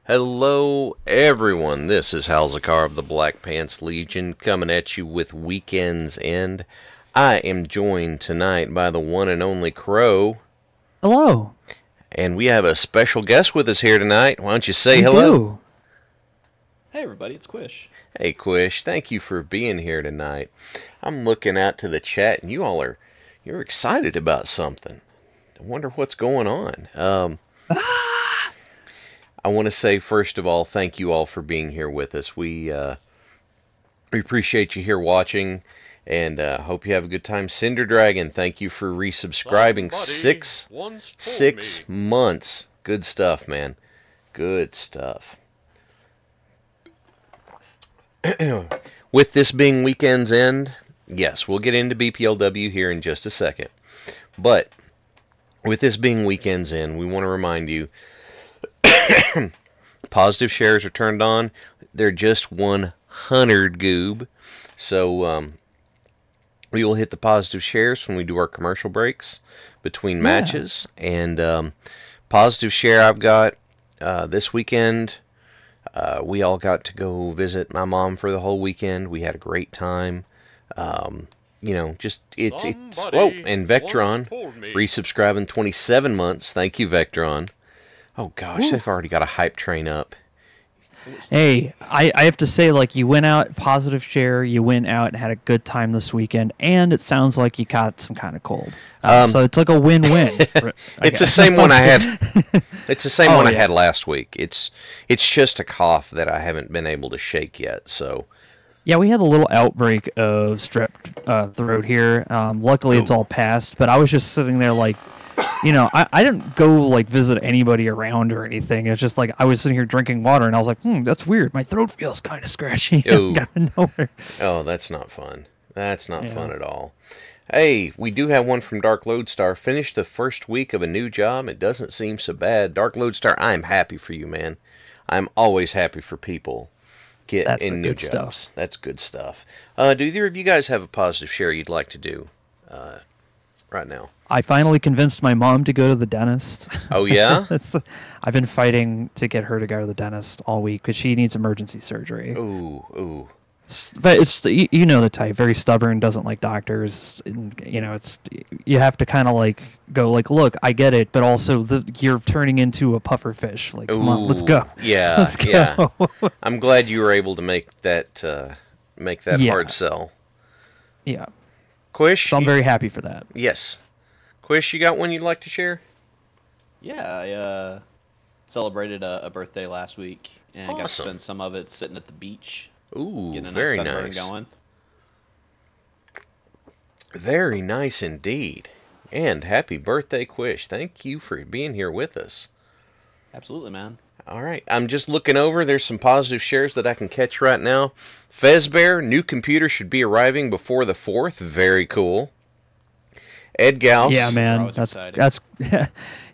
Hello everyone, this is Halz and Crow of the Black Pants Legion coming at you with Weekend's End. I am joined tonight by the one and only Crow. Hello. And we have a special guest with us here tonight. Why don't you say hello? Hey everybody, it's Quish. Hey Quish, thank you for being here tonight. I'm looking out to the chat and you're excited about something. I wonder what's going on. I want to say, first of all, thank you all for being here with us. We appreciate you here watching, and hope you have a good time. Cinder Dragon, thank you for resubscribing. Six months. Good stuff, man. Good stuff. With this being Weekend's End, yes, we'll get into BPLW here in just a second. But with this being Weekend's End, we want to remind you positive shares are turned on. They're just 100 goob. So we will hit the positive shares when we do our commercial breaks between matches. And positive share I've got this weekend. We all got to go visit my mom for the whole weekend. We had a great time. You know, just it's whoa, and Vectron resubscribing 27 months. Thank you, Vectron. Oh, gosh, they've already got a hype train up. Hey, I have to say, like, you went out, positive share, you went out and had a good time this weekend, and it sounds like you caught some kind of cold. So it's like a win-win. It's the same one I had. It's the same one I had last week. It's just a cough that I haven't been able to shake yet, so... Yeah, we had a little outbreak of strep throat here. Luckily, it's all passed, but I was just sitting there like... You know, I didn't go, like, visit anybody around or anything. It's just, like, I was sitting here drinking water, and I was like, that's weird. My throat feels kind of scratchy. Out of nowhere. Oh, that's not fun. That's not fun at all. Hey, we do have one from Dark Lodestar. Finished the first week of a new job. It doesn't seem so bad. Dark Lodestar, I'm happy for you, man. I'm always happy for people in new jobs. That's good stuff. Do either of you guys have a positive share you'd like to do right now? I finally convinced my mom to go to the dentist. Oh, yeah? I've been fighting to get her to go to the dentist all week because she needs emergency surgery. Ooh. But it's, you know the type, very stubborn, doesn't like doctors. And, you know, you have to kind of like go like, look, I get it, but also you're turning into a puffer fish. Like, come on, let's go. Yeah, let's go. Yeah. I'm glad you were able to make that hard sell. Yeah. Quish? So I'm very happy for that. Yes. Quish, you got one you'd like to share? Yeah, I celebrated a birthday last week and got to Awesome. spend some of it sitting at the beach. Ooh, getting a very nice sunburn nice. Going. Very nice indeed. And happy birthday, Quish. Thank you for being here with us. Absolutely, man. All right, I'm just looking over. There's some positive shares that I can catch right now. Fezbear, new computer should be arriving before the 4th. Very cool. Ed Gauss. Yeah, man, that's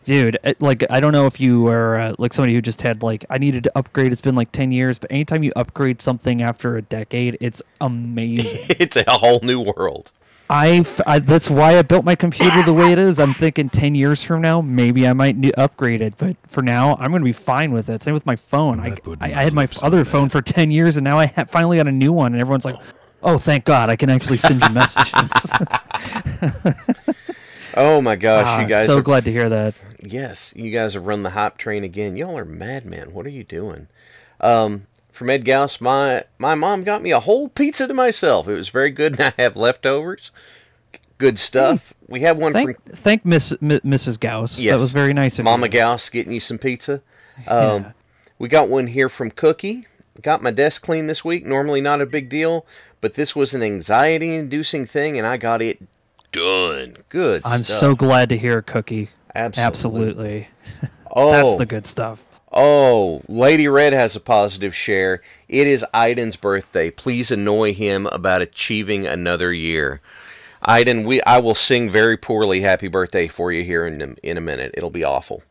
dude. Like, I don't know if you are like somebody who just had like I needed to upgrade. It's been like 10 years, but anytime you upgrade something after a decade, it's amazing. It's a whole new world. That's why I built my computer the way it is. I'm thinking 10 years from now, maybe I might upgrade it, but for now, I'm going to be fine with it. Same with my phone. I had my other phone for 10 years, and now I finally got a new one, and everyone's like, oh, thank God, I can actually send you messages. Oh, my gosh, you guys so glad to hear that. Yes, you guys have run the hype train again. Y'all are madmen. What are you doing? From Ed Gauss, my mom got me a whole pizza to myself. It was very good, and I have leftovers. Good stuff. We have one from... Thank Mrs. Gauss. Yes. That was very nice of Mama you. Gauss getting you some pizza. We got one here from Cookie. Got my desk clean this week. Normally not a big deal, but this was an anxiety-inducing thing, and I got it done. Good I'm stuff. so glad to hear, Cookie. Absolutely. Oh, That's the good stuff. Oh, Lady Red has a positive share. It is Aiden's birthday. Please annoy him about achieving another year. Aiden, I will sing very poorly "Happy Birthday" for you here in a minute. It'll be awful.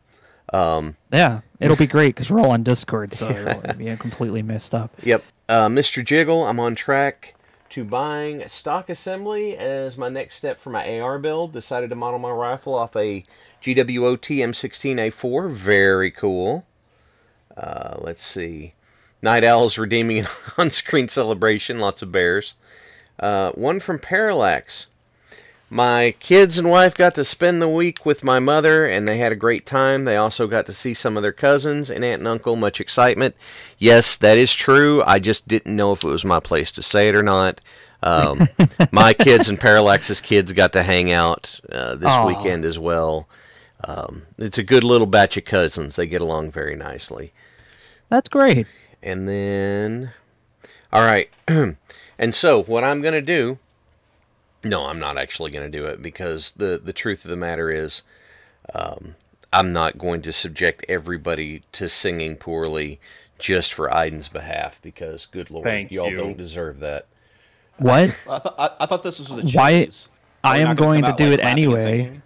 Yeah, it'll be great because we're all on Discord, so it'll be completely messed up. Yep. Mr. Jiggle, I'm on track to buying a stock assembly as my next step for my AR build. Decided to model my rifle off a GWOT M16A4. Very cool. Let's see. Night Owl's redeeming an on-screen celebration. Lots of bears. One from Parallax. My kids and wife got to spend the week with my mother, and they had a great time. They also got to see some of their cousins and aunt and uncle. Much excitement. Yes, that is true. I just didn't know if it was my place to say it or not. My kids and Parallax's kids got to hang out this weekend as well. It's a good little batch of cousins. They get along very nicely. That's great. And then, all right. And so what I'm going to do, no, I'm not actually going to do it because the truth of the matter is I'm not going to subject everybody to singing poorly just for Aiden's behalf because, good Lord, y'all don't deserve that. What? I thought this was a cheese. Why? I am going to do it anyway.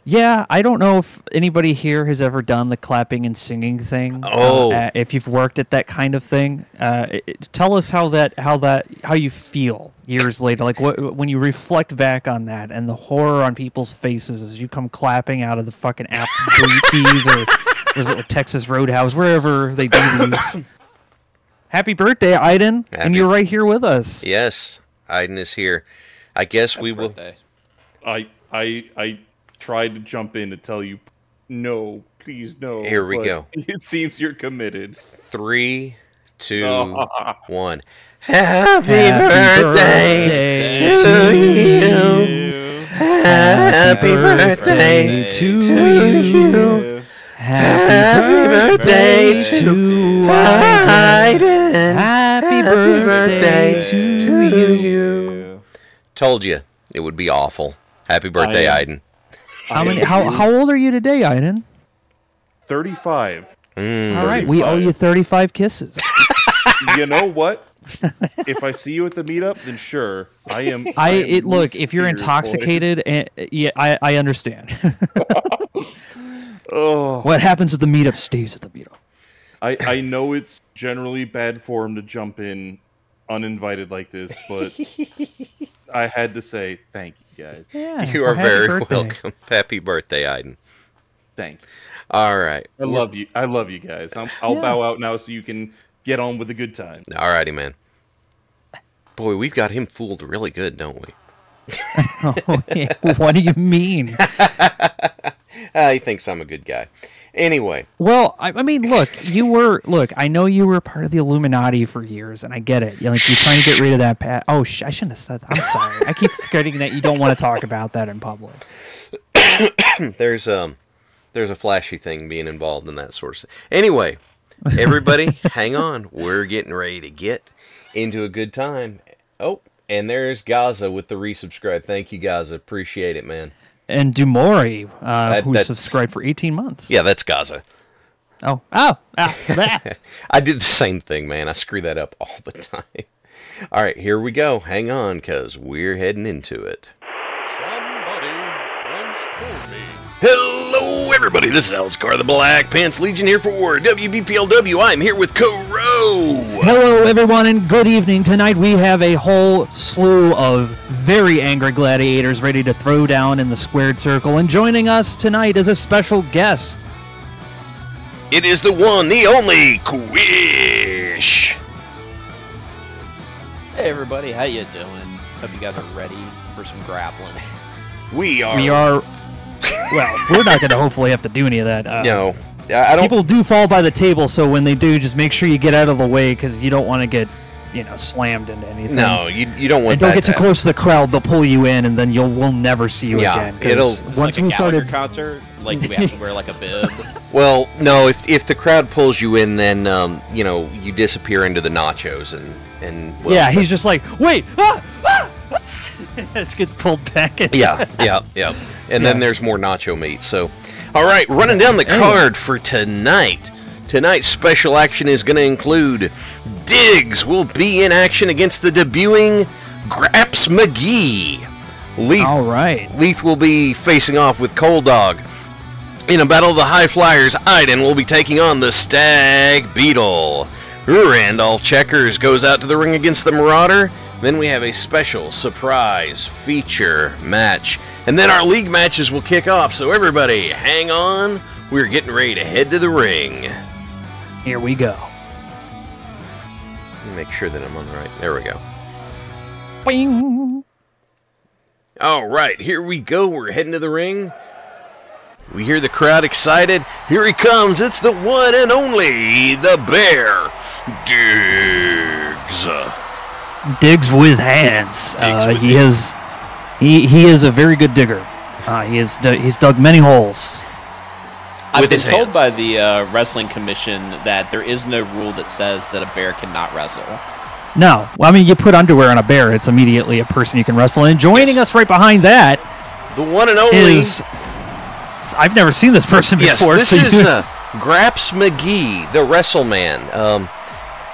Yeah, I don't know if anybody here has ever done the clapping and singing thing. If you've worked at that kind of thing, tell us how you feel years later. Like when you reflect back on that and the horror on people's faces as you come clapping out of the fucking Applebee's or is it Texas Roadhouse, wherever they do these. Happy birthday, Aiden! And you're right here with us. Yes, Aiden is here. I guess we will. I tried to jump in to tell you, no, please no. Here we go. It seems you're committed. 3, 2, 1. Happy birthday to you. Happy birthday to you. Happy birthday to Aiden. Happy birthday to you. Told you it would be awful. Happy birthday, Aiden. How old are you today, Aiden? 35. All right, we owe you 35 kisses. You know what? If I see you at the meetup, then sure, I am. Look, if you're intoxicated, I understand. What happens at the meetup stays at the meetup. I know it's generally bad form to jump in uninvited like this, but I had to say thank you guys. Yeah, you are very welcome. Happy birthday, Aiden. Thanks. All right. I love you. I love you guys. I'll bow out now so you can get on with a good time. All righty, man. Boy, we've got him fooled really good, don't we? What do you mean? He thinks I'm a good guy. Anyway. Well, I mean, look, I know you were part of the Illuminati for years, and I get it. You're trying to get rid of that I shouldn't have said that. I'm sorry. I keep forgetting that you don't want to talk about that in public. There's a flashy thing being involved in that sort of thing. Anyway, everybody, hang on. We're getting ready to get into a good time. Oh, and there's Gaza with the resubscribe. Thank you, Gaza. Appreciate it, man. And Dumori, who subscribed for 18 months. Yeah, that's Gaza. I did the same thing, man. I screw that up all the time. All right, here we go. Hang on, because we're heading into it. Somebody once told me. Hello, everybody. This is Halz and Crow, the Black Pants Legion here for WBPLW. I'm here with Crow. Hello, everyone, and good evening. Tonight we have a whole slew of very angry gladiators ready to throw down in the squared circle. And joining us tonight is a special guest. It is the one, the only, Quish. Hey, everybody. How you doing? Hope you guys are ready for some grappling. We are. Well, we're not going to hopefully have to do any of that. No. I don't. People do fall by the table, so when they do, just make sure you get out of the way because you don't want to get, slammed into anything. No, you don't want and that. Don't get too close to the crowd; they'll pull you in, and then we'll never see you again. Once like we started concert, we have to wear like a bib. Well, no, if the crowd pulls you in, then you disappear into the nachos and he's just like, wait, This gets pulled back in. Yeah. And then there's more nacho meat. So, all right, running down the card for tonight. Tonight's special action is going to include Diggs will be in action against the debuting Graps McGee. All right. Leith will be facing off with Cold Dog. In a battle of the High Flyers, Iden will be taking on the Stag Beetle. Randolph Checkers goes out to the ring against the Marauder. Then we have a special surprise feature match. And then our league matches will kick off. So everybody, hang on. We're getting ready to head to the ring. Here we go. Let me make sure that I'm on right. There we go. Bing. All right, here we go. We're heading to the ring. We hear the crowd excited. Here he comes. It's the one and only, the Bear, Diggs. Digs with hands. Diggs with He is a very good digger. He's dug many holes. I've been his told hands. by the Wrestling Commission that there is no rule that says that a bear cannot wrestle. No, well, I mean, you put underwear on a bear, it's immediately a person you can wrestle. And joining us right behind that The one and only is I've never seen this person before. Yes, this is Graps McGee, the WrestleMan.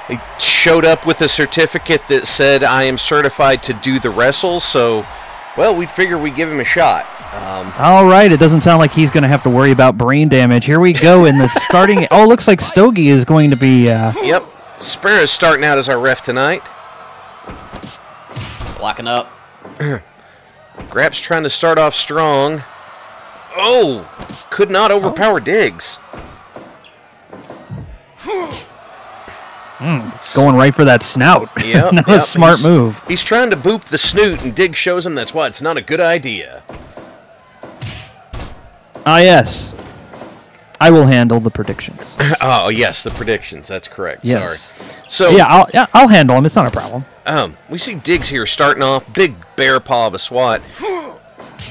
He showed up with a certificate that said, I am certified to do the wrestle, so, well, we'd figure we'd give him a shot. All right, it doesn't sound like he's going to have to worry about brain damage. Here we go in the starting. Oh, it looks like Stogie is going to be. Yep, Sparrow's starting out as our ref tonight. Locking up. Graps trying to start off strong. Oh, could not overpower Diggs. Going right for that snout. Yep, Not a smart move. He's trying to boop the snoot, and Diggs shows him that's why it's not a good idea. Ah, yes. I will handle the predictions. Oh, yes, the predictions. That's correct. Yes. Sorry. So, Yeah, I'll handle them. It's not a problem. we see Diggs here starting off. Big bear paw of a SWAT.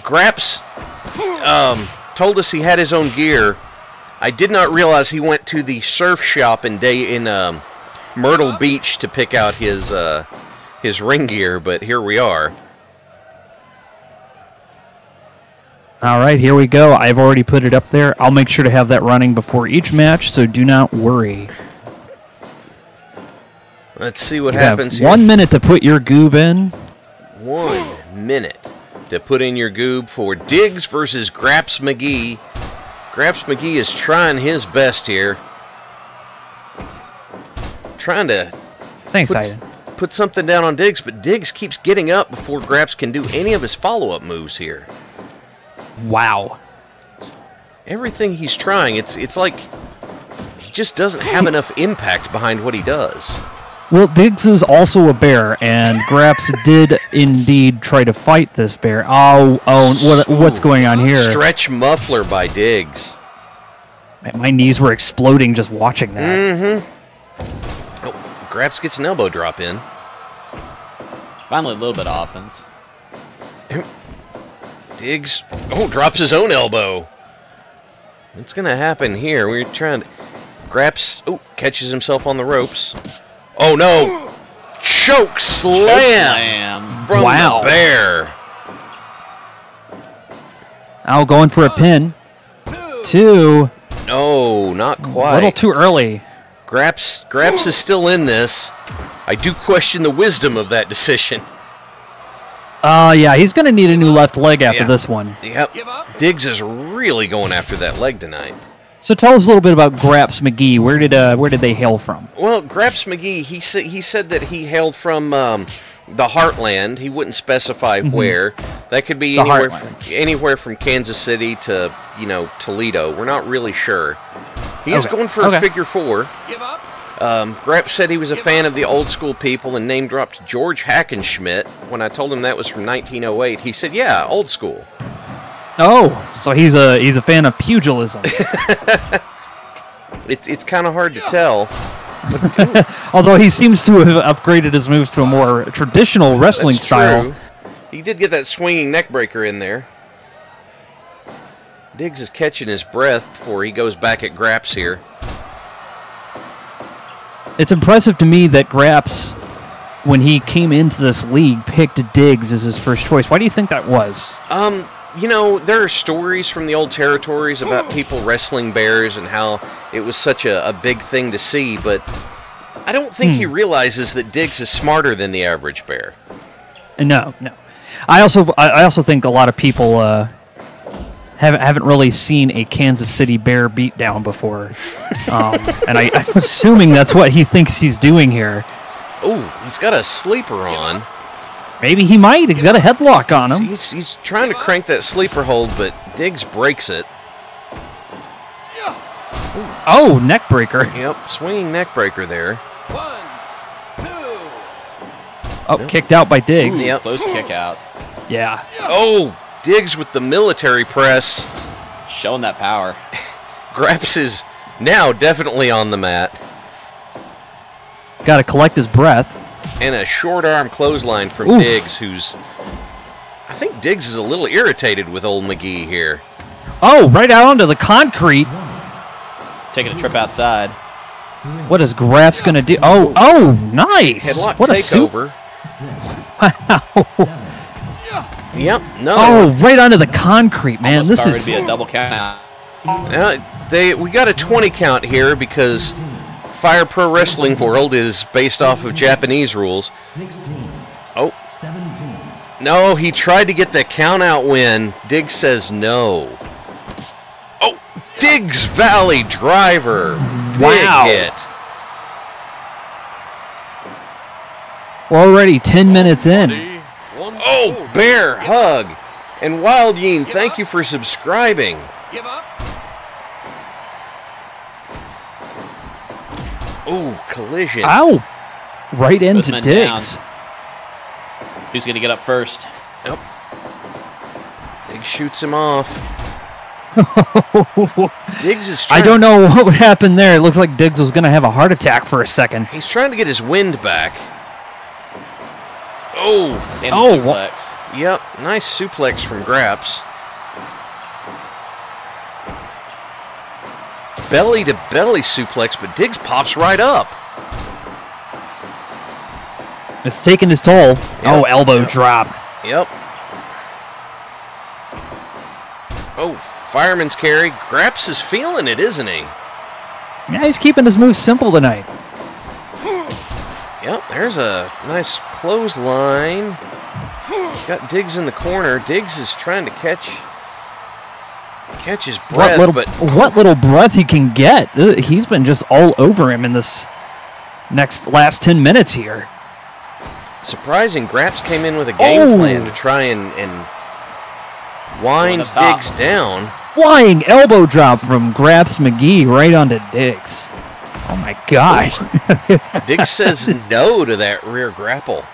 Graps told us he had his own gear. I did not realize he went to the surf shop in Myrtle Beach to pick out his ring gear, but here we are. All right, here we go. I've already put it up there. I'll make sure to have that running before each match, so do not worry. Let's see what You happens have here. 1 minute to put your goob in. 1 minute to put in your goob for Diggs versus Graps McGee. Graps McGee is trying his best here. Trying to Thanks, Aiden. put something down on Diggs, but Diggs keeps getting up before Graps can do any of his follow-up moves here. Wow. Everything he's trying, it's like he just doesn't have enough impact behind what he does. Well, Diggs is also a bear, and Graps did indeed try to fight this bear. What's going on here? Stretch muffler by Diggs. My knees were exploding just watching that. Oh, Graps gets an elbow drop in. Finally, a little bit of offense. Diggs, drops his own elbow. What's going to happen here? We're trying to... Graps, catches himself on the ropes. Oh, no. Choke slam from Wow. the bear. Going for a pin. Two. No, not A quite. little too early. Graps is still in this. I do question the wisdom of that decision. Yeah, he's going to need a new left leg after this one. Yep. Diggs is really going after that leg tonight. So tell us a little bit about Graps McGee. Where did they hail from? Well, Graps McGee, he said that he hailed from the Heartland. He wouldn't specify where. That could be anywhere from Kansas City to Toledo. We're not really sure. He is going for a figure four. Graps said he was a fan of the old school people and name dropped George Hackenschmidt. When I told him that was from 1908, he said, "Yeah, old school." Oh, so he's a fan of pugilism. It's kind of hard to tell. Although he seems to have upgraded his moves to a more traditional wrestling That's style. true. He did get that swinging neck breaker in there. Diggs is catching his breath before he goes back at Graps here. It's impressive to me that Graps when he came into this league, picked Diggs as his first choice. Why do you think that was? You know, there are stories from the old territories about people wrestling bears and how it was such a big thing to see, but I don't think he realizes that Diggs is smarter than the average bear. No. I also think a lot of people haven't really seen a Kansas City Bear beatdown before, and I'm assuming that's what he thinks he's doing here. Oh, he's got a sleeper on. Maybe he might. He's got a headlock on him. He's trying to crank that sleeper hold, but Diggs breaks it. Oh, neck breaker. Yep, swinging neck breaker there. 1, 2. Oh, kicked out by Diggs. Yep. Close kick out. Yeah. Oh, Diggs with the military press. Showing that power. Graps is now definitely on the mat. Got to collect his breath. And a short arm clothesline from Oof. Diggs, I think Diggs is a little irritated with old McGee here. Oh, right out onto the concrete. Taking a trip outside. What is Graps going to do? Oh, nice. Headlock What a takeover. Wow. Yep, no. Oh, right onto the concrete, man. Almost This started is to be a double count out. We got a 20 count here because Fire Pro Wrestling World is based off of Japanese rules. 16. Oh. 17. No, he tried to get the count out win. Diggs says no. Oh, Diggs Valley Driver. Wow. Big hit. we're already 10 minutes in. Oh, bear hug. And Wild Yeen, thank you for subscribing. Give up. Oh, collision. Ow. Right into Both men Diggs. Who's going to get up first? Yep. Diggs shoots him off. Diggs is I don't know what would happen there. It looks like Diggs was going to have a heart attack for a second. He's trying to get his wind back. Oh. Standing suplex. Yep. Nice suplex from Graps. Belly to belly suplex, but Diggs pops right up. It's taking his toll. Oh, elbow drop. Yep. Oh, fireman's carry. Graps is feeling it, isn't he? Yeah, he's keeping his moves simple tonight. Yep, there's a nice clothesline. Got Diggs in the corner. Diggs is trying to catch his breath, what little breath he can get. He's been just all over him in this last 10 minutes here. surprising. Graps came in with a game plan to try and wind Diggs down. Flying elbow drop from Graps McGee right onto Diggs. Oh my gosh. Diggs says no to that rear grapple.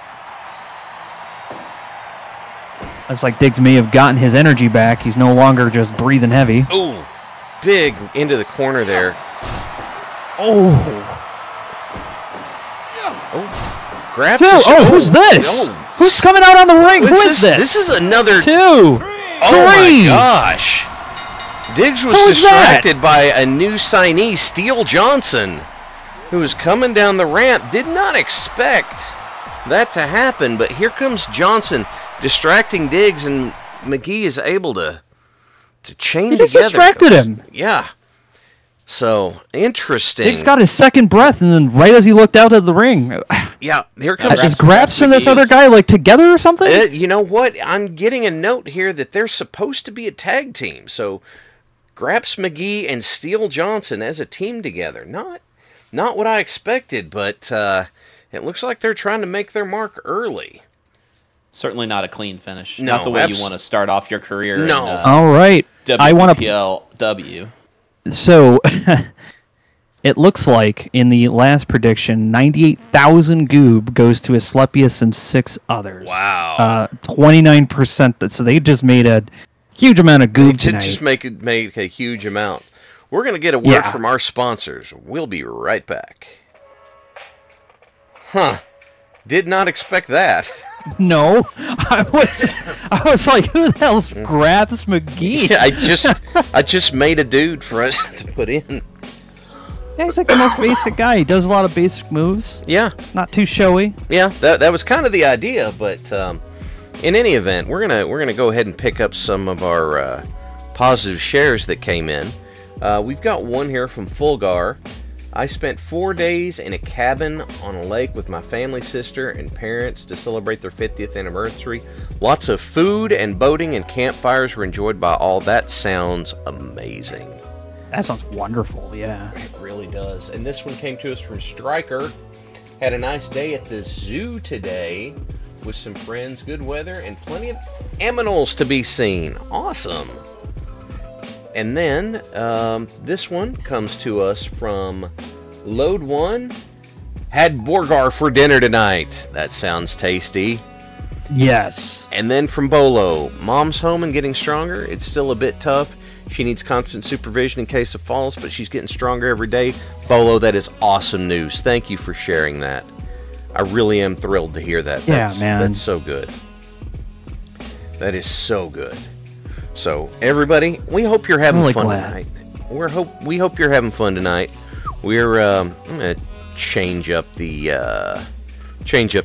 Looks like Diggs may have gotten his energy back. He's no longer just breathing heavy. Ooh, big into the corner there. Oh. Graps. Who's this? Oh. Who's coming out on the ring? Who is this? This is another 2. Oh Three. my gosh. Diggs was distracted by a new signee, Steele Johnson, who was coming down the ramp. Did not expect that to happen, but here comes Johnson distracting Diggs, and McGee is able to chain together. He just distracted him. Yeah. So, interesting. Diggs got his second breath, and then right as he looked out of the ring. Yeah, here comes... Is Graps and this other guy like together or something? You know what? I'm getting a note here that they're supposed to be a tag team. So, Graps McGee and Steele Johnson as a team together. Not what I expected, but it looks like they're trying to make their mark early. Certainly not a clean finish. No, not the way you want to start off your career. No. All right. I want to... WBPLW. So, it looks like in the last prediction, 98,000 goob goes to Asclepius and 6 others. Wow. 29%. So they just made a huge amount of goob They tonight. just make a huge amount. We're going to get a word from our sponsors. We'll be right back. Huh. Did not expect that. No, I was like, who the hell's Graps McGee? Yeah, I just made a dude for us to put in. Yeah, he's like the most basic guy. He does a lot of basic moves. Yeah. Not too showy. Yeah, that was kind of the idea, but in any event, we're gonna go ahead and pick up some of our positive shares that came in. We've got one here from Fulgar. I spent 4 days in a cabin on a lake with my family, sister, and parents to celebrate their 50th anniversary. Lots of food and boating and campfires were enjoyed by all. That sounds amazing. That sounds wonderful, yeah. It really does. And this one came to us from Stryker. Had a nice day at the zoo today with some friends, good weather, and plenty of aminals to be seen. Awesome. And then this one comes to us from Load 1. Had Borgar for dinner tonight. That sounds tasty. Yes. And then from Bolo. Mom's home and getting stronger. It's still a bit tough. She needs constant supervision in case of falls, but she's getting stronger every day. Bolo, that is awesome news. Thank you for sharing that. I really am thrilled to hear that. Yeah, man. That's so good. That is so good. So, everybody, we hope you're having fun tonight. We hope you're having fun tonight. We're I'm gonna change up the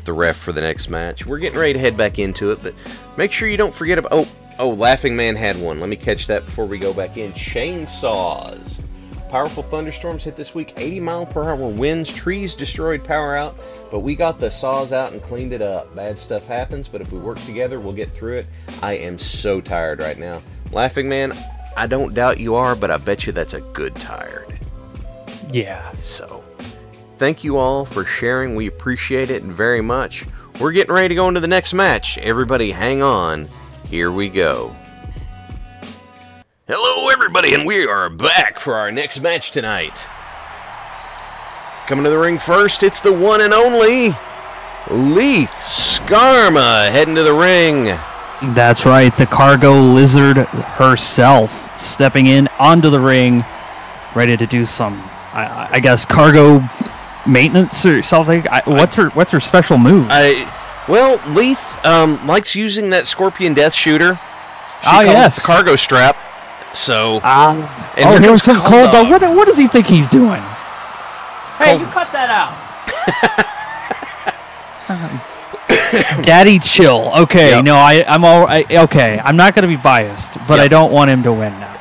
ref for the next match. We're getting ready to head back into it, but make sure you don't forget about. Oh, Laughing Man had one. Let me catch that before we go back in. Chainsaws. Powerful thunderstorms hit this week. 80-mile-per-hour winds. Trees destroyed, power out. But we got the saws out and cleaned it up. Bad stuff happens, but if we work together, we'll get through it. I am so tired right now. Laughing Man, I don't doubt you are, but I bet you that's a good tired. Yeah. So, thank you all for sharing. We appreciate it very much. We're getting ready to go into the next match. Everybody hang on. Here we go. Hello, everybody, and we are back for our next match tonight. Coming to the ring first, it's the one and only Leith Skarma heading to the ring. That's right, the cargo lizard herself stepping in onto the ring, ready to do some, I guess, cargo maintenance or something. What's her special move? Well, Leith likes using that Scorpion Death Shooter. She calls yes, the cargo strap. So, and here's some Cold Dog. What does he think he's doing? Hey, you cut that out. Daddy, chill. Okay, Yep. no, I'm all right. Okay, I'm not going to be biased, but I don't want him to win now.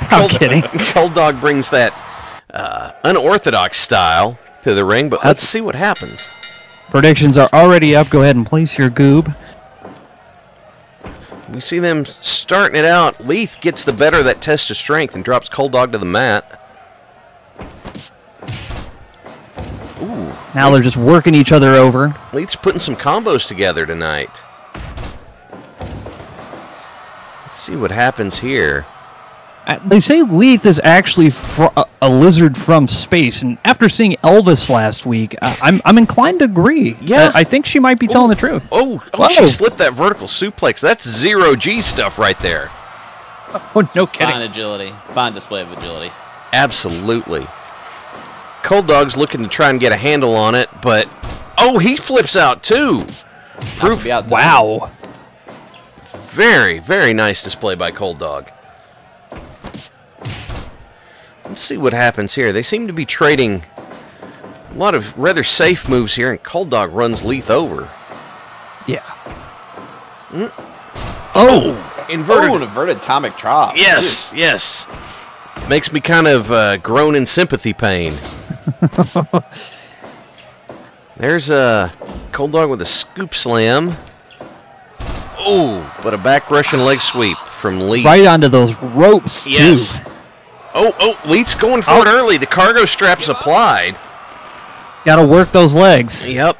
I'm kidding. Cold Dog brings that unorthodox style to the ring, but let's see what happens. Predictions are already up. Go ahead and place your goob. We see them starting it out. Leith gets the better of that test of strength and drops Cold Dog to the mat. Ooh. Now they're just working each other over. Leith's putting some combos together tonight. Let's see what happens here. They say Leith is actually a lizard from space, and after seeing Elvis last week, I'm inclined to agree. Yeah. I think she might be telling the truth. Oh, she slipped that vertical suplex. That's zero-G stuff right there. Oh, no kidding. Fine agility. Fine display of agility. Absolutely. Cold Dog's looking to try and get a handle on it, but... Oh, he flips out, too! Proof. Wow. Very, very nice display by Cold Dog. Let's see what happens here. They seem to be trading a lot of rather safe moves here, and Cold Dog runs Leith over. Yeah. Oh! Inverted. Oh, an inverted atomic drop. Yes, yes. Makes me kind of groan in sympathy pain. There's Cold Dog with a scoop slam. Oh, but a back Russian leg sweep from Leith. Right onto those ropes, yes. too. Oh, Leith's going for it early. The cargo strap's applied. Gotta work those legs. Yep.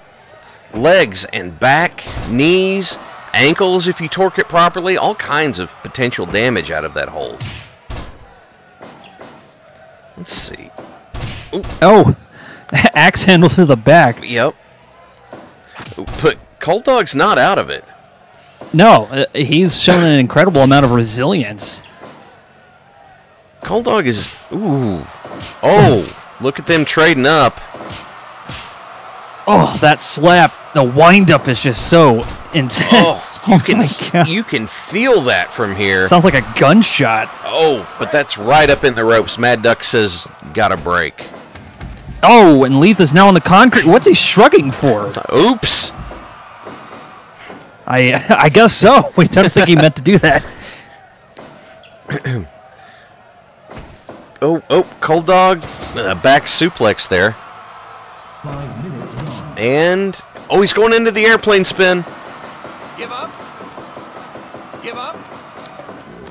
Legs and back, knees, ankles if you torque it properly. All kinds of potential damage out of that hold. Let's see. Ooh. Oh, axe handle to the back. Yep. But Cold Dog's not out of it. No, he's shown an incredible amount of resilience. Cold Dog is... Ooh. Oh, look at them trading up. Oh, that slap. The wind-up is just so intense. Oh, you can feel that from here. Sounds like a gunshot. Oh, but that's right up in the ropes. Mad Duck says, got a break. Oh, and Leith is now on the concrete. What's he shrugging for? Oops. I guess so. We don't think he meant to do that. Oh, Cold Dog, back suplex there. 5 minutes gone. And, oh, he's going into the airplane spin. Give up. Give up.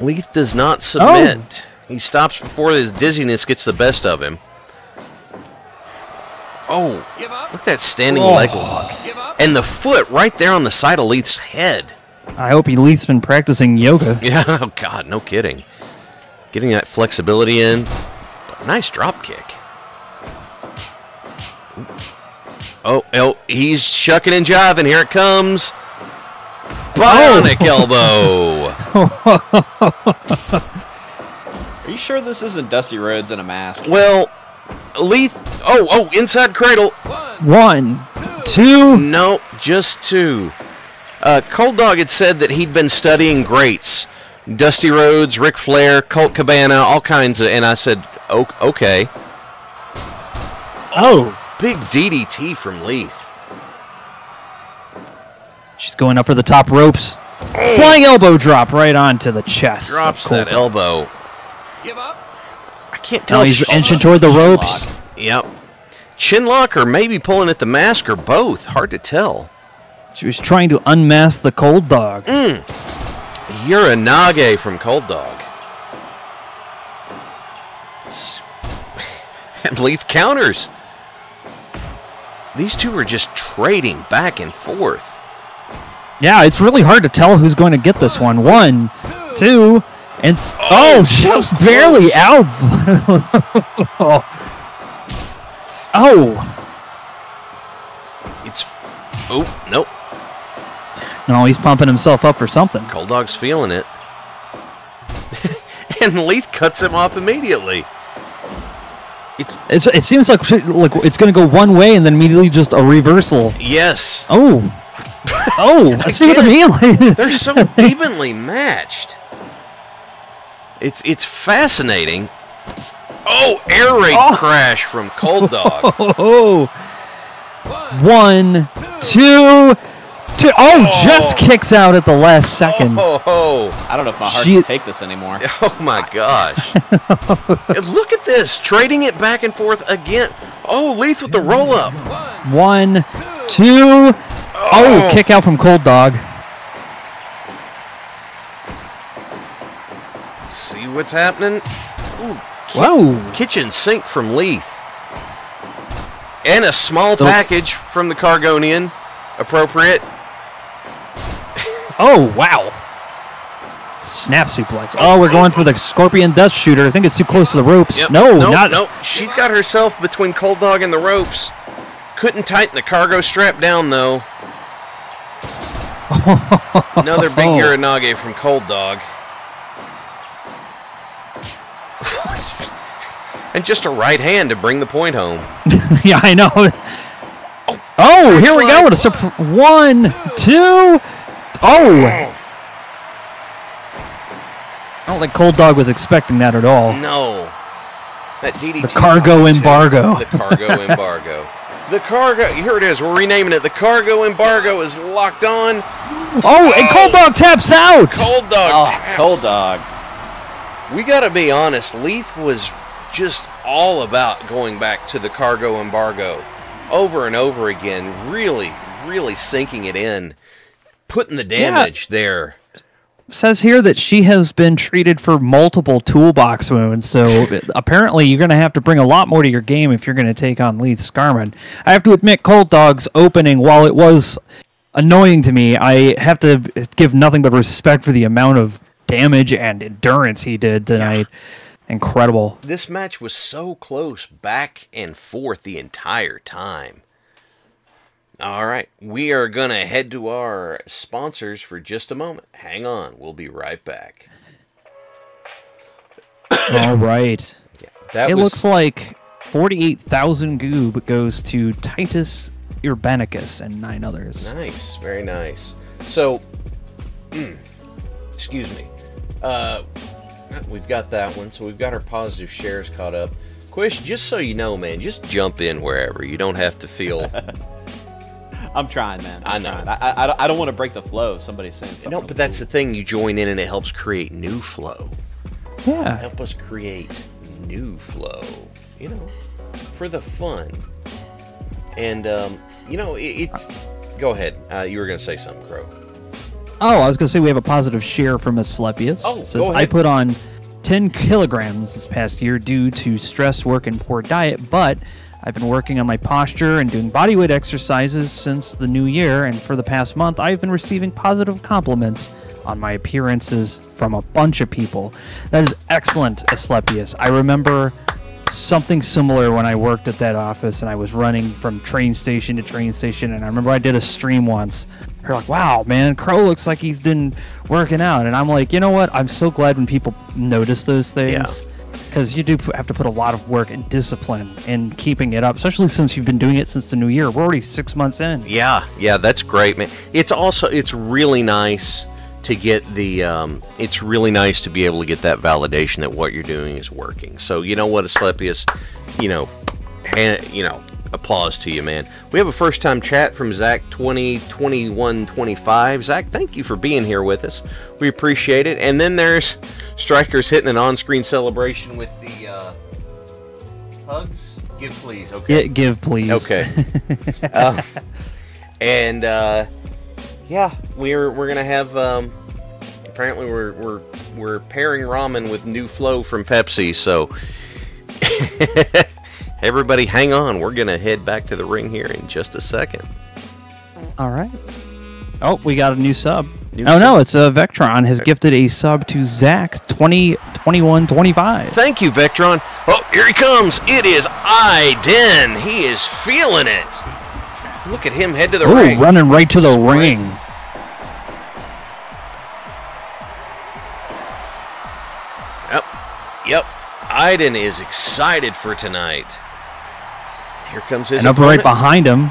Leith does not submit. He stops before his dizziness gets the best of him. Oh, Give up. look at that standing leg lock. Give up. And the foot right there on the side of Leith's head. I hope Leith's been practicing yoga. Yeah, oh God, no kidding. Getting that flexibility in. But nice drop kick. Oh, he's shucking and jiving. Here it comes. Bionic elbow. Are you sure this isn't Dusty Rhodes in a mask? Well, Leith. Oh, inside cradle. 1, 2. No, just 2. Cold Dog had said that he'd been studying greats. Dusty Rhodes, Ric Flair, Colt Cabana, all kinds of, and I said, okay. Oh. Big DDT from Leith. She's going up for the top ropes. Flying elbow drop right onto the chest. Drops that elbow. Give up. I can't tell. Now he's inching toward the ropes. Yep. Chinlock or maybe pulling at the mask or both. Hard to tell. She was trying to unmask the Cold Dog. You're a Nage from Cold Dog. And Leith counters. These two are just trading back and forth. Yeah, it's really hard to tell who's going to get this one. 1, 2, and just barely out. Nope. No, he's pumping himself up for something. Cold Dog's feeling it. And Leith cuts him off immediately. It seems like it's going to go one way and then immediately just a reversal. Yes. I see what I mean. They're so evenly matched. It's fascinating. Oh, air raid crash from Cold Dog. 1, 2. Just kicks out at the last second. I don't know if my heart can take this anymore. Oh my gosh. Look at this. Trading it back and forth again. Oh, Leith with the roll up. 1, 2. Kick out from Cold Dog. Let's see what's happening. Whoa. Kitchen sink from Leith. And a small package from the Cargonian. Appropriate. Oh, wow. Snap suplex. Oh, we're going for the Scorpion Death Shooter. I think it's too close to the ropes. Yep. No. She's got herself between Cold Dog and the ropes. Couldn't tighten the cargo strap down, though. Another big Uranage from Cold Dog. And just a right hand to bring the point home. Yeah, I know. Here we go. 1, 2. I don't think Cold Dog was expecting that at all. No. That DDT. The cargo embargo. The cargo embargo. The cargo. Here it is. We're renaming it. The cargo embargo is locked on. And Cold Dog taps out. Cold Dog taps. Cold Dog. We got to be honest. Leith was just all about going back to the cargo embargo over and over again. Really, really sinking it in. Putting the damage there. Says here that she has been treated for multiple toolbox wounds, so apparently you're going to have to bring a lot more to your game if you're going to take on Leith Scarman. I have to admit, Cold Dog's opening, while it was annoying to me, I have to give nothing but respect for the amount of damage and endurance he did tonight. Yeah. Incredible. This match was so close back and forth the entire time. All right, we are going to head to our sponsors for just a moment. Hang on, we'll be right back. All right. Yeah, looks like 48,000 goob goes to Titus Urbanicus and 9 others. Nice, very nice. So, excuse me. We've got that one, so we've got our positive shares caught up. Quish, just so you know, man, just jump in wherever. You don't have to feel... I'm trying, man. I know. I don't want to break the flow if somebody's saying something. No, but that's the thing. You join in and it helps create new flow. Yeah. Help us create new flow, you know, for the fun. And, you know, it's... Go ahead. You were going to say something, Crow. Oh, I was going to say we have a positive share from Asclepius. Oh, Says, go ahead. I put on 10 kilograms this past year due to stress, work, and poor diet, but I've been working on my posture and doing bodyweight exercises since the new year, and for the past month, I've been receiving positive compliments on my appearances from a bunch of people. That is excellent, Asclepius. I remember something similar when I worked at that office, and I was running from train station to train station, and I remember I did a stream once. They're like, wow, man, Crow looks like he's been working out. And I'm like, you know what? I'm so glad when people notice those things. Because you do have to put a lot of work and discipline in keeping it up, especially since you've been doing it since the new year. We're already 6 months in. Yeah, that's great, man. It's really nice to get it's really nice to be able to get that validation that what you're doing is working. So, you know what, Asclepius, applause to you, man. We have a first-time chat from Zach 202125. Zach, thank you for being here with us. We appreciate it. And then there's Strikers hitting an on-screen celebration with the hugs. Give please, okay? Give please. Okay. Yeah, we're gonna have. Apparently, we're pairing ramen with new flow from Pepsi. So. Everybody, hang on. We're going to head back to the ring here in just a second. All right. Oh, we got a new sub. sub. No, it's Vectron has gifted a sub to Zach 202125. Thank you, Vectron. Oh, here he comes. It is Iden. He is feeling it. Look at him head to the ring. Running right to the ring. Yep. Iden is excited for tonight. Here comes his And up opponent. right behind him.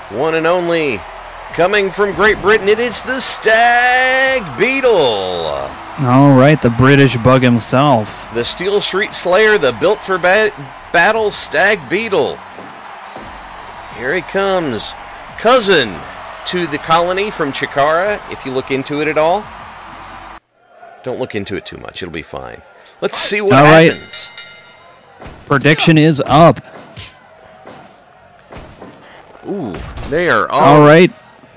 One and only. Coming from Great Britain, it is the Stag Beetle. All right, the British bug himself. The Steel Street Slayer, the built for battle Stag Beetle. Here he comes. Cousin to the colony from Chikara, if you look into it at all. Don't look into it too much, it'll be fine. Let's see what happens. Prediction is up. Ooh, they are all right.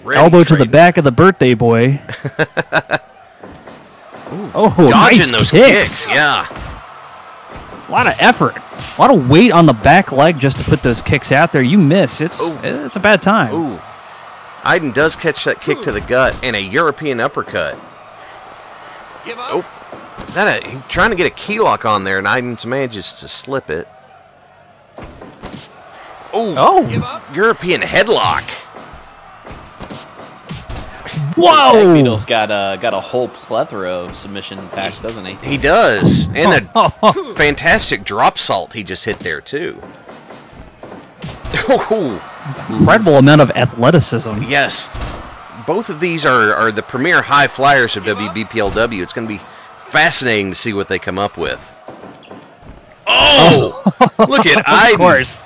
Elbow to the trading. back of the birthday boy. Oh, dodging nice those kicks. Yeah. A lot of effort. A lot of weight on the back leg just to put those kicks out there. You miss. It's a bad time. Ooh. Iden does catch that kick to the gut and a European uppercut. Give up. Oh. Is that he trying to get a key lock on there, and Iden manages to slip it. Oh. Give up. European headlock. Whoa. Stag Beetle's got a whole plethora of submission attached, doesn't he? He does. And a fantastic drop salt he just hit there, too. Incredible amount of athleticism. Yes. Both of these are the premier high flyers of WBPLW. It's going to be fascinating to see what they come up with. Oh! Look at Iden. Of course.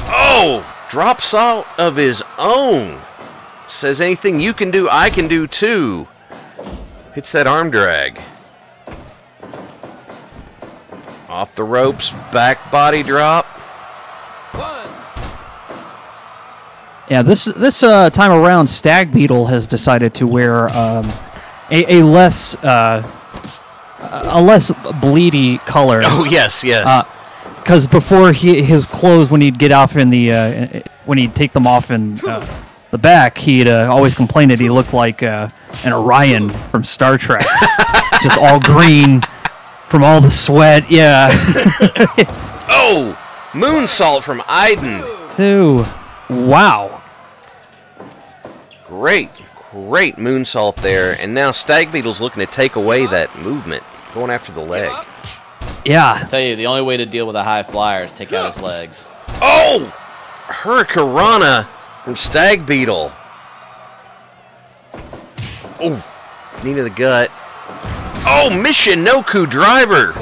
Oh! Drop salt of his own. Says anything you can do, I can do too. Hits that arm drag. Off the ropes, back body drop. One. Yeah, this time around, Stag Beetle has decided to wear a less bleedy color. Oh yes, yes. Because before his clothes, when he'd get off in the when he'd take them off in the back, he'd always complain that he looked like an Orion from Star Trek, just all green from all the sweat. Yeah. Oh, moonsault from Iden. Two. Wow. Great moonsault there, and now Stag Beetle's looking to take away that movement, going after the leg. Yeah. I tell you, the only way to deal with a high flyer is take out his legs. Oh! Hurricanrana from Stag Beetle. Oh! Knee to the gut. Oh, Michinoku driver.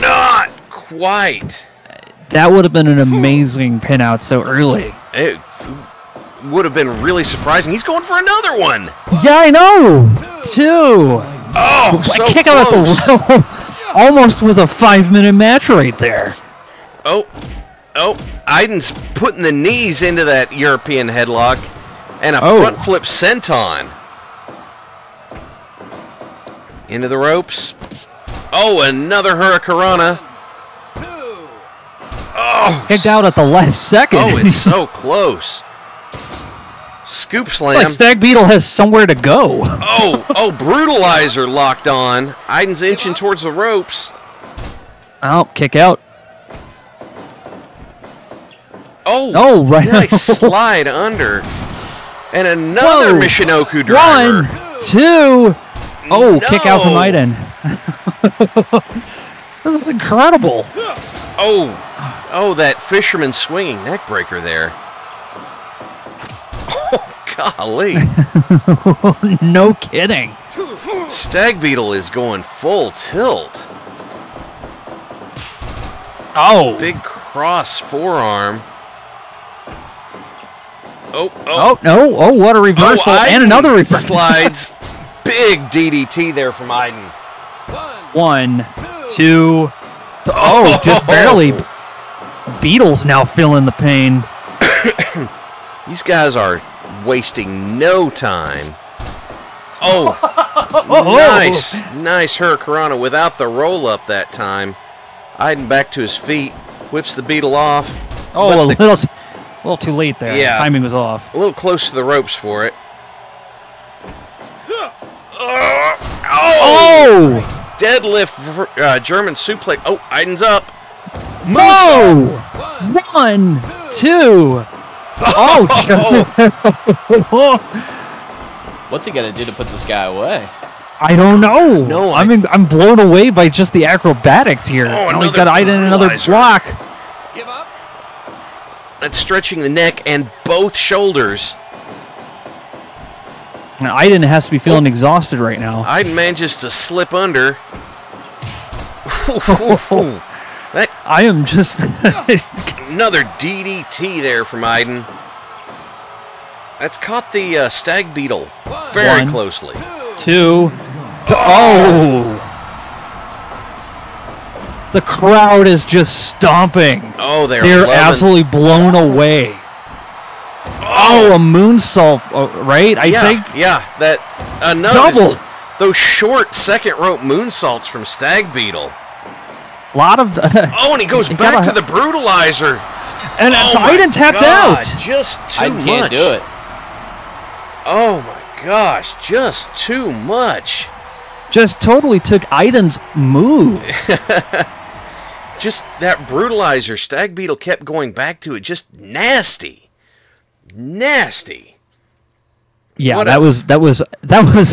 Not quite. That would have been an amazing pinout so early. It would have been really surprising. He's going for another one. Yeah, I know. 2. Oh, so kick out close. at the almost was a 5-minute match right there. Oh, Aiden's putting the knees into that European headlock and a front flip senton. Into the ropes. Oh, another Hurricanrana. Oh, Kicked out at the last second. Oh, it's so close. Scoop slam. Like Stag Beetle has somewhere to go. Oh, Brutalizer locked on. Aiden's inching towards the ropes. Oh, kick out. Oh, right. Nice slide under. And another Michinoku driver. 1, 2. Oh, kick out from Aiden. This is incredible. Oh, that fisherman swinging neck breaker there. Oh, golly. No kidding. Stag Beetle is going full tilt. Oh. Big cross forearm. Oh, no. Oh, what a reversal. And another reversal. Slides. Big DDT there from Aiden. 1, 2. Oh, just barely. Beetle's now feeling the pain. These guys are wasting no time. Oh, nice Hurricanrana without the roll-up that time. Aiden back to his feet, whips the Beetle off. Oh, a little too late there. Yeah. Timing was off. A little close to the ropes for it. Deadlift, German suplex. Oh, Aiden's up. Whoa! 1, 2. What's he gonna do to put this guy away? I don't know. No, I'm blown away by just the acrobatics here. Oh, He's got Aiden in another block. Give up. That's stretching the neck and both shoulders. Now, Aiden has to be feeling exhausted right now. Aiden manages to slip under. I am just... Another DDT there from Aiden. That's caught the Stag Beetle very 1, closely. 2. Oh! The crowd is just stomping. Oh, They're absolutely blown away. Oh, a moonsault, right? I think. Yeah, that another Double. Those short second rope moonsaults from Stag Beetle. A lot of. Oh, and he goes back to the Brutalizer. And Aiden tapped out. Just too much. I can't do it. Oh my gosh, just too much. Just totally took Aiden's move. Just that Brutalizer, Stag Beetle kept going back to it. Just nasty. Nasty. Yeah, that was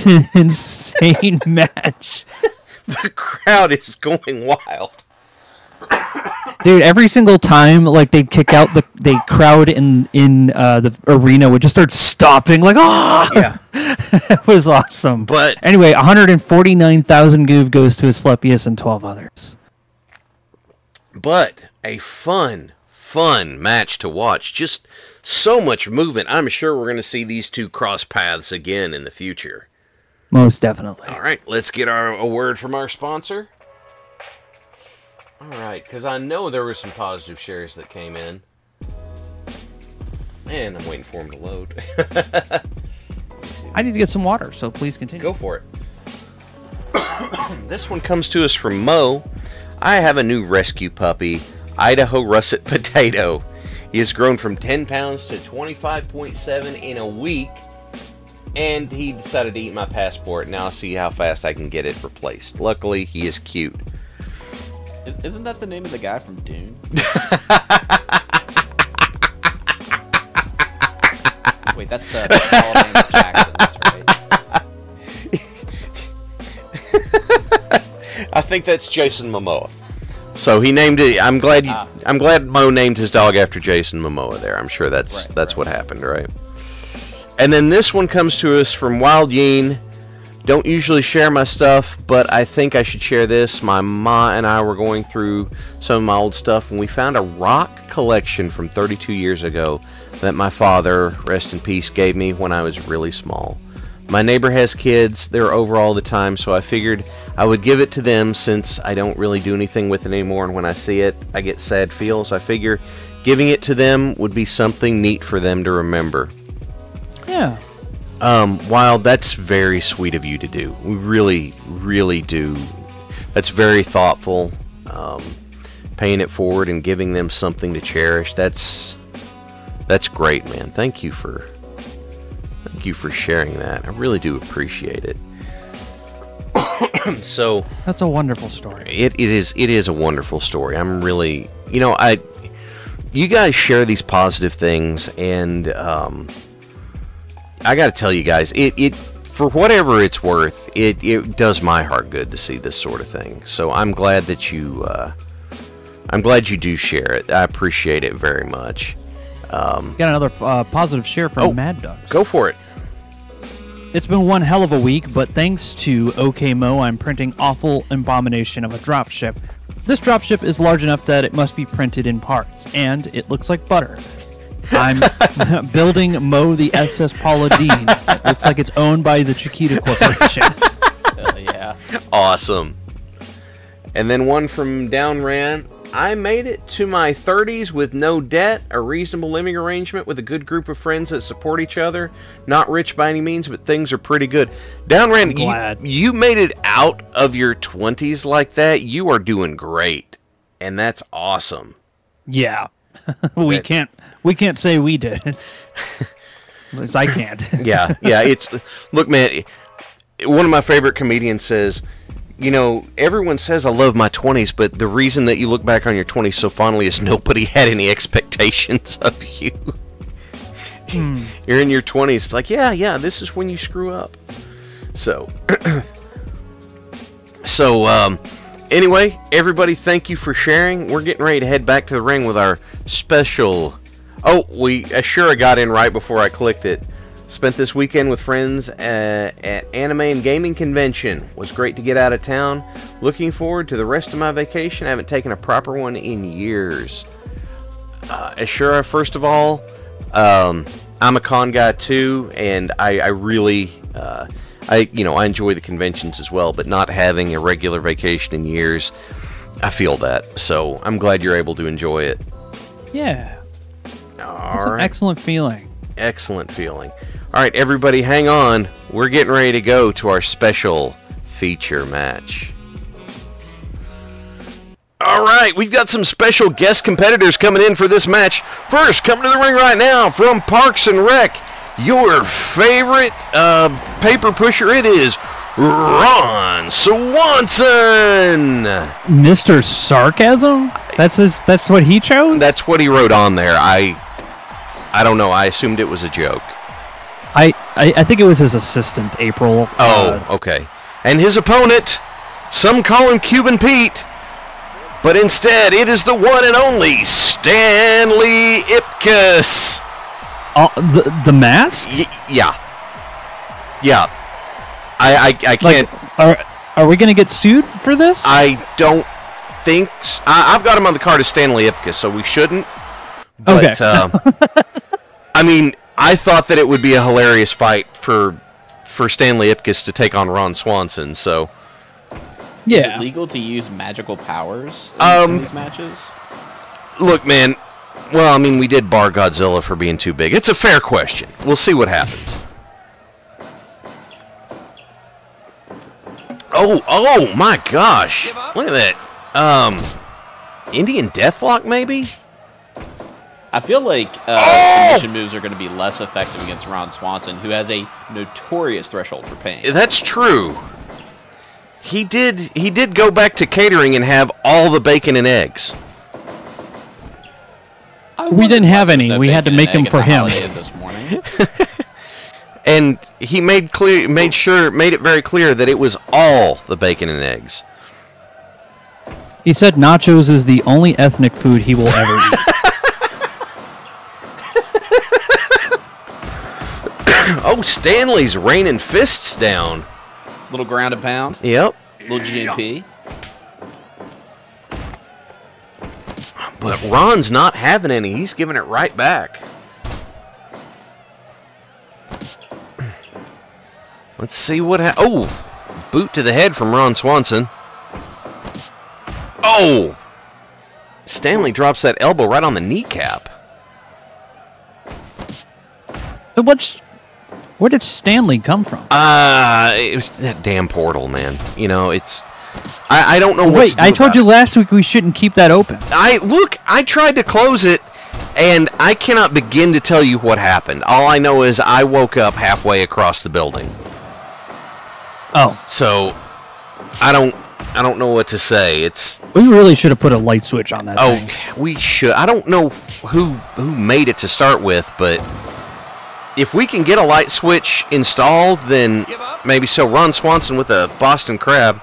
an insane match. The crowd is going wild. Dude, every single time like they'd kick out, the crowd in the arena would just start stopping like, ah! Yeah. It was awesome. But anyway, 149,000 goob goes to Asclepius and 12 others. But a fun match to watch. Just so much movement. I'm sure we're going to see these two cross paths again in the future. Most definitely. All right, let's get a word from our sponsor. All right, because I know there were some positive shares that came in. And I'm waiting for them to load. I need to get some water, so please continue. Go for it. This one comes to us from Mo. I have a new rescue puppy, Idaho Russet Potato. He has grown from 10 pounds to 25.7 in a week, and he decided to eat my passport. Now I'll see how fast I can get it replaced. Luckily, he is cute. Isn't that the name of the guy from Dune? Wait, that's Paul James Jackson. That's right. I think that's Jason Momoa. So he named it. I'm glad Mo named his dog after Jason Momoa. There, I'm sure that's what happened, right? And then this one comes to us from Wild Yeen. Don't usually share my stuff, but I think I should share this. My ma and I were going through some of my old stuff, and we found a rock collection from 32 years ago that my father, rest in peace, gave me when I was really small. My neighbor has kids. They're over all the time, so I figured I would give it to them since I don't really do anything with it anymore, and when I see it, I get sad feels. I figure giving it to them would be something neat for them to remember. Yeah. While that's very sweet of you to do. We really, really do. That's very thoughtful. Paying it forward and giving them something to cherish. That's great, man. Thank you for sharing that. I really do appreciate it. So that's a wonderful story. It is a wonderful story. I'm really, you guys share these positive things, and I got to tell you guys, it for whatever it's worth, it does my heart good to see this sort of thing. So I'm glad that you do share it. I appreciate it very much. Got another positive share from Mad Dogs. Go for it. It's been one hell of a week, but thanks to OKMO, I'm printing Awful Abomination of a Dropship. This dropship is large enough that it must be printed in parts, and it looks like butter. I'm building Mo the SS Paula Deen. It looks like it's owned by the Chiquita Corporation. Yeah. Awesome. And then one from Downran. I made it to my 30s with no debt, a reasonable living arrangement with a good group of friends that support each other. Not rich by any means, but things are pretty good. Downran, you made it out of your 20s like that. You are doing great. And that's awesome. Yeah. We can't say we did. At least I can't. Yeah. Look, man, one of my favorite comedians says, everyone says I love my 20s, but the reason that you look back on your 20s so fondly is nobody had any expectations of you. You're in your 20s. It's like, yeah, this is when you screw up. So, anyway, everybody, thank you for sharing. We're getting ready to head back to the ring with our special... Oh, I got in right before I clicked it. Spent this weekend with friends at Anime and Gaming Convention. Was great to get out of town. Looking forward to the rest of my vacation. I haven't taken a proper one in years. Ashura, first of all, I'm a con guy too, and I really, I enjoy the conventions as well, but not having a regular vacation in years, I feel that. So I'm glad you're able to enjoy it. Yeah. All right. Excellent feeling. Excellent feeling. All right, everybody, hang on. We're getting ready to go to our special feature match. All right, we've got some special guest competitors coming in for this match. First, coming to the ring right now from Parks and Rec, your favorite paper pusher. It is Ron Swanson. Mr. Sarcasm? That's what he chose? That's what he wrote on there. I don't know. I assumed it was a joke. I think it was his assistant, April. Oh, okay. And his opponent, some call him Cuban Pete, but instead it is the one and only Stanley Ipkiss. The mask? Yeah. I can't... Are we going to get sued for this? I don't think so. I've got him on the card as Stanley Ipkiss, so we shouldn't. But, okay. I mean, I thought that it would be a hilarious fight for Stanley Ipkiss to take on Ron Swanson, so... Yeah. Is it legal to use magical powers in these matches? Look, man, well, I mean, we did bar Godzilla for being too big. It's a fair question. We'll see what happens. Oh my gosh. Look at that. Indian Deathlock, maybe? I feel like submission moves are going to be less effective against Ron Swanson, who has a notorious threshold for pain. That's true. He did go back to catering and have all the bacon and eggs. We didn't have any. We had to make them for him. This morning. And he made it very clear that it was all the bacon and eggs. He said nachos is the only ethnic food he will ever eat. Oh, Stanley's raining fists down. Little ground and pound. Yep. Little GMP. But Ron's not having any. He's giving it right back. Let's see what oh! Boot to the head from Ron Swanson. Oh! Stanley drops that elbow right on the kneecap. Where did Stanley come from? It was that damn portal, man. You know, it's... I don't know what Wait, to do I told about you it. last week we shouldn't keep that open. I tried to close it, and I cannot begin to tell you what happened. All I know is I woke up halfway across the building. Oh. So, I don't know what to say. It's... We really should have put a light switch on that thing. We should. I don't know who made it to start with, but if we can get a light switch installed, then maybe so. Ron Swanson with a Boston Crab.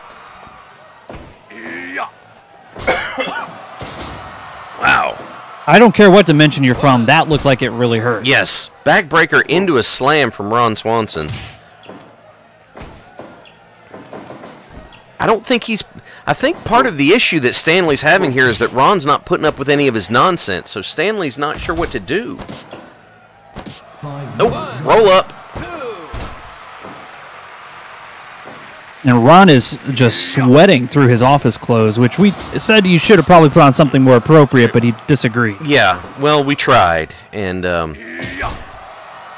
Wow. I don't care what dimension you're from. That looked like it really hurt. Yes. Backbreaker into a slam from Ron Swanson. I don't think he's... I think part of the issue that Stanley's having here is that Ron's not putting up with any of his nonsense, so Stanley's not sure what to do. Oh, roll up. And Ron is just sweating through his office clothes, which we said you should have probably put on something more appropriate, but he disagreed. Yeah, well, we tried, and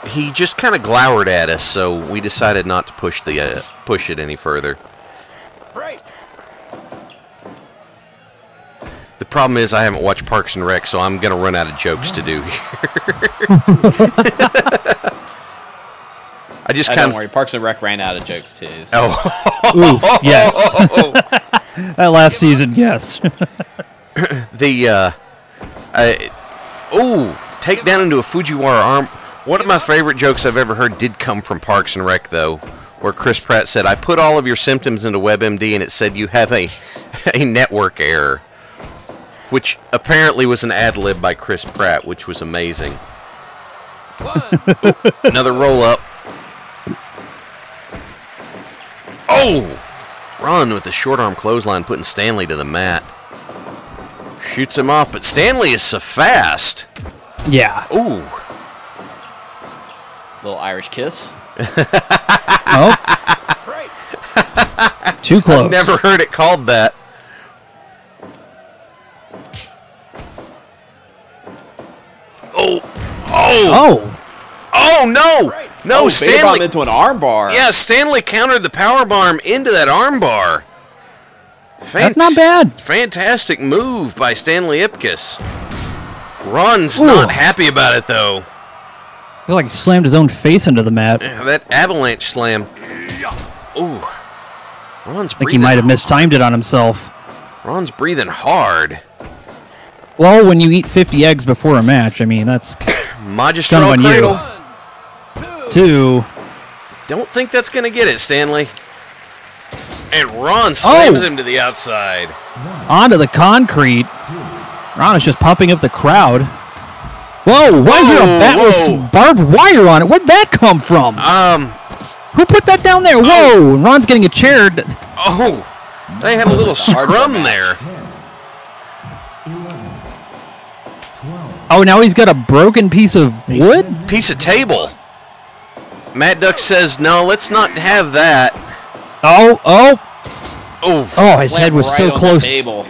he just kind of glowered at us, so we decided not to push it any further. Break. The problem is I haven't watched Parks and Rec, so I'm going to run out of jokes to do here. I just kind Don't of... worry, Parks and Rec ran out of jokes too. So. Oh. Oof, yes. That last season, yes. Takedown into a Fujiwara arm. One of my favorite jokes I've ever heard did come from Parks and Rec, though, where Chris Pratt said, I put all of your symptoms into WebMD, and it said you have a network error, which apparently was an ad-lib by Chris Pratt, which was amazing. Another roll-up. Oh! Ron with the short arm clothesline, putting Stanley to the mat. Shoots him off, but Stanley is so fast. Yeah. Ooh. Little Irish kiss. Oh. Too close. I've never heard it called that. Oh. Oh. Oh, no. No, Oh, Stanley. bomb into an armbar. Yeah, Stanley countered the powerbomb into that armbar. That's not bad. Fantastic move by Stanley Ipkiss. Ron's not happy about it, though. I feel like he slammed his own face into the mat. Yeah, that avalanche slam. Ooh. Ron's I think he breathing. might have mistimed it on himself. Ron's breathing hard. Well, when you eat 50 eggs before a match, I mean, that's Magistral on you. cradle. two. Don't think that's going to get it, Stanley. And Ron slams him to the outside. Onto the concrete. Ron is just pumping up the crowd. Whoa, why is there a bat with barbed wire on it? Where'd that come from? Who put that down there? Whoa, Ron's getting a chair. Oh, they had a little scrum there. 10, 11, 12, Oh, now he's got a broken piece of wood? Piece of table. Mad Duck says, no, let's not have that. Oh. Oh, His Slammed head was right so on the close. table.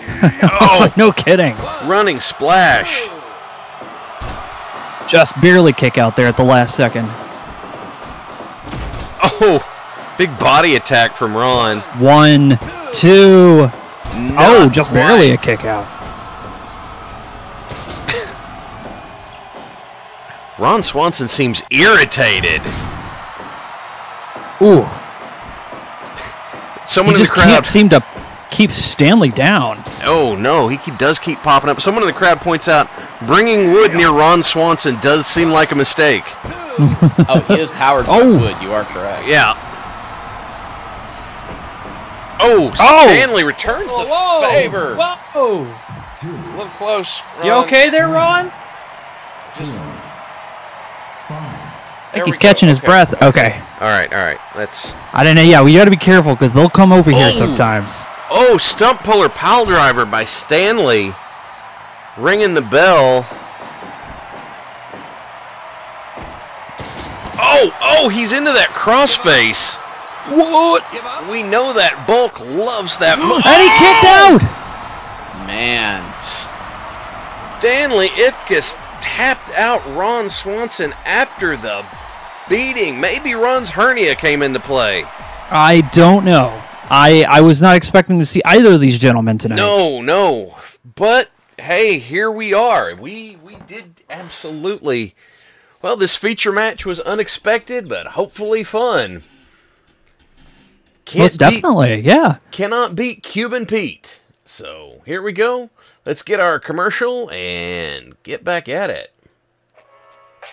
No kidding. running splash. Just barely kick out there at the last second. Oh, big body attack from Ron. 1, 2. Not Just quite. barely a kick out. Ron Swanson seems irritated. Ooh. Someone He in the just crowd. can't seem to keep Stanley down. Oh, no, he does keep popping up. Someone in the crowd points out, bringing wood near Ron Swanson does seem like a mistake. Oh, he is powered by wood. You are correct. Yeah. Oh, Stanley returns the favor. Whoa! A little close. You Ron. okay there, Ron? Just 5, I think he's catching his breath. Okay. All right. Let's. I don't know. Yeah, we got to be careful because they'll come over here Oh. sometimes. Oh, stump puller pile driver by Stanley. Ringing the bell. Oh, he's into that crossface. What? We know that Bulk loves that. And he kicked out! Man. Stanley Ipkiss tapped out Ron Swanson after the beating. Maybe Ron's hernia came into play. I don't know. I was not expecting to see either of these gentlemen tonight. No. But, hey, here we are. We did absolutely... Well, this feature match was unexpected, but hopefully fun. Most definitely, yeah. Cannot beat Cuban Pete. So, here we go. Let's get our commercial and get back at it.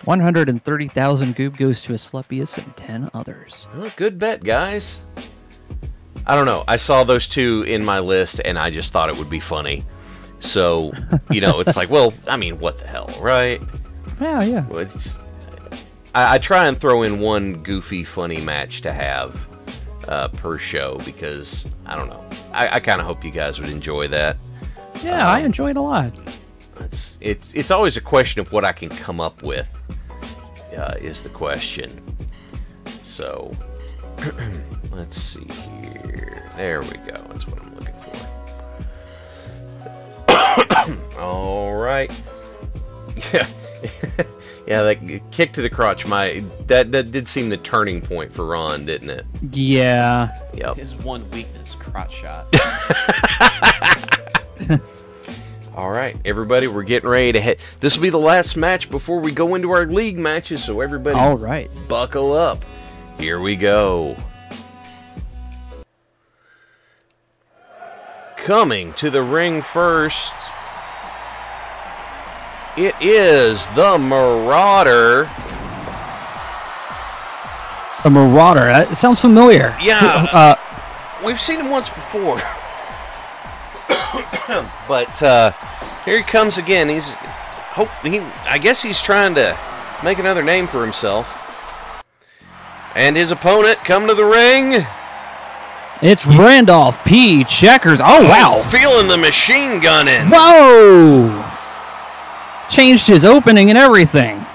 130,000 goob goes to Asclepius and 10 others. Oh, good bet, guys. I don't know. I saw those two in my list, and I just thought it would be funny. So, it's like, well, I mean, what the hell, right? Yeah. Well, I try and throw in one goofy, funny match to have per show because, I don't know. I kind of hope you guys would enjoy that. Yeah, I enjoy it a lot. It's always a question of what I can come up with is the question. So, let's see here. There we go. That's what I'm looking for. All right. Yeah. Yeah, that kick to the crotch, that did seem the turning point for Ron, didn't it? Yeah. Yep. His one weakness, crotch shot. All right, everybody, we're getting ready to hit. This will be the last match before we go into our league matches, so everybody All right. buckle up. Here we go. Coming to the ring first, it is the Marauder. The Marauder. It sounds familiar. Yeah. We've seen him once before. But here he comes again. I guess he's trying to make another name for himself. And his opponent come to the ring. It's Randolph P. Checkers. Oh, wow. Feeling the machine gunning. Whoa! Changed his opening and everything.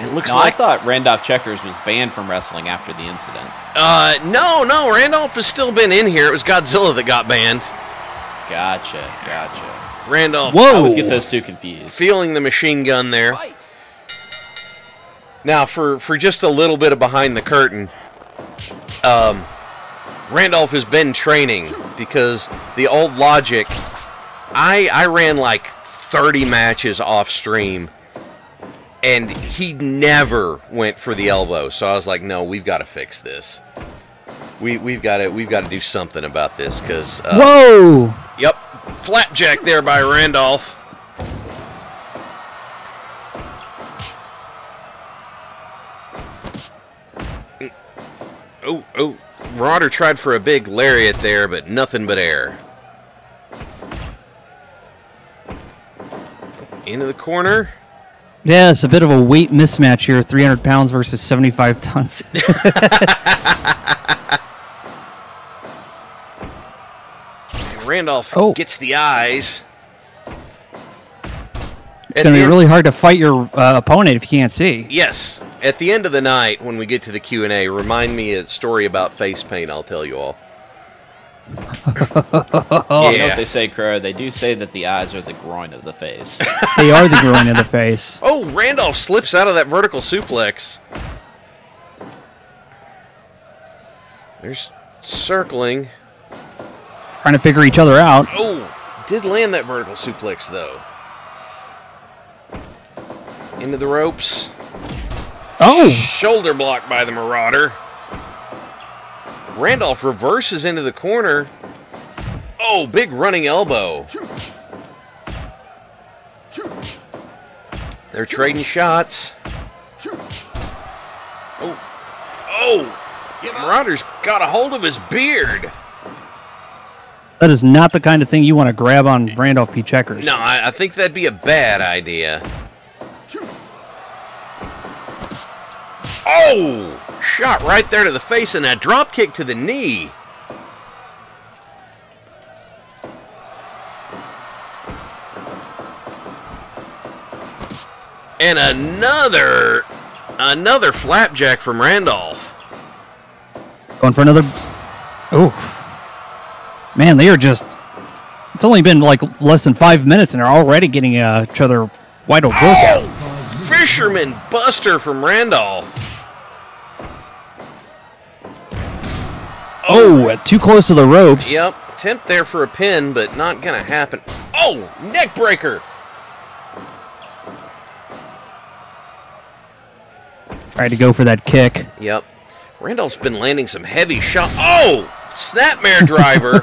It looks I like... thought Randolph Checkers was banned from wrestling after the incident. No. Randolph has still been in here. It was Godzilla that got banned. Gotcha. Randolph. Whoa! I always get those two confused. Feeling the machine gun there. Now, for just a little bit of behind the curtain, Randolph has been training because the old logic, I ran like 30 matches off stream, and he never went for the elbow. So I was like, no, we've got to fix this. We've got to do something about this because Whoa! Yep, flapjack there by Randolph. Oh, Marauder tried for a big lariat there, but nothing but air. Into the corner. Yeah, it's a bit of a weight mismatch here. 300 pounds versus 75 tons. Randolph gets the eyes. It's going to be really hard to fight your opponent if you can't see. Yes. At the end of the night, when we get to the Q&A, remind me a story about face paint, I'll tell you all. You know what they say, Crow? They do say that the eyes are the groin of the face. They are the groin of the face. Oh, Randolph slips out of that vertical suplex. There's circling. Trying to figure each other out. Oh, did land that vertical suplex, though. Into the ropes. Oh! Shoulder block by the Marauder. Randolph reverses into the corner. Oh, big running elbow. They're trading shots. Oh! Marauder's got a hold of his beard. That is not the kind of thing you want to grab on Randolph P. Checkers. No, I think that'd be a bad idea. Oh! Shot right there to the face and a drop kick to the knee. And another flapjack from Randolph. Going for another. Oof. Man, they are just. It's only been like less than 5 minutes, and they're already getting each other wide open. Oh, fisherman buster from Randolph. Oh, too close to the ropes. Yep, attempt there for a pin, but not gonna happen. Oh, neck breaker. Tried to go for that kick. Yep. Randolph's been landing some heavy shots. Oh, snapmare driver.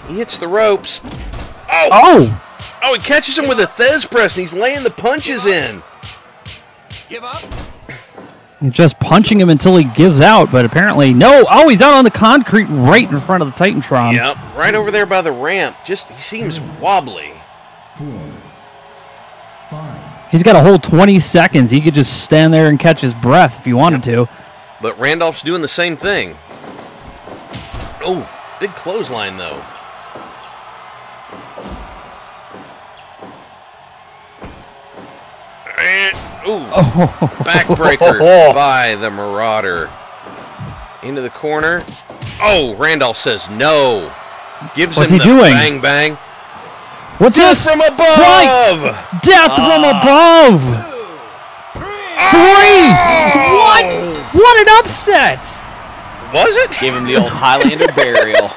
He hits the ropes. Oh! Oh, he catches him with a Thez press, and he's laying the punches in. Give up. He's just punching him until he gives out, but apparently, no. Oh, he's out on the concrete right in front of the Titantron. Yep, right over there by the ramp. Just, he seems wobbly. 4, 5. He's got a whole 20 seconds. He could just stand there and catch his breath if he wanted to. But Randolph's doing the same thing. Oh, big clothesline, though. Ooh, backbreaker by the Marauder. Into the corner. Oh, Randolph says no. Gives What's him he the doing? bang bang. What's Death this? from above! Right. Death from above! 3! What? What an upset! Was it? Gave him the old Highlander burial.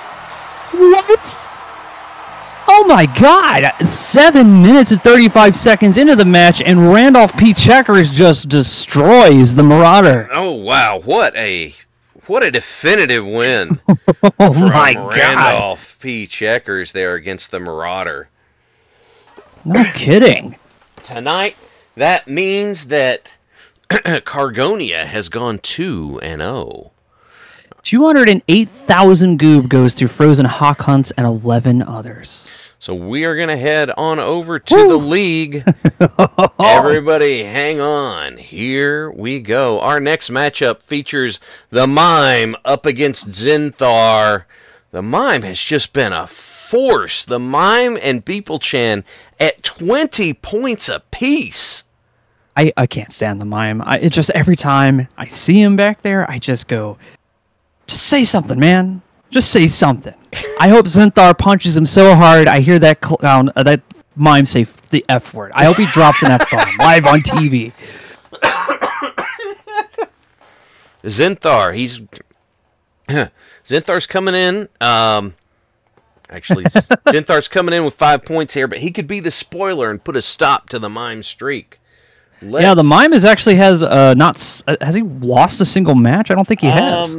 What? Oh my God! 7 minutes and 35 seconds into the match, and Randolph P. Checkers just destroys the Marauder. Oh wow! What a definitive win Oh from my God! Randolph P. Checkers there against the Marauder. No kidding. Tonight, that means that Cargonia has gone 2-0. 208,000 goob goes to Frozen Hawk Hunts and 11 others. So we are going to head on over to the league. Everybody hang on. Here we go. Our next matchup features the Mime up against Zinthar. The Mime has just been a force. The Mime and Beeple-chan at 20 points apiece. I can't stand the Mime. It just every time I see him back there, I just go, just say something, man. Just say something. I hope Zinthar punches him so hard I hear that clown, that Mime say the F word. I hope he drops an F-bomb live on TV. Zinthar, Zinthar's coming in. Actually, Zinthar's coming in with 5 points here, but he could be the spoiler and put a stop to the Mime streak. Yeah, the Mime has not. Has he lost a single match? I don't think he has.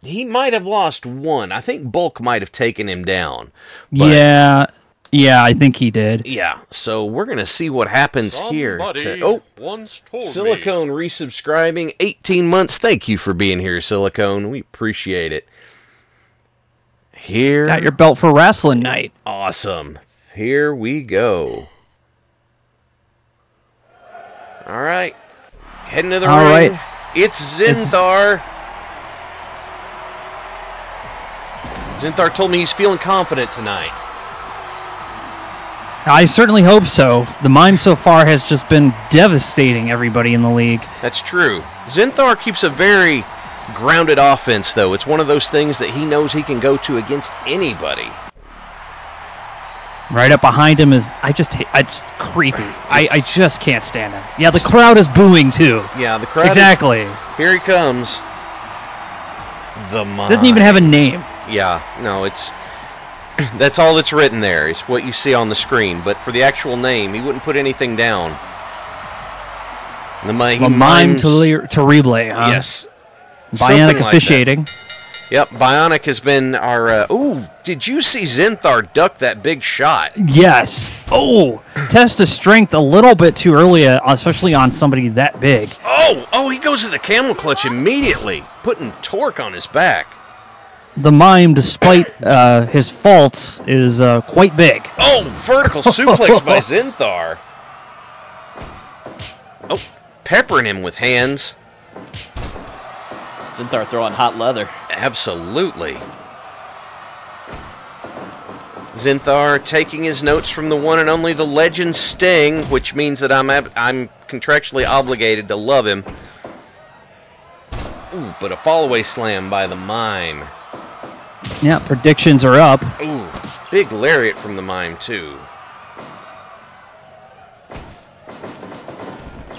He might have lost one. I think Bulk might have taken him down. But Yeah, I think he did. yeah, so we're going to see what happens here. Silicone resubscribing, 18 months. Thank you for being here, Silicone. We appreciate it. Here. Got your belt for wrestling night. Awesome. Here we go. All right. Heading to the ring. Right. It's Zinthar. Zinthar told me he's feeling confident tonight. I certainly hope so. The Mime so far has just been devastating everybody in the league. That's true. Zinthar keeps a very grounded offense, though. It's one of those things that he knows he can go to against anybody. Right up behind him is I just creepy. I just can't stand him. Yeah, the crowd is booing too. Yeah, the crowd. Exactly. Here he comes. The Mime. Doesn't even have a name. Yeah, no, it's that's all that's written there. It's what you see on the screen. But for the actual name, he wouldn't put anything down. The Mime Terrible, huh? Yes. Bionic like officiating. That. Yep, Bionic has been our... ooh, did you see Zinthar duck that big shot? Yes. Oh, test of strength a little bit too early, especially on somebody that big. Oh, he goes to the camel clutch immediately, putting torque on his back. The Mime, despite his faults, is quite big. Oh, vertical suplex by Zinthar. Oh, peppering him with hands. Zinthar throwing hot leather. Absolutely. Zinthar taking his notes from the one and only the legend Sting, which means that I'm contractually obligated to love him. Ooh, but a fallaway slam by the Mime. Yeah, predictions are up. Ooh, big lariat from the Mime, too.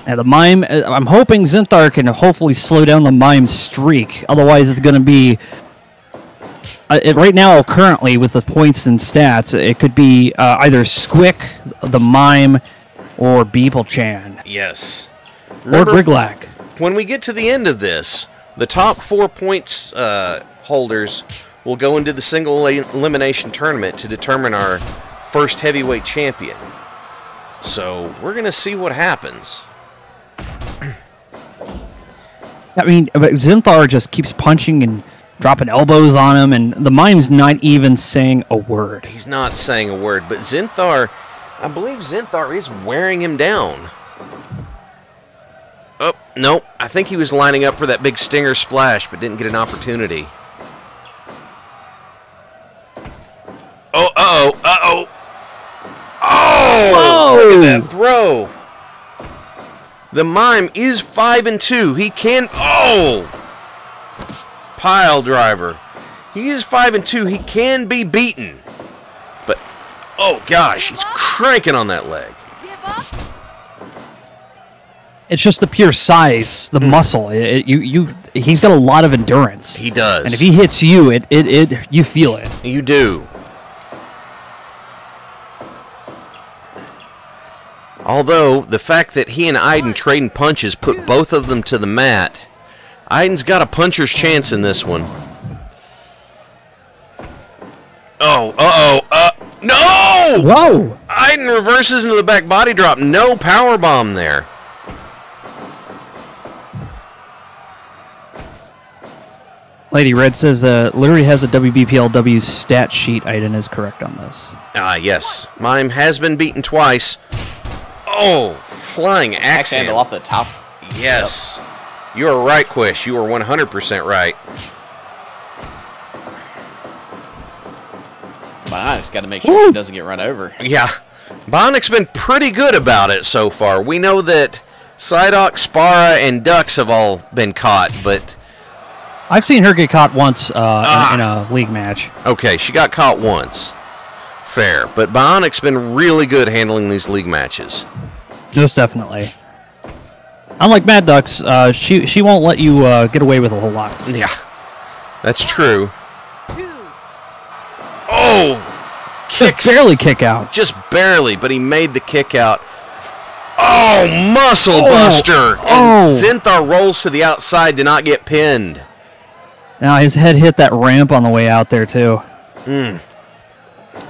Now the Mime, I'm hoping Zinthar can hopefully slow down the Mime's streak. Otherwise, it's going to be... right now, currently, with the points and stats, it could be either Squick, the Mime, or Beeple-chan. Yes. Or Griglak. When we get to the end of this, the top 4 points holders will go into the single elimination tournament to determine our first heavyweight champion. So, we're going to see what happens. I mean, but Zinthar just keeps punching and dropping elbows on him, and the Mime's not even saying a word. He's not saying a word, but Zinthar, I believe Zinthar is wearing him down. Oh, no, I think he was lining up for that big stinger splash, but didn't get an opportunity. Oh, uh-oh, uh-oh. Oh, look at that throw. The Mime is 5-2. He can, oh! Pile driver. He is 5-2. He can be beaten. But, oh gosh, he's cranking on that leg. It's just the pure size, the muscle. He's got a lot of endurance. He does. And if he hits you, you feel it. You do. Although, the fact that he and Aiden trading punches put both of them to the mat, Aiden's got a puncher's chance in this one. Oh, no! Whoa! Aiden reverses into the back body drop. No power bomb there. Lady Red says Larry has a WBPLW stat sheet. Aiden is correct on this. Yes. Mime has been beaten twice. Oh, flying axe handle off the top. Yes. Yep. You are right, Quish. You are 100% right. Bionic's got to make sure she doesn't get run over. Yeah. Bionic's been pretty good about it so far. We know that Psyduck, Spara, and Ducks have all been caught, but... I've seen her get caught once in a league match. Okay, she got caught once. Fair. But Bionic's been really good handling these league matches. Most definitely. Unlike Mad Ducks, she won't let you get away with a whole lot. Yeah, that's true. Oh! Kicks. Just barely kick out. Just barely, but he made the kick out. Oh, muscle buster! And Zinthar rolls to the outside to not get pinned. Now his head hit that ramp on the way out there, too.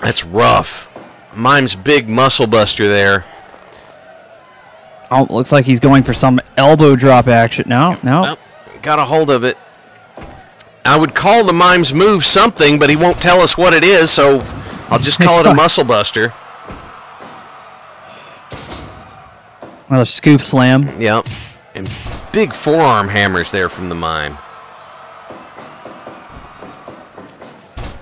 That's rough. Mime's big muscle buster there. Oh, looks like he's going for some elbow drop action. No. Got a hold of it. I would call the Mime's move something, but he won't tell us what it is, so I'll just call it a muscle buster. Another scoop slam. Yep. And big forearm hammers there from the Mime.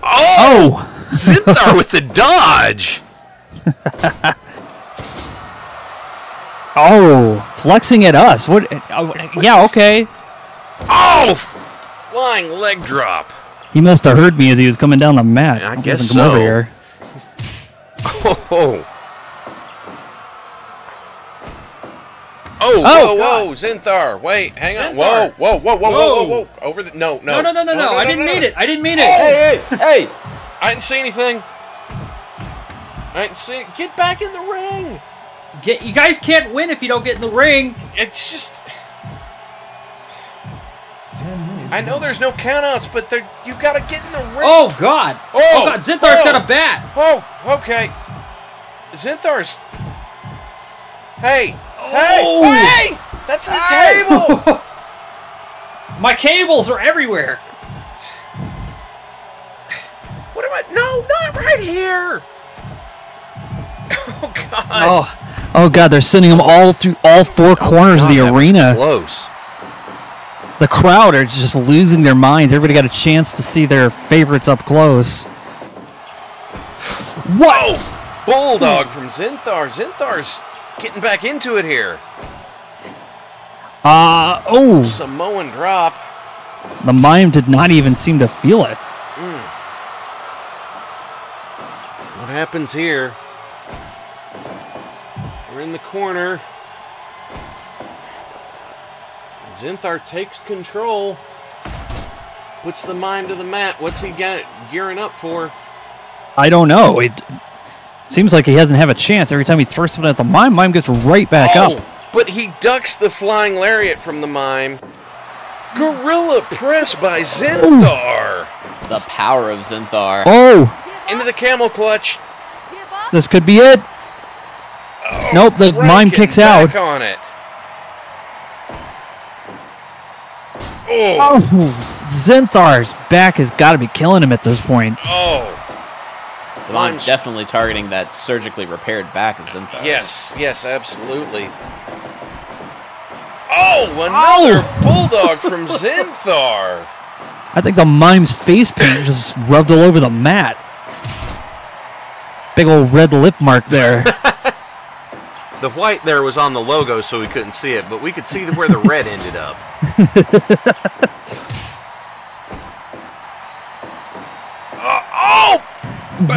Oh! Zinthar with the dodge! Oh, flexing at us. What? Yeah, okay. Oh, flying leg drop. He must have heard me as he was coming down the mat. I guess so. so. Over here. Whoa, Zinthar. Wait, hang on. Zinthar. Whoa. Over the No. I didn't mean it. I didn't mean it. Hey. I didn't see anything. Get back in the ring. You guys can't win if you don't get in the ring. It's just... 10 minutes. I know there's no countouts, but you gotta get in the ring. Oh, God. Oh, God. Zinthar's got a bat. Oh, okay. Zinthar's... Hey! That's the table! My cables are everywhere. What am I... No, not right here! Oh, God. Oh god, they're sending them all through all four corners of the that was arena. close. The crowd are just losing their minds. Everybody got a chance to see their favorites up close. Whoa! Bulldog from Zinthar. Zinthar's getting back into it here. Oh! Samoan drop. The mime did not even seem to feel it. What happens here? We're in the corner. Zinthar takes control. Puts the mime to the mat. What's he gearing up for? I don't know. It seems like he doesn't have a chance. Every time he throws something at the mime gets right back up. But he ducks the flying lariat from the mime. Gorilla press by Zinthar. The power of Zinthar. Oh! Into the camel clutch. This could be it. Oh, Nope, the mime kicks back out. on it. Oh. Oh! Zinthar's back has got to be killing him at this point. Oh. The mime's definitely targeting that surgically repaired back of Zinthar. Yes, absolutely. Oh, another bulldog from Zinthar. I think the mime's face paint just rubbed all over the mat. Big old red lip mark there. The white there was on the logo, so we couldn't see it, but we could see where the red ended up.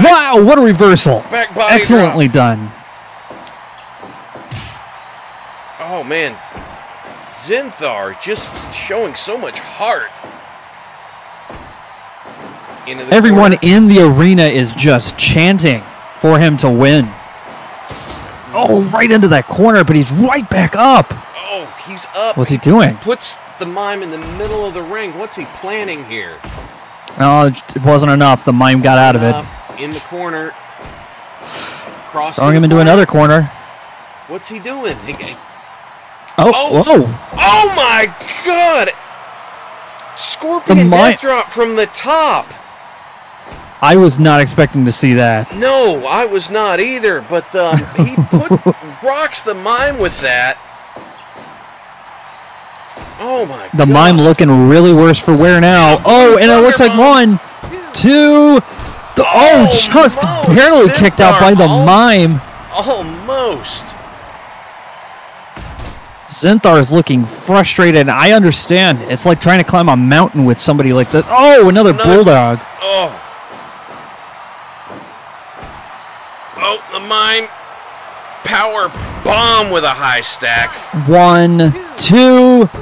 Wow, what a reversal. Back body Excellently done. Oh, man. Zinthar just showing so much heart. Into the Everyone corner. in the arena is just chanting for him to win. Oh, right into that corner, but he's right back up. Oh, he's up. What's he doing? Puts the mime in the middle of the ring. What's he planning here? Oh, it wasn't enough. The mime got out of it. In the corner. Cross Throwing him into another corner. What's he doing? Oh, whoa. Oh my god! Scorpion death drop from the top. I was not expecting to see that. No, I was not either, but he rocks the mime with that. Oh my god. The mime looking really worse for wear now. Oh, and it looks like 1, 2, just barely kicked out by the mime. Almost. Zinthar's looking frustrated. I understand. It's like trying to climb a mountain with somebody like this. Oh, another bulldog. Oh, the mime power bomb with a high stack. 1, 2, 3.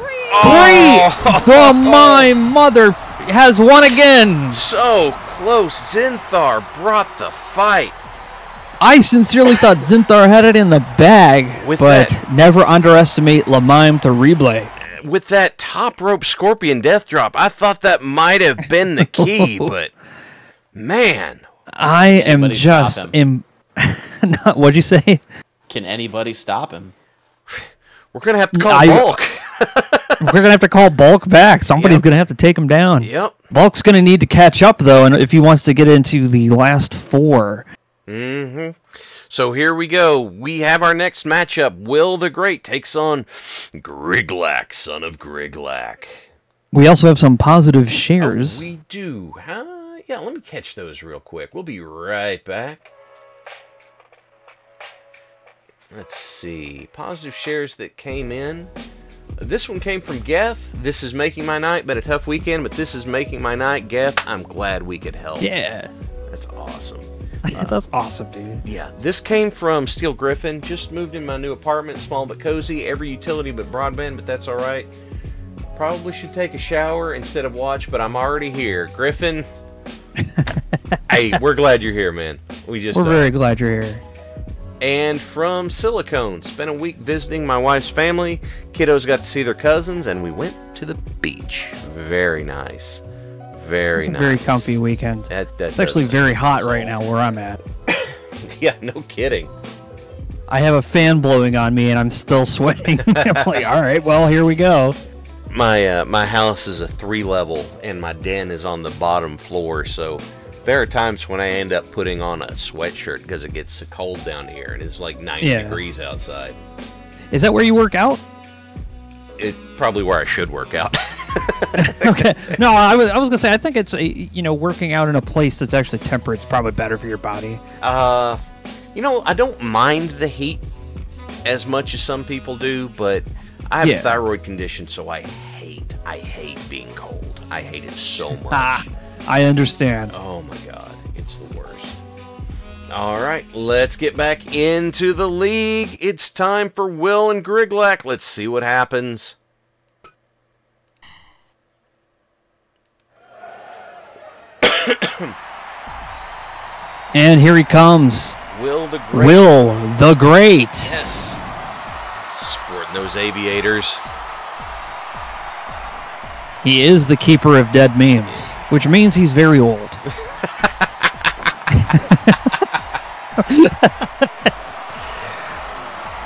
The mime mother has won again. So close. Zinthar brought the fight. I sincerely thought Zinthar had it in the bag, but never underestimate La Mime to replay. With that top rope scorpion death drop, I thought that might have been the key, but man. I am just... What'd you say? Can anybody stop him? We're going to have to call Bulk. We're going to have to call Bulk back. Somebody's going to have to take him down. Yep. Bulk's going to need to catch up, though, and if he wants to get into the last 4. Mm-hmm. So here we go. We have our next matchup. Will the Great takes on Griglak, son of Griglak. We also have some positive shares. Oh, we do. Yeah, let me catch those real quick. We'll be right back. Let's see. Positive shares that came in. This one came from Geth. This is making my night. Been a tough weekend, but this is making my night. Geth, I'm glad we could help. Yeah. That's awesome. That's awesome, dude. Yeah, this came from Steel Griffin. Just moved in my new apartment, small but cozy. Every utility but broadband, but that's all right. Probably should take a shower instead of watch, but I'm already here. Griffin, hey, we're glad you're here, man. We're very glad you're here. And from Silicone, spent a week visiting my wife's family. Kiddos got to see their cousins, and we went to the beach. Very nice. Very nice. Very comfy weekend. It's actually very hot right now where I'm at. Yeah, no kidding. I have a fan blowing on me and I'm still sweating. I'm like, all right, well, here we go. My house is a 3-level and my den is on the bottom floor, so There are times when I end up putting on a sweatshirt because it gets so cold down here, and it's like 90 degrees outside. Is that where you work out? It's probably where I should work out. Okay. No, I was gonna say I think it's working out in a place that's actually temperate is probably better for your body. I don't mind the heat as much as some people do, but I have a thyroid condition, so I hate being cold. I hate it so much. I understand. Oh my god, it's the worst. All right, let's get back into the league. It's time for Will and Griglak. Let's see what happens. And here he comes. Will the Great. Will the Great. Yes. Sporting those aviators. He is the keeper of dead memes, which means he's very old.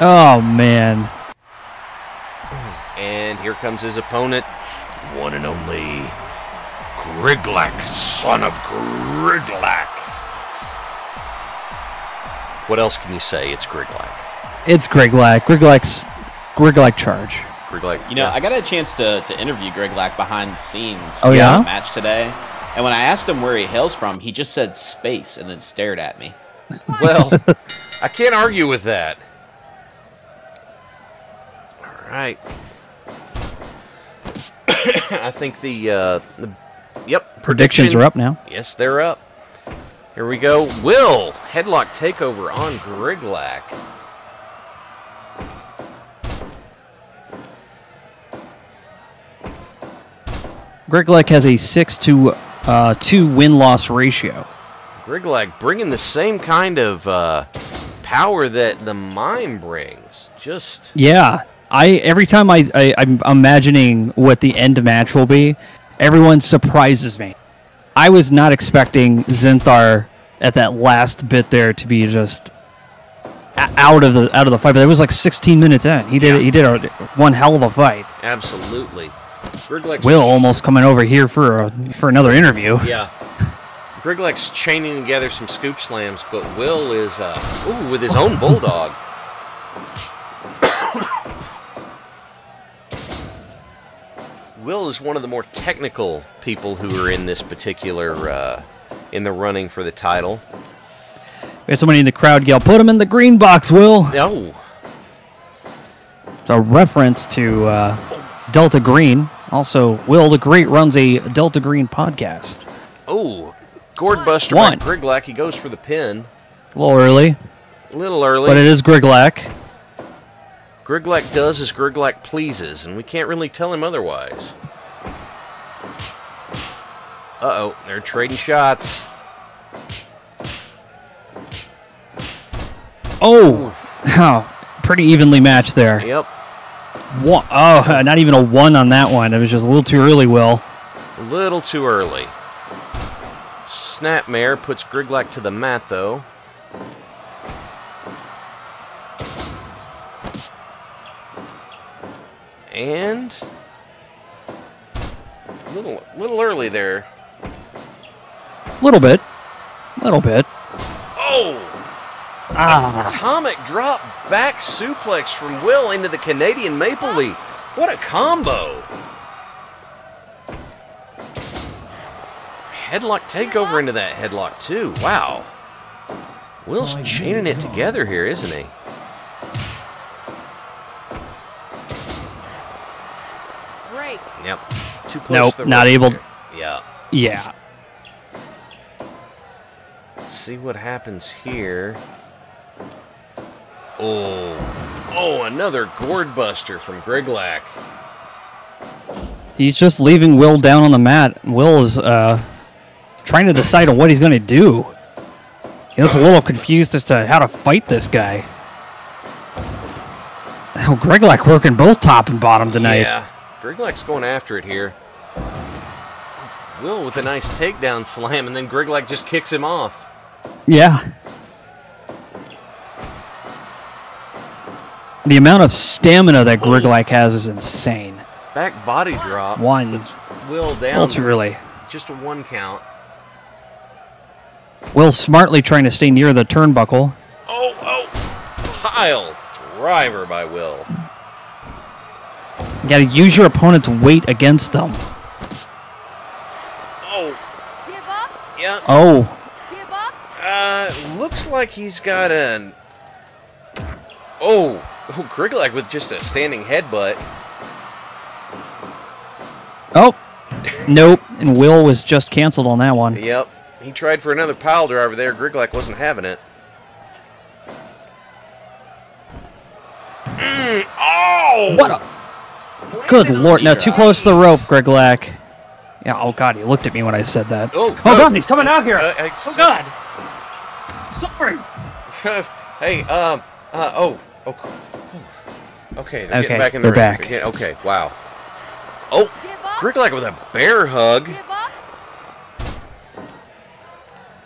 Oh, man. And here comes his opponent, one and only Griglak, son of Griglak. What else can you say? It's Griglak. It's Griglak. Griglak charge. Griglak. You know, I got a chance to interview Griglak behind the scenes for the match today. And when I asked him where he hails from, he just said space and then stared at me. Well, I can't argue with that. All right. I think the predictions are up now. Yes, they're up. Here we go. Will, headlock takeover on Griglak. Griglak has a 6-to-2 win-loss ratio. Griglak bringing the same kind of power that the mime brings. Just every time I'm imagining what the end match will be, everyone surprises me. I was not expecting Zinthar at that last bit there to be just out of the fight, but it was like 16 minutes in. He did one hell of a fight. Absolutely. Will almost coming over here for another interview. Yeah. Griglak's chaining together some scoop slams, but Will is with his own bulldog. Will is one of the more technical people who are in this particular in the running for the title. We had somebody in the crowd yell, "Put him in the green box, Will!" No. It's a reference to Delta Green. Also, Will the Great runs a Delta Green podcast. Oh, gourd buster by Griglak. He goes for the pin. A little early. But it is Griglak. Griglak does as Griglak pleases, and we can't really tell him otherwise. Uh-oh, they're trading shots. Oh, pretty evenly matched there. Yep. Not even a 1 on that one. It was just a little too early, Will. A little too early. Snapmare puts Griglak to the mat, though. And a little early there. Little bit. Oh! Atomic drop back suplex from Will into the Canadian Maple Leaf. What a combo! Headlock takeover into that headlock too. Wow. Will's chaining it together here, isn't he? Break. Yep. Too close. Nope, not able. Yeah. Yeah. Let's see what happens here. Oh, another gourd buster from Griglak. He's just leaving Will down on the mat. Will is trying to decide on what he's going to do. He looks a little confused as to how to fight this guy. Oh, Griglak working both top and bottom tonight. Yeah, Griglak's going after it here. Will with a nice takedown slam, and then Griglak just kicks him off. Yeah. The amount of stamina that Griglak has is insane. Back body drop. One. Puts Will down. A little too early. Just a 1 count. Will smartly trying to stay near the turnbuckle. Oh, pile driver by Will. You gotta use your opponent's weight against them. Oh, Give up. yeah. Give up. Looks like he's got an... Oh, Griglak with just a standing headbutt. Oh, nope. And Will was just canceled on that one. Yep. He tried for another pile driver there. Griglak wasn't having it. Oh! What a... Good lord. Now, too close to the rope, Griglak. Yeah, oh god, he looked at me when I said that. Oh, God, he's coming out here. Oh, God. Sorry. Hey, okay, they're getting Okay, back in the they're ring. back. Okay, wow. Oh, Griglak with a bear hug. Give up.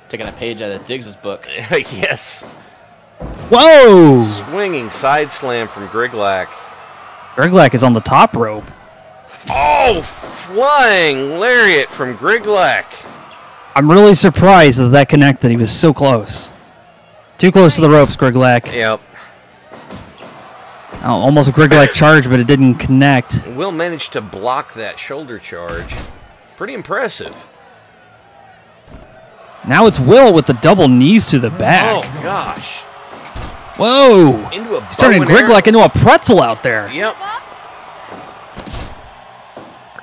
Taking a page out of Diggs' book. Yes. Whoa! Swinging side slam from Griglak. Griglak is on the top rope. Oh, flying lariat from Griglak. I'm really surprised that that connected. He was so close. Too close to the ropes, Griglak. Yep. Oh, almost a Griglak charge, but it didn't connect. Will managed to block that shoulder charge. Pretty impressive. Now it's Will with the double knees to the back. Oh, gosh. Whoa! Into a He's turning bow and arrow. Griglak into a pretzel out there. Yep.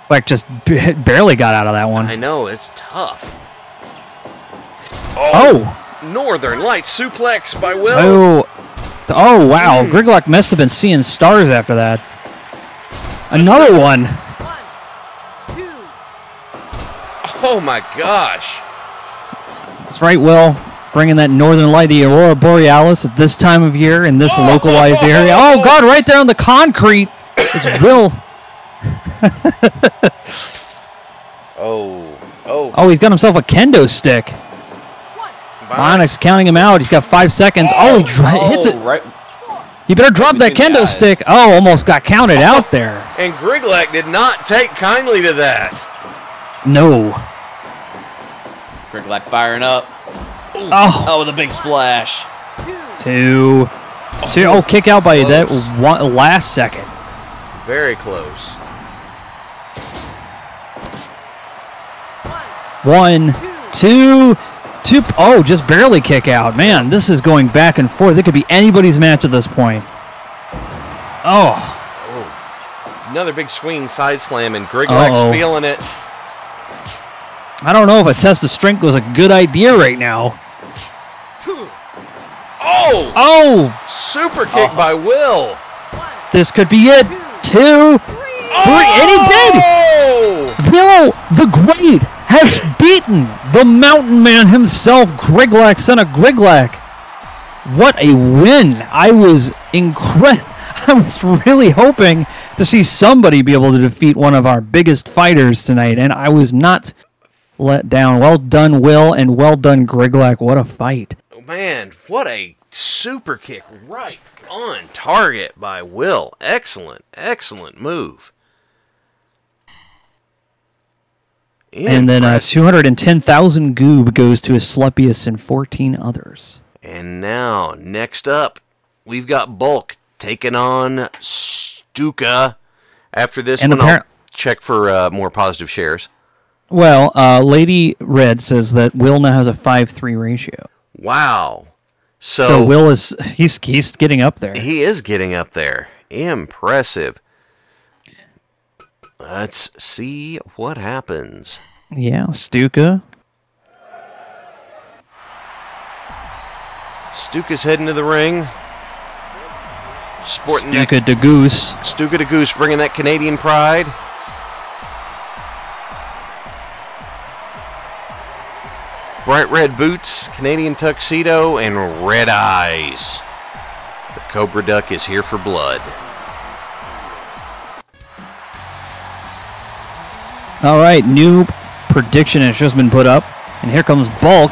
Griglak just barely got out of that one. I know, it's tough. Oh! Northern Lights suplex by Will. Oh, wow. Griglak must have been seeing stars after that. Another one. 1, 2. Oh, my gosh. That's right, Will. Bringing that northern light, the Aurora Borealis, at this time of year in this localized area. Oh, God, right there on the concrete. It's Will. Oh, he's got himself a kendo stick. Onyx counting him out. He's got 5 seconds. Oh, he hits it. Right. You better drop that between the kendo eyes. stick. Oh, almost got counted out there. And Griglak did not take kindly to that. No. Griglak firing up. Oh, Oh, with a big splash. 2. Oh, kick out by that one, last second. Very close. 1, 2, 2. Oh, just barely kick out. Man, this is going back and forth. It could be anybody's match at this point. Oh. Another big swing side slam, and Griglak's feeling it. I don't know if a test of strength was a good idea right now. Oh! Oh, Super kick by Will. this could be it. 2, 3, and he did! Oh! Will the Great has beaten the Mountain Man himself, Griglak, son of Griglak. What a win. I was really hoping to see somebody be able to defeat one of our biggest fighters tonight, and I was not let down. Well done, Will, and well done, Griglak. What a fight. Oh, man, what a super kick right on target by Will. Excellent, excellent move. And then 210,000 goob goes to Asclepius and 14 others. And now, next up, we've got Bulk taking on Stuka. After this And one, I'll check for more positive shares. Well, Lady Red says that Will now has a 5-3 ratio. Wow. So Will is he's getting up there. He is getting up there. Impressive. Let's see what happens. Yeah, Stuka. Stuka's heading to the ring. Sporting Stuka de Goose. Stuka de Goose bringing that Canadian pride. Bright red boots, Canadian tuxedo, and red eyes. The Cobra Duck is here for blood. All right, new prediction has just been put up, and here comes Bulk.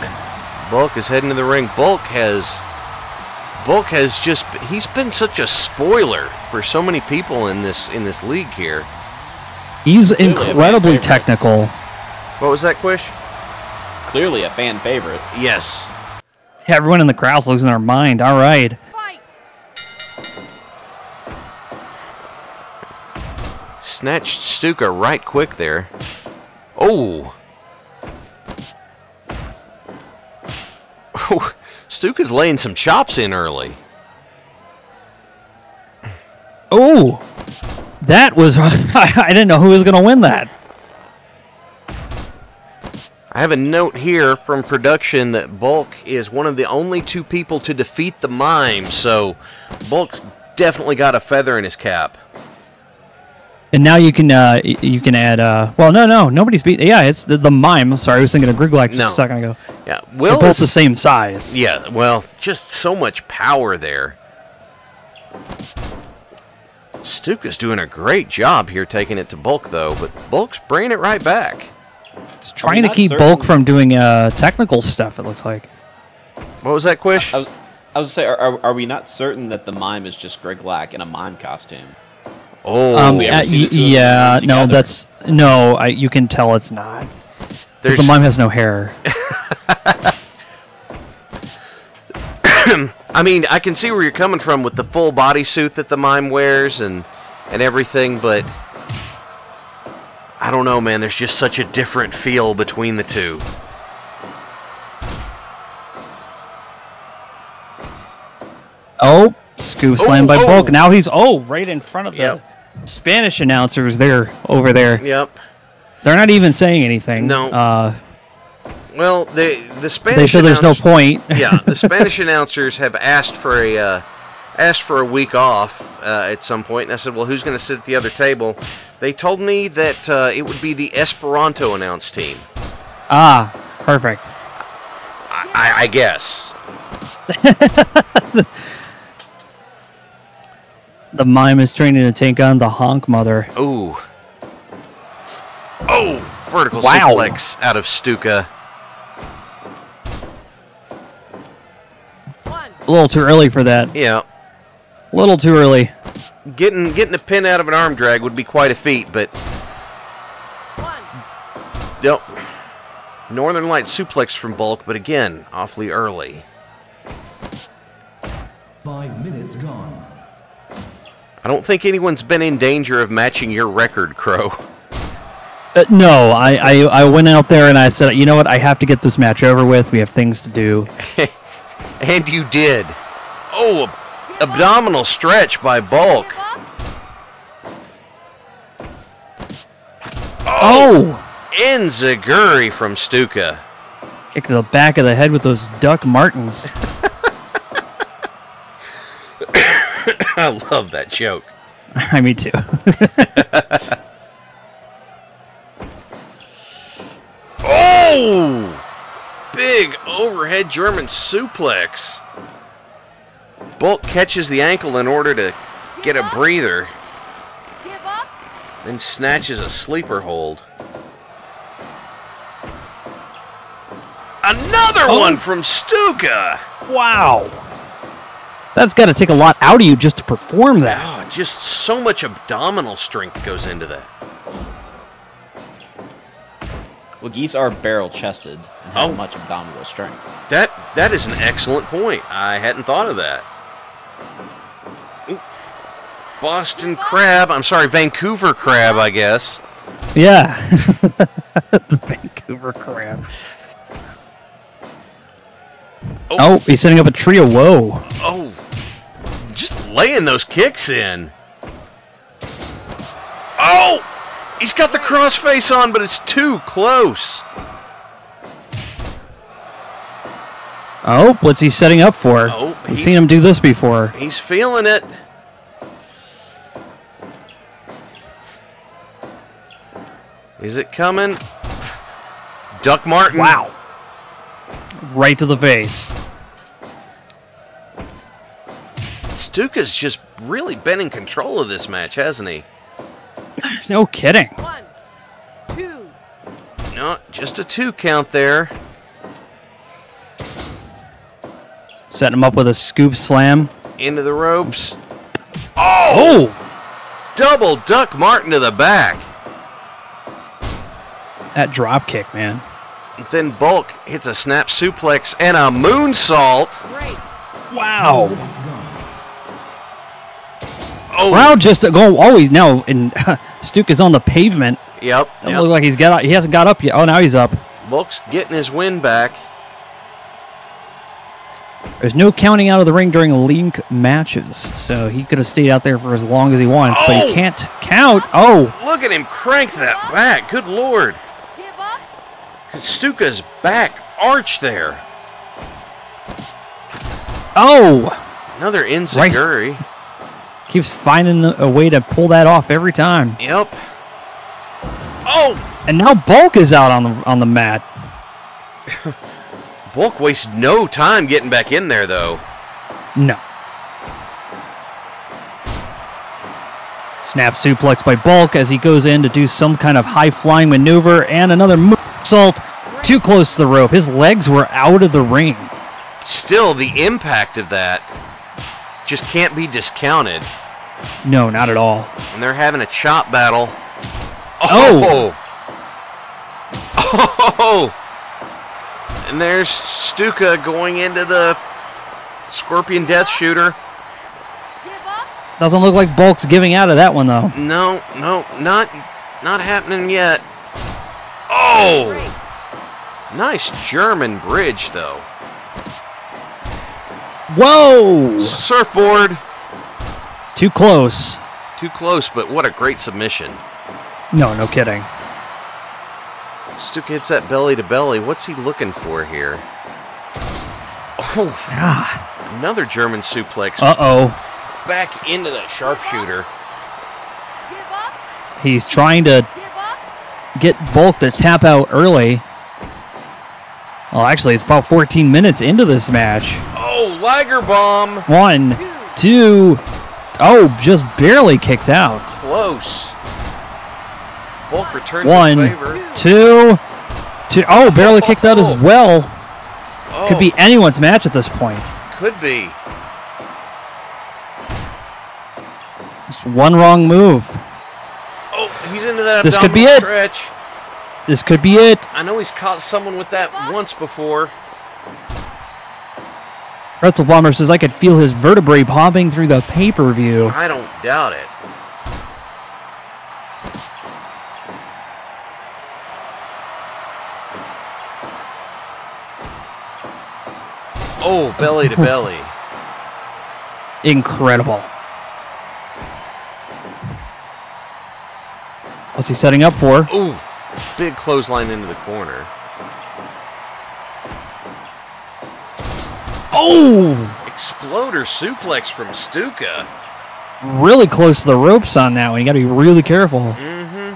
Bulk is heading to the ring. Bulk has just, he's been such a spoiler for so many people in this league here. He's incredibly technical. What was that, Quish? Clearly a fan favorite. Yes. Everyone in the crowd's losing their mind. All right. Fight. Snatched Stuka right quick there. Oh. Stuka's laying some chops in early. Oh, that was... I didn't know who was going to win that. I have a note here from production that Bulk is one of the only 2 people to defeat the mime, so Bulk's definitely got a feather in his cap. And now you can add... well, no, nobody's beat... Yeah, it's the mime. Sorry, I was thinking of Griglak just a second ago. Yeah, They're both the same size. Yeah, well, just so much power there. Stuka's doing a great job here taking it to Bulk, though, but Bulk's bringing it right back. He's trying to keep Bulk from doing technical stuff, it looks like. What was that, Quish? I was going to say, are we not certain that the mime is just Griglak in a mime costume? Oh, yeah, no, that's... No, you can tell it's not. The mime has no hair. I mean, I can see where you're coming from with the full bodysuit that the mime wears and everything, but I don't know, man. There's just such a different feel between the two. Oh, scoop slam by Bulk. Now he's right in front of the Spanish announcers there over there. Yep. They're not even saying anything. No. Well, the Spanish. They said there's no point. Yeah, the Spanish announcers have asked for a week off at some point, and I said, "Well, who's going to sit at the other table?" They told me that it would be the Esperanto announce team. Ah, perfect. I guess. The mime is training to take on the Honk Mother. Ooh. Oh, vertical suplex out of Stuka. A little too early for that. Yeah. A little too early. Getting a pin out of an arm drag would be quite a feat, but... Yep. Northern Light suplex from Bulk, but again, awfully early. 5 minutes gone. I don't think anyone's been in danger of matching your record, Crow. No, I went out there and I said, you know what, I have to get this match over with. We have things to do. And you did. Oh, abdominal stretch by Bulk. Oh! Enziguri from Stuka. Kick to the back of the head with those Duck Martins. I love that joke. Me too. Oh! Big overhead German suplex. Bulk catches the ankle in order to get a breather. Then snatches a sleeper hold. Another one from Stuka! Wow. That's got to take a lot out of you just to perform that. Oh, just so much abdominal strength goes into that. Well, geese are barrel-chested and have much abdominal strength. That is an excellent point. I hadn't thought of that. Ooh. Boston Crab. I'm sorry, Vancouver Crab, I guess. Yeah. The Vancouver Crab. Oh, he's setting up a trio. Whoa. Oh, just laying those kicks in. Oh, he's got the crossface on, but it's too close. Oh, what's he setting up for? Oh, We've seen him do this before. He's feeling it. Is it coming? Duck Martin. Wow. Right to the face. Stuka's just really been in control of this match, hasn't he? No kidding. 1, 2. No, just a 2 count there. Setting him up with a scoop slam. Into the ropes. Oh! Double Duck Martin to the back. That drop kick, man. Then Bulk hits a snap suplex and a moonsault. Break. Wow. Minutes gone. Oh, Brown just going always now, and Stuka is on the pavement. yep. Doesn't look like he hasn't got up yet. Oh, now he's up. Bulk's getting his win back. There's no counting out of the ring during link matches, so he could have stayed out there for as long as he wants, but he Oh! can't count. Oh, Look at him crank that back. Good Lord. Give up. Stuka's back arch there. oh! Another enziguri. Keeps finding a way to pull that off every time. Yep. Oh! And now Bulk is out on the mat. Bulk wastes no time getting back in there, though. No. Snap suplex by Bulk as he goes in to do some kind of high-flying maneuver, and another moonsault too close to the rope. His legs were out of the ring. Still, the impact of that just can't be discounted. No, not at all. And they're having a chop battle. Oh! Oh! And there's Stuka going into the Scorpion Death Shooter. Give up. Doesn't look like Bulk's giving out of that one, though. No, not happening yet. Oh! Break. Nice German bridge, though. Whoa! Surfboard. Too close. Too close, but what a great submission. No kidding. Stuka hits that belly to belly. What's he looking for here? Oh, Ah. another German suplex Uh-oh. back into that sharpshooter. Give up. He's trying to Give up. get Bulk to tap out early. Well, actually, it's about 14 minutes into this match. Oh, Liger Bomb. 1, 2. Oh, just barely kicked out. Close. Bulk returns 1, the favor. 2. Oh, barely kicks out as well. Oh, Could be anyone's match at this point. Could be. Just one wrong move. Oh, he's into that This could be abdominal it. stretch. This could be it. I know he's caught someone with that once before. Pretzel Bomber says, I could feel his vertebrae popping through the pay-per-view. I don't doubt it. Oh, belly to belly. Incredible. What's he setting up for? Ooh, big clothesline into the corner. Oh! Exploder suplex from Stuka. Really close to the ropes on that one. You got to be really careful. Mm-hmm.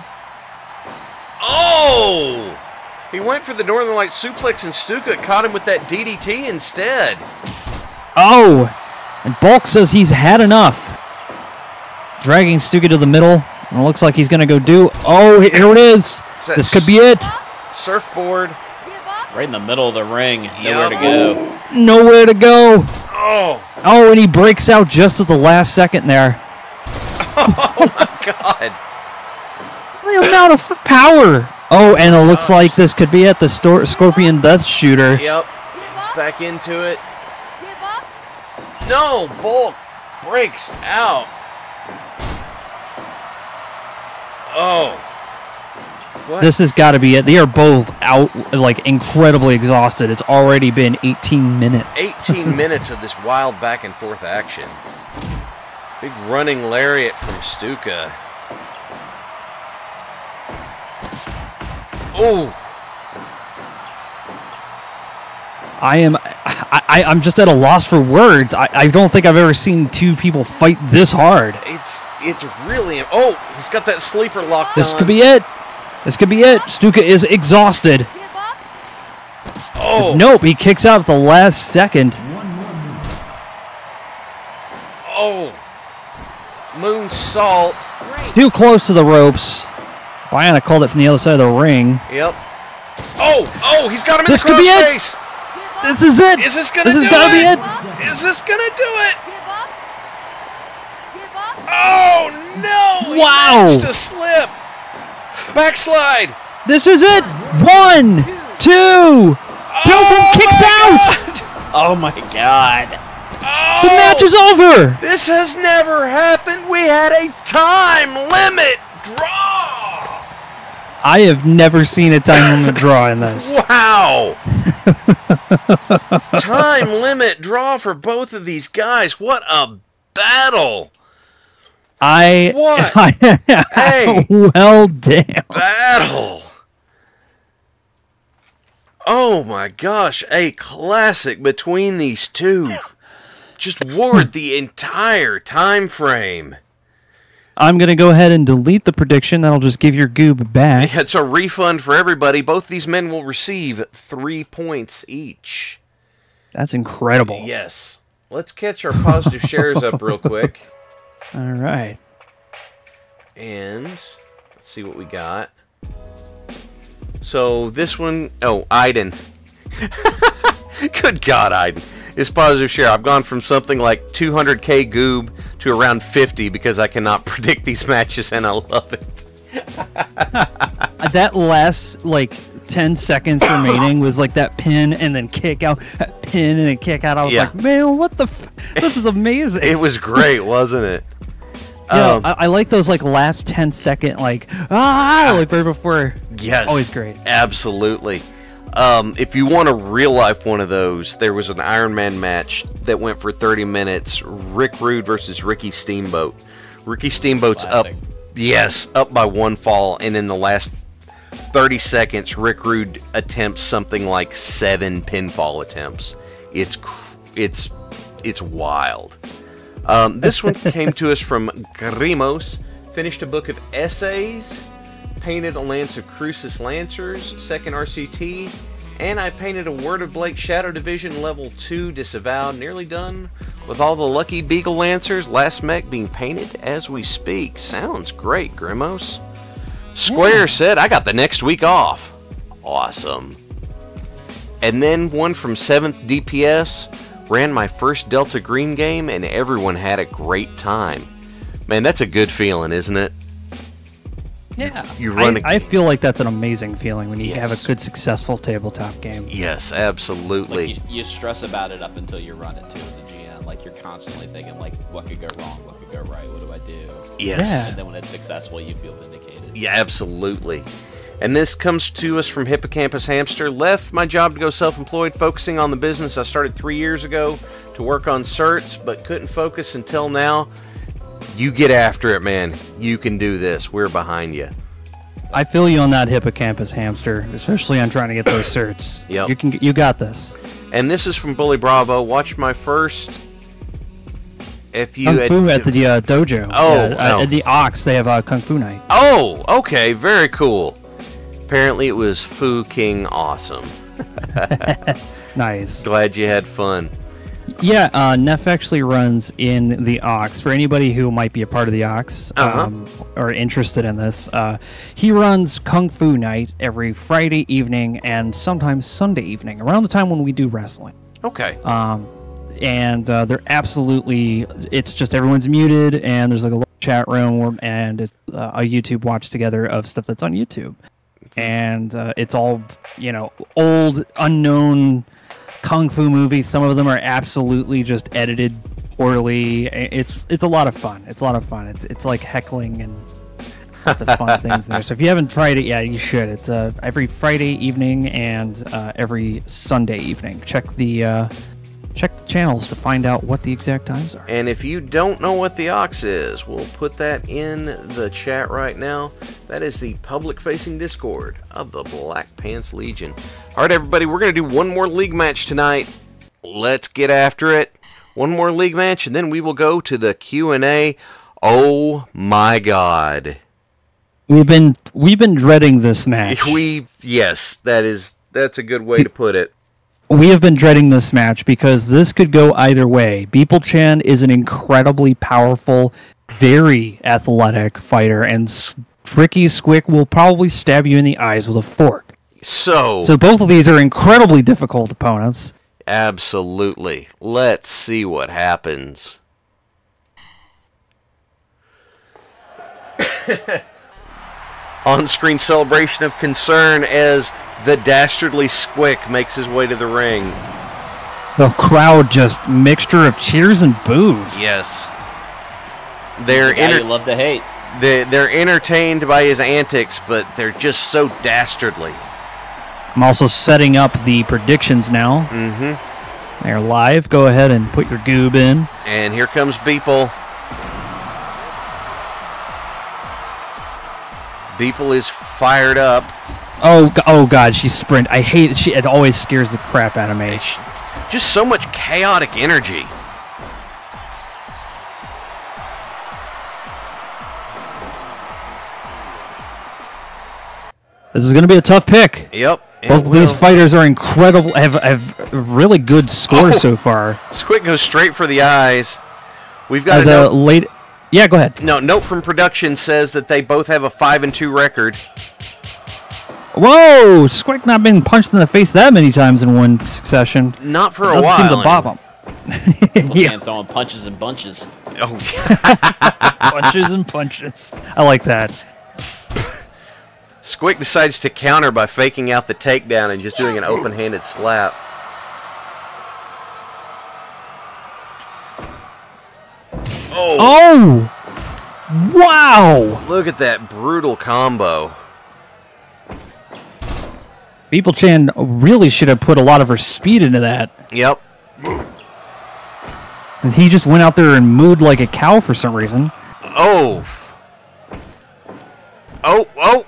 Oh! He went for the Northern Light suplex and Stuka caught him with that DDT instead. Oh! And Bulk says he's had enough. Dragging Stuka to the middle. And it looks like he's going to go do... Oh, here it is. Is that This could be it. Surfboard. Give up. Right in the middle of the ring. Nowhere to Yup. go. Nowhere to go. Oh! Oh, and he breaks out just at the last second there. Oh my god! The amount of power. Oh, and it looks like this could be it. The Scorpion Death Shooter. Yep. He's back into it. Give up. No! Bulk breaks out. Oh. What? This has got to be it. They are both out, like, incredibly exhausted. It's already been 18 minutes. 18 minutes of this wild back and forth action. Big running lariat from Stuka. Oh! I'm just at a loss for words. I don't think I've ever seen two people fight this hard. It's really... Oh! He's got that sleeper locked This on. could be it. This could be it. Stuka is exhausted. Give up. Oh! Nope, he kicks out at the last second. One more minute. Oh! Moonsault. Break. Too close to the ropes. Bionic called it from the other side of the ring. Yep. Oh! Oh! He's got him in This the could be it. crossface! This is it. Is this gonna This is do gonna be it? it. Is this gonna do it? Give up. Give up. Oh no! He Wow. managed to slip. Backslide. This is it. 1, 2. Pilgrim kicks out. Oh my god. The match is over. This has never happened. We had a time limit draw. I have never seen a time limit draw in this. Wow. Time limit draw for both of these guys. What a battle. What? Hey. Well, damn. Battle. Oh my gosh, a classic between these two. Just warred the entire time frame. I'm going to go ahead and delete the prediction. That'll just give your goob back. It's a refund for everybody. Both these men will receive 3 points each. That's incredible. Yes. Let's catch our positive shares up real quick. All right. And let's see what we got. So this one, Aiden. Good God, Aiden. This positive share, I've gone from something like 200k goob to around 50 because I cannot predict these matches, and I love it. That last, 10 seconds remaining was like that pin and then kick out, pin and then kick out. I was like, man, what the this is amazing. It was great, wasn't it? Yeah, I like those last 10 second right before. Yes. Always great. Absolutely. If you want a real life one of those, there was an Iron Man match that went for 30 minutes. Rick Rude versus Ricky Steamboat. Ricky Steamboat's Classic. up by 1 fall, and in the last 30 seconds, Rick Rude attempts something like 7 pinfall attempts. It's wild. This one came to us from Grimos. Finished a book of essays, painted a Lance of Crucis Lancers, 2nd RCT, and I painted a Word of Blake Shadow Division Level 2 Disavowed. Nearly done with all the Lucky Beagle Lancers. Last mech being painted as we speak. Sounds great, Grimos. Square said, I got the next week off. Awesome. And then one from 7th DPS. Ran my first Delta Green game, and everyone had a great time. Man, that's a good feeling, isn't it? Yeah. You run I feel like that's an amazing feeling when you Yes. have a good, successful tabletop game. Yes, absolutely. Like you stress about it up until you run it too as a GM. Like you're constantly thinking what could go wrong, what could go right, what do I do? Yes. And then when it's successful, you feel vindicated. Yeah, absolutely. And this comes to us from Hippocampus Hamster. Left my job to go self-employed, focusing on the business I started 3 years ago to work on certs, but couldn't focus until now. You get after it, man. You can do this. We're behind you. I feel you on that, Hippocampus Hamster, especially on trying to get those certs. Yep. You got this. And this is from Bully Bravo. Watch my first... If you Kung Fu at the dojo. Oh, no. At the Ox, they have Kung Fu night. Oh, okay. Very cool. Apparently it was Fu King awesome. Nice. Glad you had fun. Yeah, Neff actually runs in the Ox. For anybody who might be a part of the Ox or interested in this, he runs Kung Fu Night every Friday evening and sometimes Sunday evening, around the time when we do wrestling. Okay. And they're absolutely, it's just everyone's muted, and there's a little chat room, and it's a YouTube watch together of stuff that's on YouTube. And it's all, old, unknown Kung Fu movies. Some of them are absolutely just edited poorly. It's a lot of fun. It's a lot of fun. It's like heckling and lots of fun things there. So if you haven't tried it yet, you should. It's every Friday evening and every Sunday evening. Check the channels to find out what the exact times are. And if you don't know what the Ox is, we'll put that in the chat right now. That is the public-facing Discord of the Black Pants Legion. All right, everybody, we're going to do one more league match tonight. Let's get after it. One more league match, and then we will go to the Q&A. Oh, my God. We've been dreading this match. Yes, that's a good way to put it. We have been dreading this match because this could go either way. Beeple-chan is an incredibly powerful, very athletic fighter, and Tricky Squick will probably stab you in the eyes with a fork. So both of these are incredibly difficult opponents. Absolutely. Let's see what happens. On-screen celebration of concern as the dastardly Squick makes his way to the ring. The crowd just mixture of cheers and boos. Yes. They're you love to hate. They're entertained by his antics, but they're just so dastardly. I'm also setting up the predictions now. Mm-hmm. They're live. Go ahead and put your goob in. And here comes Beeple. Beeple is fired up. Oh God, she sprint. I hate it. It always scares the crap out of me. Just so much chaotic energy. This is going to be a tough pick. Yep. Both of these fighters are incredible. Have really good scores so far. Squick goes straight for the eyes. We've got As a late. Yeah, go ahead. No, note from production says that they both have a 5-2 record. Whoa! Squick not been punched in the face that many times in one succession. Not for a while. Doesn't seem to bop him. Yeah, throwing punches and bunches. Oh, punches and punches. I like that. Squick decides to counter by faking out the takedown and just doing an open-handed slap. Oh! Wow! Look at that brutal combo. Beeple Chan really should have put a lot of her speed into that. Yep. And he just went out there and mooed like a cow for some reason. Oh. Oh.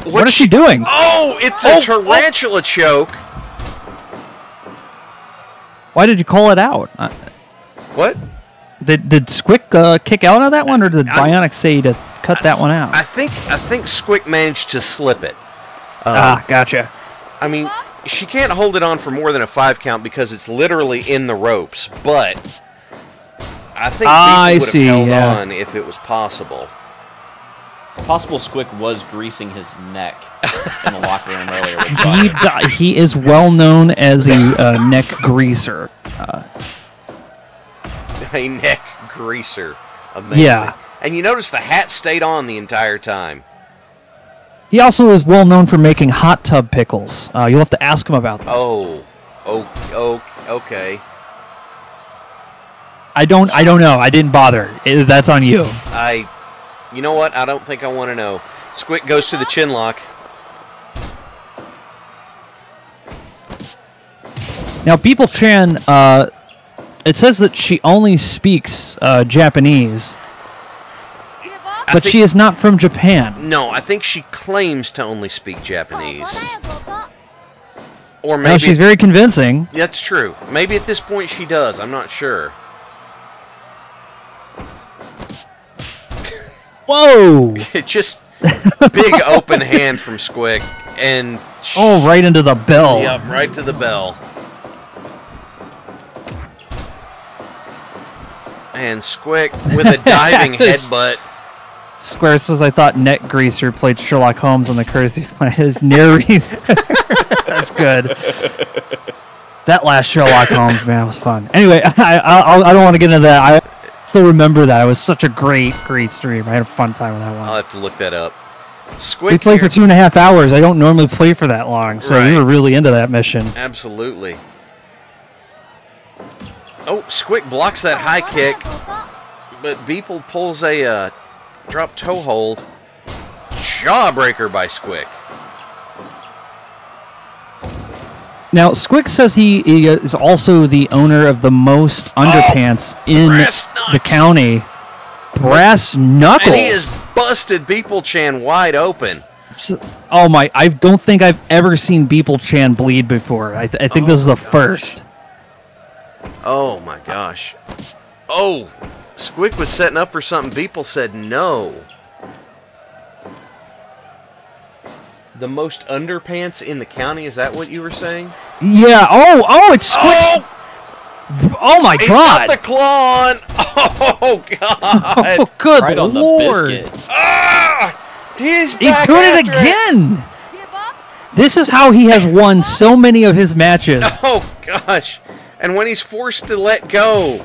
What is she doing? Oh, it's a tarantula choke. Why did you call it out? What? Did Squick kick out of that one, or did Bionic say to cut that one out? I think Squick managed to slip it. Gotcha. I mean, she can't hold it on for more than a 5 count because it's literally in the ropes, but I think people would have held on if it was possible. Possible Squick was greasing his neck in the locker room earlier. With he is well known as a neck greaser. A neck greaser. Amazing. Yeah. And you notice the hat stayed on the entire time. He also is well known for making hot tub pickles. You'll have to ask him about that. Oh, okay. I don't know. I didn't bother. That's on you. You know what? I don't think I want to know. Squick goes to the chin lock. Now, Beeple Chan, it says that she only speaks Japanese, but she is not from Japan. No, I think she claims to only speak Japanese. Or maybe no, she's very convincing. That's true. Maybe at this point she does. I'm not sure. Whoa! Just big open hand from Squick. And right into the bell. Yep, right to the bell. And Squick with a diving headbutt. Square says, I thought Neck Greaser played Sherlock Holmes on the Courtesy Planet. His Nerees. That's good. That last Sherlock Holmes, man, was fun. Anyway, I don't want to get into that. I still remember that. It was such a great stream. I had a fun time with that one. I'll have to look that up. Squick we played for 2.5 hours. I don't normally play for that long, so we were really into that mission. Absolutely. Oh, Squick blocks that high kick, but Beeple pulls a drop toe hold. Jawbreaker by Squick. Now, Squick says he is also the owner of the most underpants in the county. Brass Knuckles. And he has busted Beeple Chan wide open. Oh my, I don't think I've ever seen Beeple Chan bleed before. I think this is the first. Oh my gosh. Oh, Squick was setting up for something. Beeple said no. The most underpants in the county, is that what you were saying? Yeah, it's Squick. Oh my He's God. got the claw on. Oh God. Oh, good right Lord. On the biscuit. He's doing it again. Give up. This is how he has won so many of his matches. Oh gosh. And when he's forced to let go.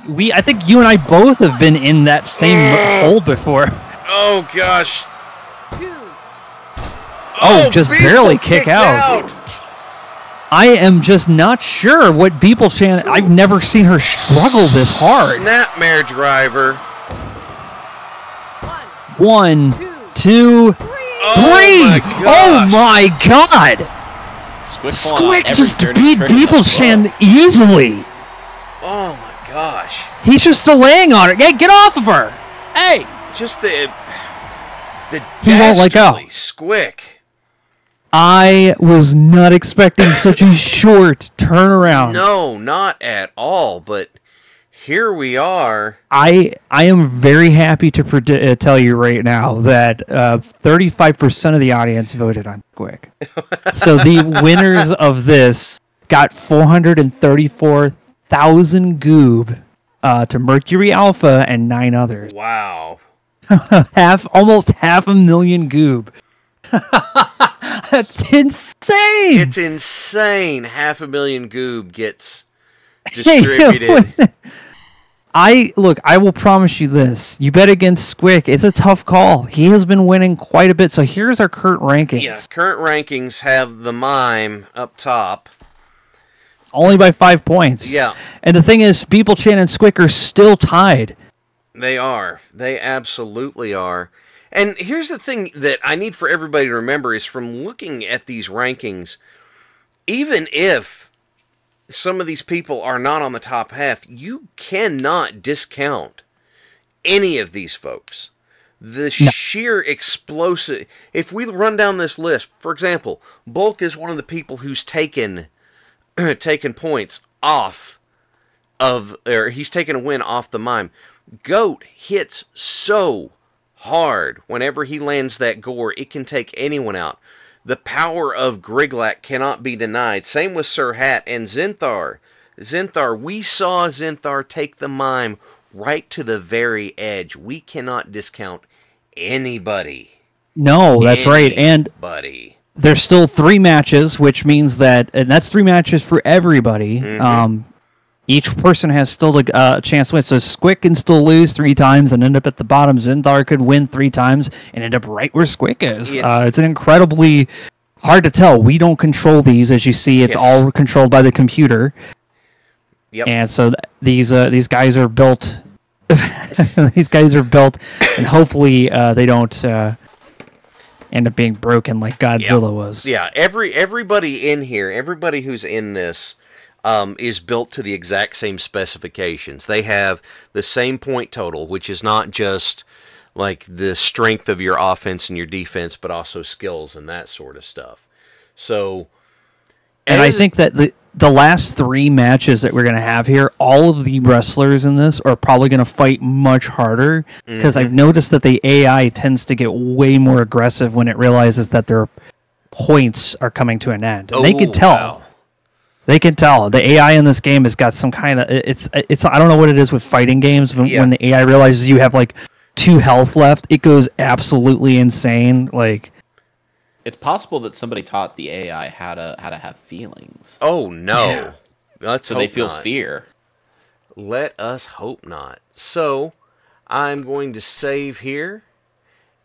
I think you and I both have been in that same hold before. Oh gosh. 2. just Beeple barely kick kicked out. I am just not sure what Beeple-chan... I've never seen her struggle this hard. Snapmare driver. 1, 2, 3. Oh my god! Squick just beat Beeple-chan easily. Oh my gosh. He's just still laying on her. Hey, get off of her! Hey! Just the He won't let go. dastardly Squick. I was not expecting such a short turnaround. No, not at all, but here we are. I am very happy to tell you right now that 35% of the audience voted on Squick. So the winners of this got 434,000 goob to Mercury Alpha and 9 others. Wow. Almost 500,000 goob. That's insane. It's insane. 500,000 goob gets distributed. I will promise you this. You bet against Squick. It's a tough call. He has been winning quite a bit. So here's our current rankings. Yeah, current rankings have the mime up top. Only by 5 points. Yeah. And the thing is, Beeple-chan and Squick are still tied. They are. They absolutely are. And here's the thing that I need for everybody to remember is from looking at these rankings, even if some of these people are not on the top half, you cannot discount any of these folks. The sheer explosive... If we run down this list, for example, Bulk is one of the people who's taken points off of... Or he's taken a win off the mime. Goat hits so hard whenever he lands that gore, it can take anyone out. The power of Griglak cannot be denied. Same with Sir Hat and Zinthar. We saw Zinthar take the mime right to the very edge. We cannot discount anybody. No, that's right. And there's still 3 matches, which means that... And that's 3 matches for everybody. Mm-hmm. Each person has still a chance to win. So Squick can still lose 3 times and end up at the bottom. Zinthar could win 3 times and end up right where Squick is. Yeah. It's an incredibly hard to tell. We don't control these, as you see. It's all controlled by the computer. Yep. And so these guys are built. These guys are built, and hopefully they don't end up being broken like Godzilla was. Yeah. Everybody in here, everybody who's in this. Is built to the exact same specifications. They have the same point total, which is not just like the strength of your offense and your defense, but also skills and that sort of stuff. So, and I think that the last 3 matches that we're going to have here, all of the wrestlers in this are probably going to fight much harder because I've noticed that the AI tends to get way more aggressive when it realizes that their points are coming to an end. And they can tell. Wow. They can tell. The AI in this game has got some kind of... It's. I don't know what it is with fighting games. When the AI realizes you have, 2 health left, it goes absolutely insane. It's possible that somebody taught the AI how to have feelings. Oh, no. Yeah. So they feel fear. Let us hope not. So, I'm going to save here.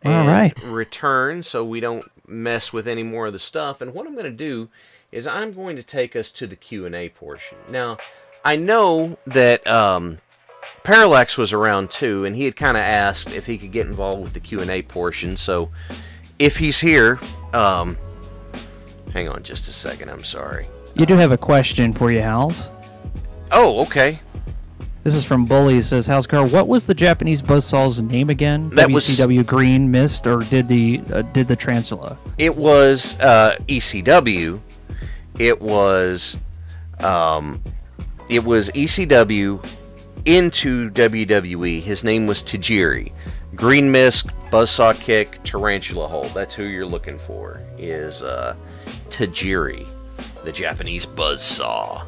And return so we don't mess with any more of the stuff. And what I'm going to do... is I'm going to take us to the Q&A portion. Now, I know that Parallax was around too, and he had kind of asked if he could get involved with the Q&A portion, so if he's here, hang on just a second, I'm sorry. You do have a question for you, Halz. Oh, okay. This is from Bully. It says, Halz Crow, what was the Japanese buzzsaw's name again? That WCW Green Mist, or did the Tarantula? It was ECW. It was ECW into WWE. His name was Tajiri. Green Mist, Buzzsaw Kick, Tarantula Hold. That's who you're looking for, is Tajiri, the Japanese buzzsaw.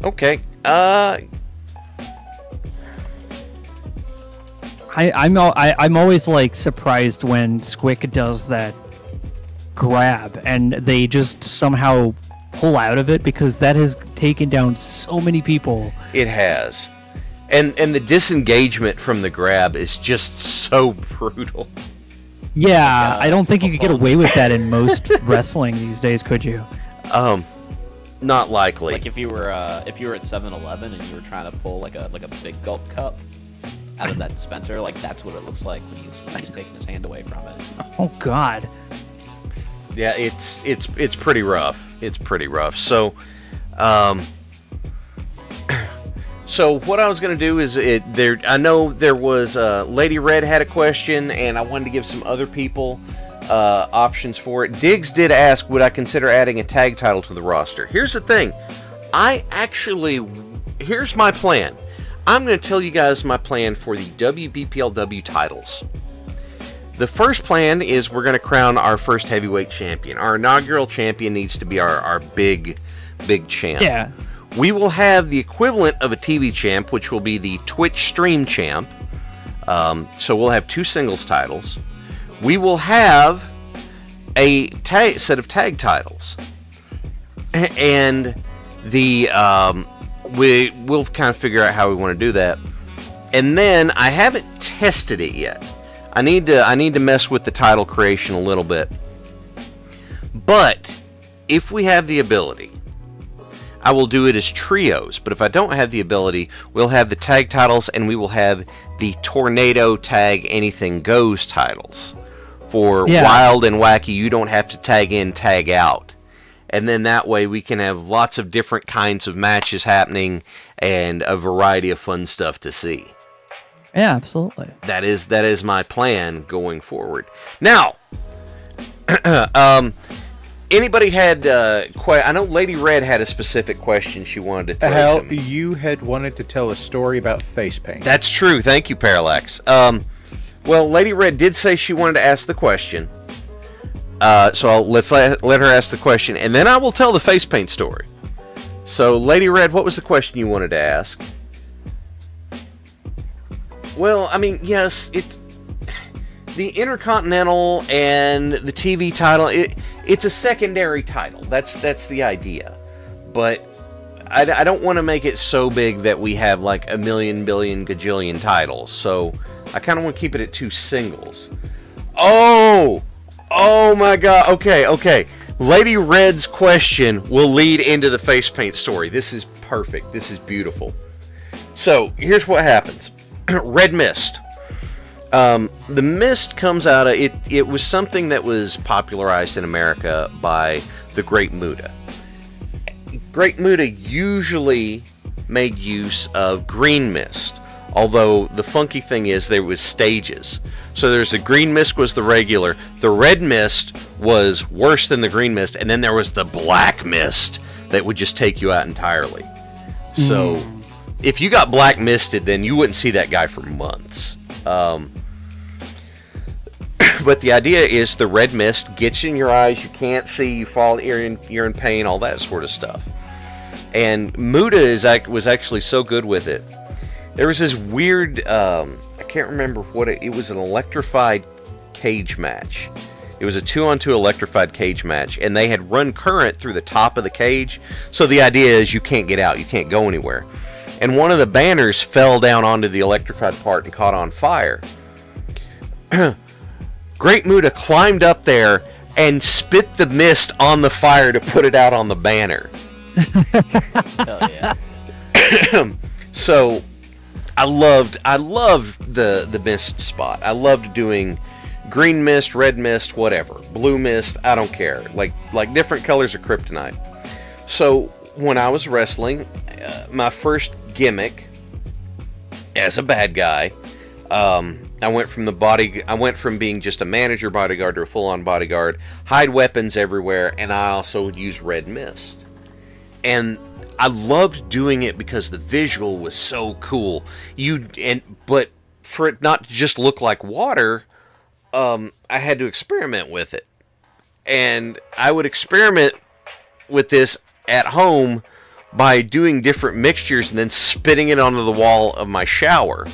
Okay. I'm always surprised when Squick does that grab and they just somehow pull out of it, because that has taken down so many people. It has. And the disengagement from the grab is just so brutal. Yeah, I don't think you could get away with that in most wrestling these days, could you? Not likely. Like if you were at 7-Eleven and you were trying to pull like a big gulp cup out of that dispenser, like that's what it looks like when he's taking his hand away from it. Oh God. Yeah, it's pretty rough. It's pretty rough. So, so what I was gonna do is I know there was Lady Red had a question, and I wanted to give some other people options for it. Diggs did ask, would I consider adding a tag title to the roster? Here's the thing. Here's my plan. I'm going to tell you guys my plan for the WBPLW titles. The first plan is we're going to crown our first heavyweight champion. Our inaugural champion needs to be our big champ. Yeah. We will have the equivalent of a TV champ, which will be the Twitch stream champ. So we'll have 2 singles titles. We will have a set of tag titles. And we'll kind of figure out how we want to do that. And then I haven't tested it yet. I need to mess with the title creation a little bit. But if we have the ability, I will do it as trios. But if I don't have the ability, we'll have the tag titles, and we will have the Tornado Tag Anything Goes titles. For wild and wacky, you don't have to tag in, tag out. And then that way we can have lots of different kinds of matches happening and a variety of fun stuff to see. Yeah, absolutely. That is my plan going forward. Now, anybody had I know Lady Red had a specific question she wanted to throw to me. You had wanted to tell a story about face paint. That's true. Thank you, Parallax. Well, Lady Red did say she wanted to ask the question. So let's let her ask the question, and then I will tell the face paint story. So, Lady Red, what was the question you wanted to ask? Well, I mean, yes, it's the Intercontinental and the TV title. It's a secondary title. That's the idea. But I don't want to make it so big that we have like a million, billion, gajillion titles. So I kind of want to keep it at 2 singles. Oh my God. Okay. Lady Red's question will lead into the face paint story. This is perfect. This is beautiful. So here's what happens. Red Mist. The mist comes out of it. It was something that was popularized in America by the Great Muta. Great Muta usually made use of green mist. Although the funky thing is there was stages. So there's the green mist was the regular. The red mist was worse than the green mist. And then there was the black mist that would just take you out entirely. So if you got black misted, then you wouldn't see that guy for months. But the idea is the red mist gets in your eyes. You can't see. You fall. You're in pain. All that sort of stuff. And Muta was actually so good with it. There was this weird, I can't remember what it was, an electrified cage match. It was a 2-on-2 electrified cage match, and they had run current through the top of the cage, so the idea is you can't get out, you can't go anywhere. And one of the banners fell down onto the electrified part and caught on fire. Great Muta climbed up there and spit the mist on the fire to put it out on the banner. Hell yeah. So I loved the mist spot. I loved doing green mist, red mist, whatever, blue mist. I don't care. Like different colors of kryptonite. So when I was wrestling, my first gimmick as a bad guy, I went from being just a manager bodyguard to a full-on bodyguard, hide weapons everywhere, and I also would use red mist. And I loved doing it because the visual was so cool. But for it not to just look like water, I had to experiment with it. And I would experiment with this at home by doing different mixtures and then spitting it onto the wall of my shower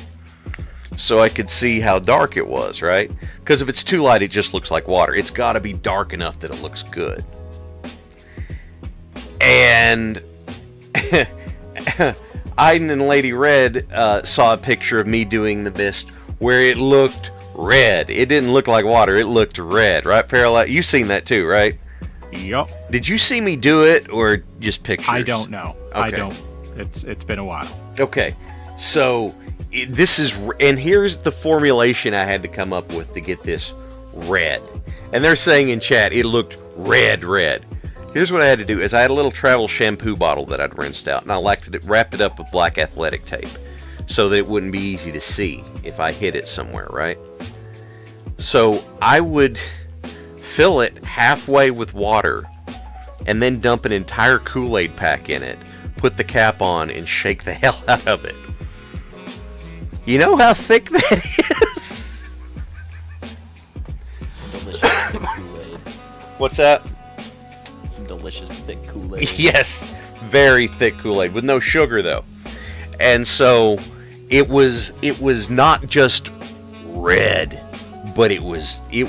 so I could see how dark it was, right? Because if it's too light, it just looks like water. It's got to be dark enough that it looks good. And Iden and Lady Red saw a picture of me doing the mist where it looked red. It didn't look like water. It looked red, right, Farrell? You've seen that too, right? Yup. Did you see me do it or just pictures? I don't know. Okay. I don't. It's been a while. Okay, so this is, and here's the formulation I had to come up with to get this red. And they're saying in chat it looked red. Here's what I had to do: is I had a little travel shampoo bottle that I'd rinsed out, and I wrapped it up with black athletic tape, so that it wouldn't be easy to see if I hid it somewhere, right? So I would fill it halfway with water, and then dump an entire Kool-Aid pack in it, put the cap on, and shake the hell out of it. You know how thick that is? Some delicious thick Kool-Aid. What's that? Some delicious thick Kool-Aid. Yes, very thick Kool-Aid with no sugar though. And so it was not just red, but it was thick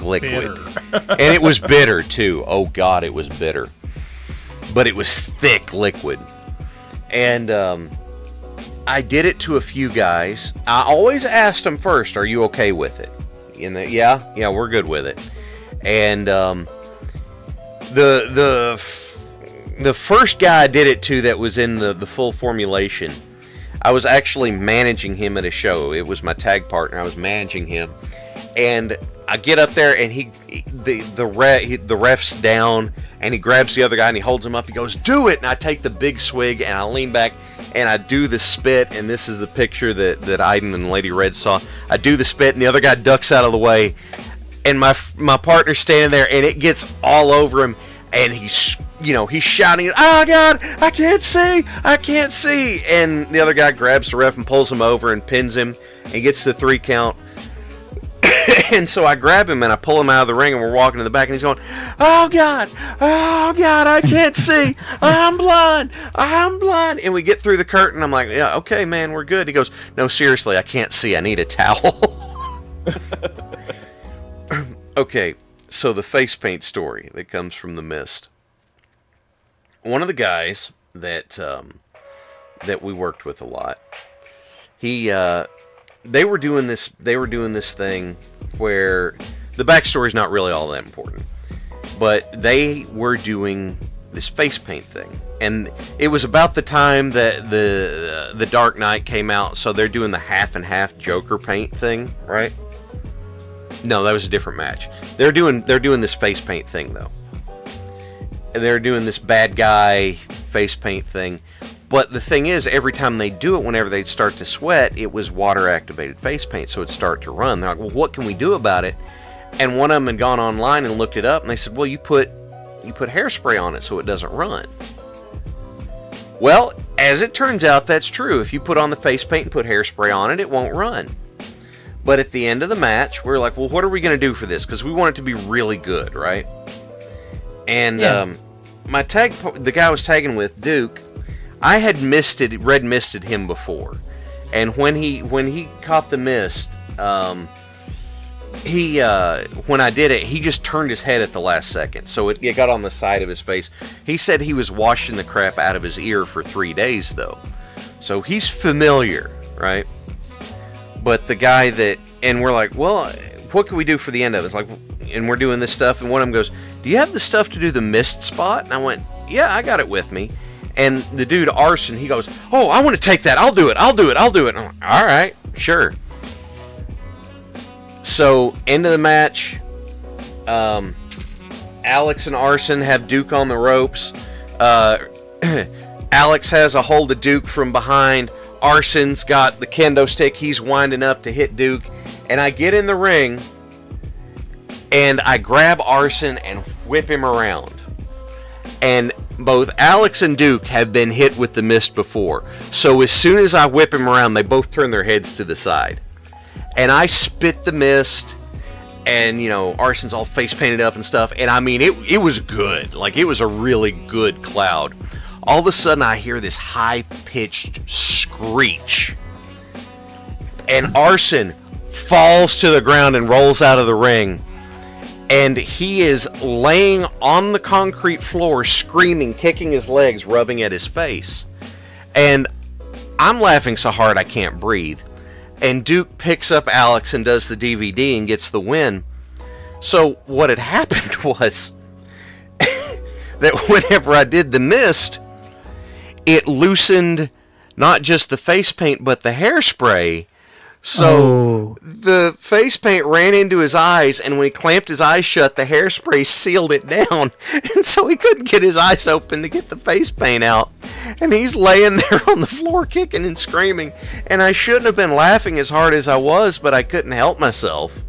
liquid. And it was bitter too. Oh god, it was bitter. But it was thick liquid. And I did it to a few guys. I always asked them first, "Are you okay with it?" And yeah, we're good with it. And the first guy I did it to that was in the full formulation, I was actually managing him at a show. It was my tag partner. I was managing him, and I get up there, and the ref's down, and he grabs the other guy and he holds him up. He goes, "Do it!" And I take the big swig and I lean back and I do the spit. And this is the picture that Iden and Lady Red saw. I do the spit, and the other guy ducks out of the way, and my partner's standing there, and it gets all over him, and he's shouting, "Oh God, I can't see!" And the other guy grabs the ref and pulls him over and pins him, and he gets the 3 count. And so I grab him and I pull him out of the ring, and we're walking to the back, and he's going, oh God, I can't see, I'm blind. And we get through the curtain. I'm like, yeah, okay, man, we're good. He goes, no, seriously, I can't see. I need a towel. Okay, so the face paint story that comes from the mist. One of the guys that we worked with a lot, they were doing this thing where the backstory is not really all that important, but they were doing this face paint thing, and it was about the time that the Dark Knight came out, so they're doing the half and half Joker paint thing, right? No, that was a different match. They're doing this face paint thing though. They're doing this bad guy face paint thing. But the thing is, every time they do it, whenever they'd start to sweat, it was water-activated face paint, so it'd start to run. They're like, well, what can we do about it? And one of them had gone online and looked it up, and they said, well, you put hairspray on it so it doesn't run. Well, as it turns out, that's true. If you put on the face paint and put hairspray on it, it won't run. But at the end of the match, we're like, well, what are we going to do for this? Because we want it to be really good, right? And yeah. The guy I was tagging with, Duke, I had red misted him before, and when he caught the mist, when I did it, he just turned his head at the last second, so it got on the side of his face. He said he was washing the crap out of his ear for 3 days though, so he's familiar, right? But the guy and we're like, well, what can we do for the end of it? It's like, and we're doing this stuff, and one of them goes, do you have the stuff to do the mist spot? And I went, yeah, I got it with me. And the dude, Arson, he goes, oh, I want to take that. I'll do it. And I'm like, all right, sure. So, end of the match. Alex and Arson have Duke on the ropes. Alex has a hold of Duke from behind. Arson's got the kendo stick. He's winding up to hit Duke. And I get in the ring, and I grab Arson and whip him around. And both Alex and Duke have been hit with the mist before. So as soon as I whip him around, they both turn their heads to the side. And I spit the mist, and, Arson's all face painted up and stuff. And I mean, it was good. Like, it was a really good cloud. All of a sudden, I hear this high-pitched screech. And Arson falls to the ground and rolls out of the ring. And he is laying on the concrete floor, screaming, kicking his legs, rubbing at his face. And I'm laughing so hard I can't breathe. And Duke picks up Alex and does the DVD and gets the win. So what had happened was that whenever I did the mist, it loosened not just the face paint but the hairspray. So the face paint ran into his eyes, and when he clamped his eyes shut, the hairspray sealed it down, and so he couldn't get his eyes open to get the face paint out. And he's laying there on the floor kicking and screaming, and I shouldn't have been laughing as hard as I was, but I couldn't help myself.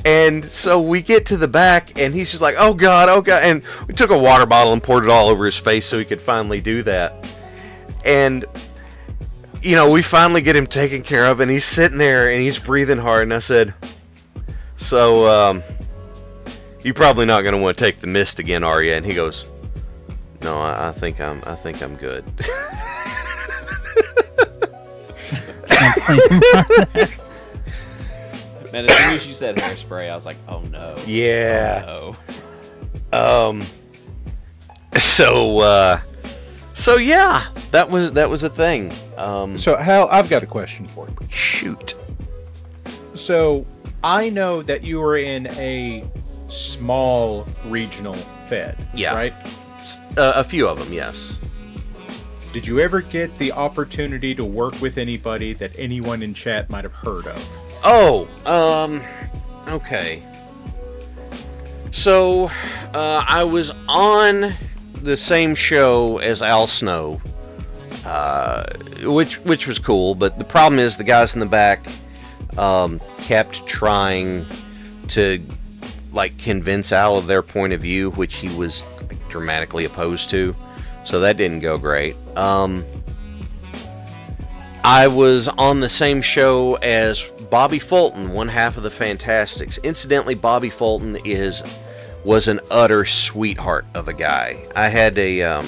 And so we get to the back, and he's just like, oh God, and we took a water bottle and poured it all over his face so he could finally do that. And you know, we finally get him taken care of, and he's sitting there, and he's breathing hard, and I said, so, you're probably not going to want to take the mist again, are you? And he goes, no, I think I'm good. Man, as soon as you said hairspray, I was like, oh no. Yeah. Oh, no. So yeah, that was a thing. So Hal, I've got a question for you. Shoot. So I know that you were in a small regional fed, Yeah. right? A few of them, yes. Did you ever get the opportunity to work with anybody that anyone in chat might have heard of? Oh, okay. So, I was on the same show as Al Snow, which was cool, but the problem is the guys in the back kept trying to like convince Al of their point of view, which he was like, dramatically opposed to, so that didn't go great. I was on the same show as Bobby Fulton, one half of the Fantastics. Incidentally, Bobby Fulton was an utter sweetheart of a guy. I had an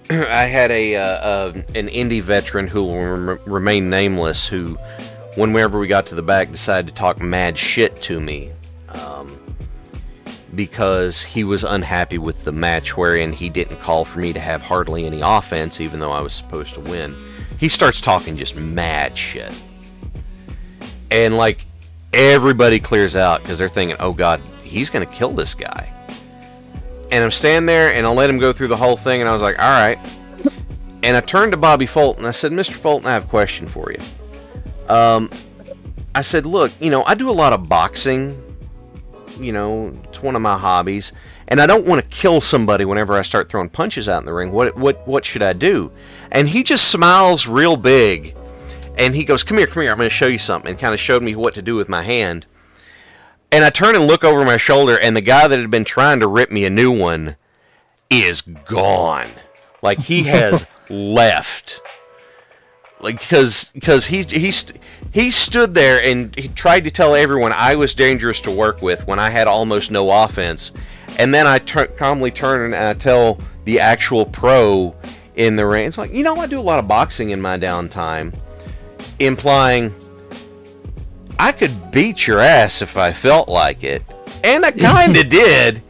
indie veteran who will remain nameless, who, whenever we got to the back, decided to talk mad shit to me because he was unhappy with the match wherein he didn't call for me to have hardly any offense, even though I was supposed to win. He starts talking just mad shit. And, like, everybody clears out because they're thinking, oh, God, he's going to kill this guy. And I'm standing there, and I'll let him go through the whole thing, and I was like, all right. And I turned to Bobby Fulton. I said, Mr. Fulton, I have a question for you. I said, look, you know, I do a lot of boxing. You know, it's one of my hobbies. And I don't want to kill somebody whenever I start throwing punches out in the ring. What should I do? And he just smiles real big. And he goes, come here, I'm going to show you something. And kind of showed me what to do with my hand. And I turn and look over my shoulder, and the guy that had been trying to rip me a new one is gone. Like, he has left. Like, because he stood there and he tried to tell everyone I was dangerous to work with when I had almost no offense. And then I calmly turn and I tell the actual pro in the ring, it's like, you know, I do a lot of boxing in my downtime, implying I could beat your ass if I felt like it. And I kind of did.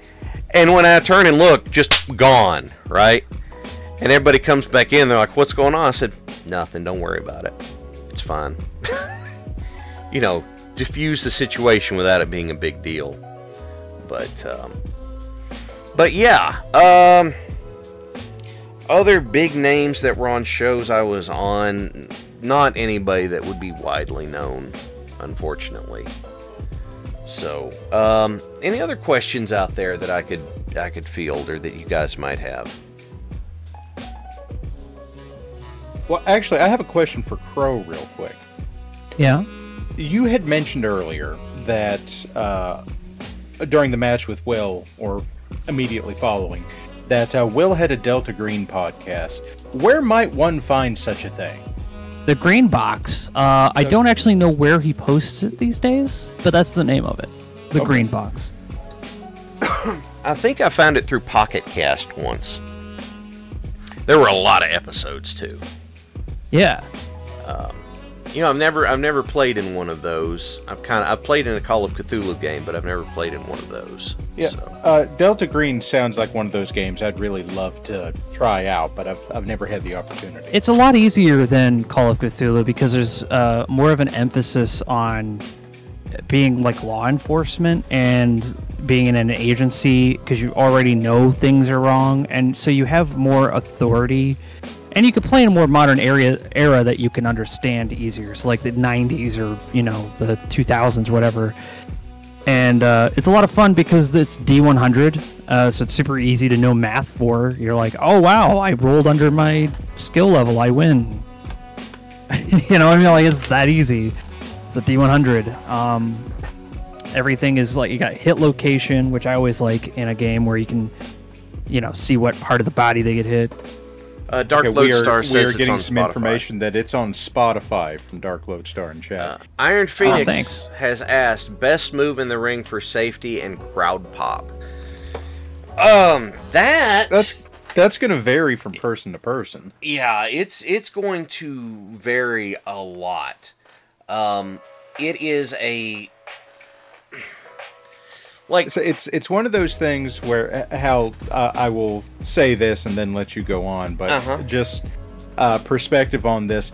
And when I turn and look, just gone, right? And everybody comes back in, they're like, what's going on? I said, nothing, don't worry about it. It's fine. You know, diffuse the situation without it being a big deal. But yeah, other big names that were on shows I was on, not anybody that would be widely known, unfortunately. So, any other questions out there that I could field or that you guys might have? Well, actually, I have a question for Crow real quick. Yeah? You had mentioned earlier that during the match with Will, or immediately following, that Will had a Delta Green podcast. Where might one find such a thing? The Green Box. I don't actually know where he posts it these days, but that's the name of it. The Green Box. I think I found it through Pocket Cast once. There were a lot of episodes, too. Yeah. You know, I've never played in one of those. I've played in a Call of Cthulhu game, but I've never played in one of those. Yeah, So. Delta Green sounds like one of those games I'd really love to try out, but I've never had the opportunity. It's a lot easier than Call of Cthulhu because there's more of an emphasis on being like law enforcement and being in an agency because you already know things are wrong, and so you have more authority. And you could play in a more modern era that you can understand easier. So like the 90s or, you know, the 2000s, whatever. And it's a lot of fun because it's D100. So it's super easy to know math for. You're like, oh, wow, I rolled under my skill level. I win. You know what I mean? Like, it's that easy. The D100. Everything is like, you got hit location, which I always like in a game where you can, you know, see what part of the body they get hit. Dark Lodestar says we are getting it's on some Spotify. information that it's on Spotify from Dark Lodestar in chat. Iron Phoenix thanks. has asked best move in the ring for safety and crowd pop. That's going to vary from person to person. Yeah, it's going to vary a lot. It is a like So it's one of those things where how I will say this and then let you go on, but just perspective on this.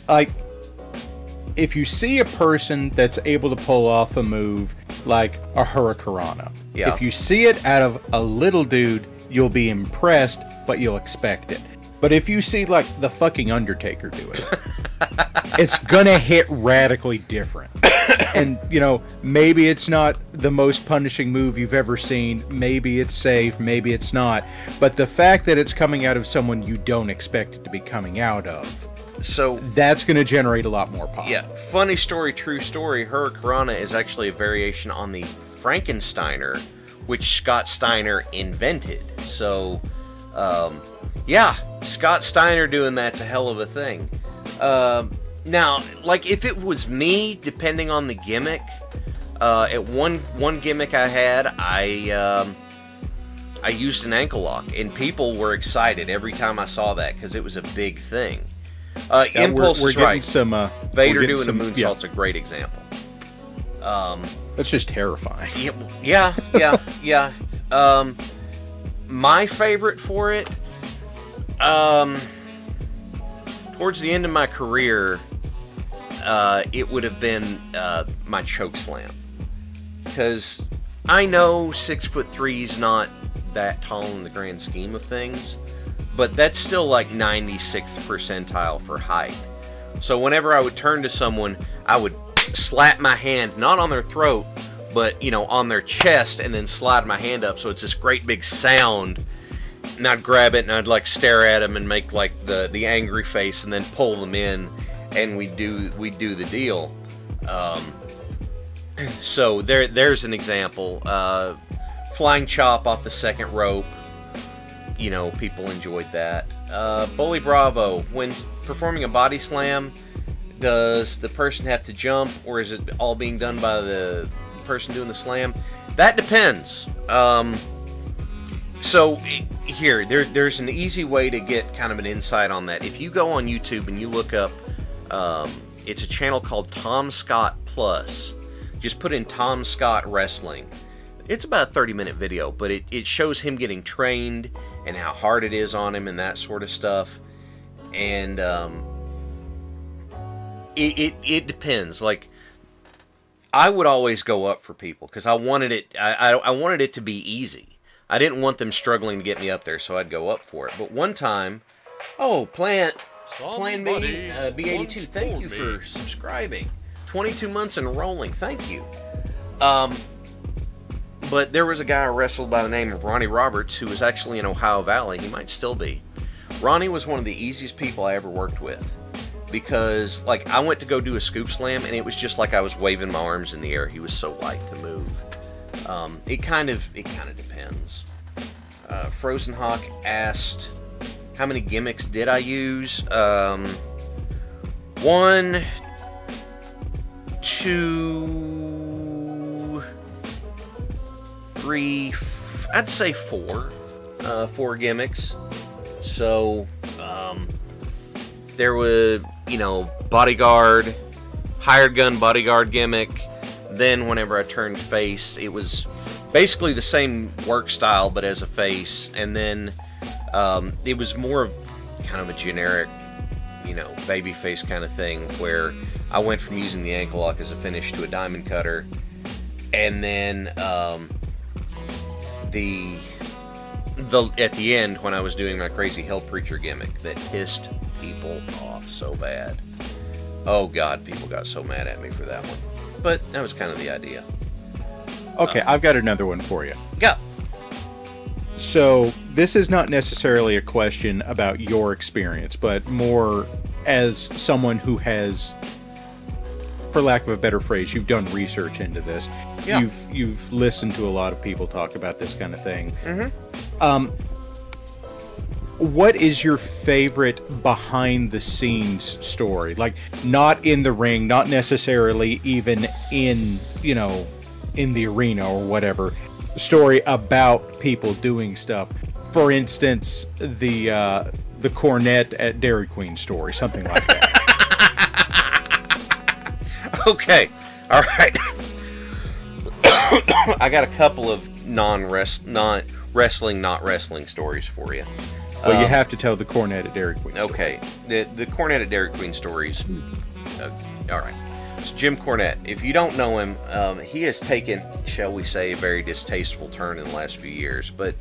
Like, if you see a person that's able to pull off a move like a Hurricanrana, if you see it out of a little dude, you'll be impressed, but you'll expect it. But if you see like the fucking Undertaker do it, it's gonna hit radically different. And, you know, maybe it's not the most punishing move you've ever seen. Maybe it's safe. Maybe it's not. But the fact that it's coming out of someone you don't expect it to be coming out of, so that's going to generate a lot more pop. yeah. Funny story, true story. Hurricanrana is actually a variation on the Frankensteiner, which Scott Steiner invented. So, yeah, Scott Steiner doing that's a hell of a thing. Now, like, if it was me, depending on the gimmick, at one gimmick I had, I used an ankle lock, and people were excited every time I saw that because it was a big thing. Impulse is right. Vader doing a moonsault's a great example. That's just terrifying. Yeah. My favorite for it, towards the end of my career, it would have been my choke slam, because I know 6'3" is not that tall in the grand scheme of things, but that's still like 96th percentile for height. So whenever I would turn to someone, I would slap my hand not on their throat, but on their chest, and then slide my hand up so it's this great big sound. And I'd grab it and I'd like stare at them and make like the angry face, and then pull them in, and we do the deal. So there's an example. Flying chop off the second rope. People enjoyed that. Bully Bravo, when performing a body slam, does the person have to jump, or is it all being done by the person doing the slam? That depends. So here, there's an easy way to get kind of an insight on that. If you go on YouTube and you look up, it's a channel called Tom Scott Plus. Just put in Tom Scott Wrestling. It's about a 30-minute video, but it shows him getting trained and how hard it is on him and that sort of stuff. And it depends. Like, I would always go up for people because I wanted it. I wanted it to be easy. I didn't want them struggling to get me up there, so I'd go up for it. But one time, Plan Me B82, thank you for subscribing. 22 months and rolling, thank you. But there was a guy I wrestled by the name of Ronnie Roberts, who was actually in Ohio Valley. He might still be. Ronnie was one of the easiest people I ever worked with, because like I went to go do a scoop slam, and it was just like I was waving my arms in the air. He was so light to move. It kind of depends. Frozen Hawk asked, how many gimmicks did I use? 1, 2, 3, I'd say 4. 4 gimmicks. So there was you know, bodyguard, hired gun bodyguard gimmick. Then whenever I turned face, it was basically the same work style, but as a face. And then it was more of kind of a generic, you know, baby face kind of thing, where I went from using the ankle lock as a finish to a diamond cutter. And then at the end, when I was doing my crazy hell preacher gimmick that pissed people off so bad. Oh God, people got so mad at me for that one. But that was kind of the idea. Okay, I've got another one for you. Go. So this is not necessarily a question about your experience, but more as someone who has, for lack of a better phrase, you've done research into this. Yeah. You've listened to a lot of people talk about this kind of thing. Mm-hmm. What is your favorite behind-the-scenes story? Like, not in the ring, not necessarily even in, you know, in the arena or whatever. Story about people doing stuff. For instance, the cornet at Dairy Queen story, something like that. Okay, all right. I got a couple of non-wrestling, not wrestling stories for you. But you have to tell the cornet at Dairy Queen story. Okay, the cornet at Dairy Queen stories. All right. It's Jim Cornette. If you don't know him, he has taken, shall we say, a very distasteful turn in the last few years. But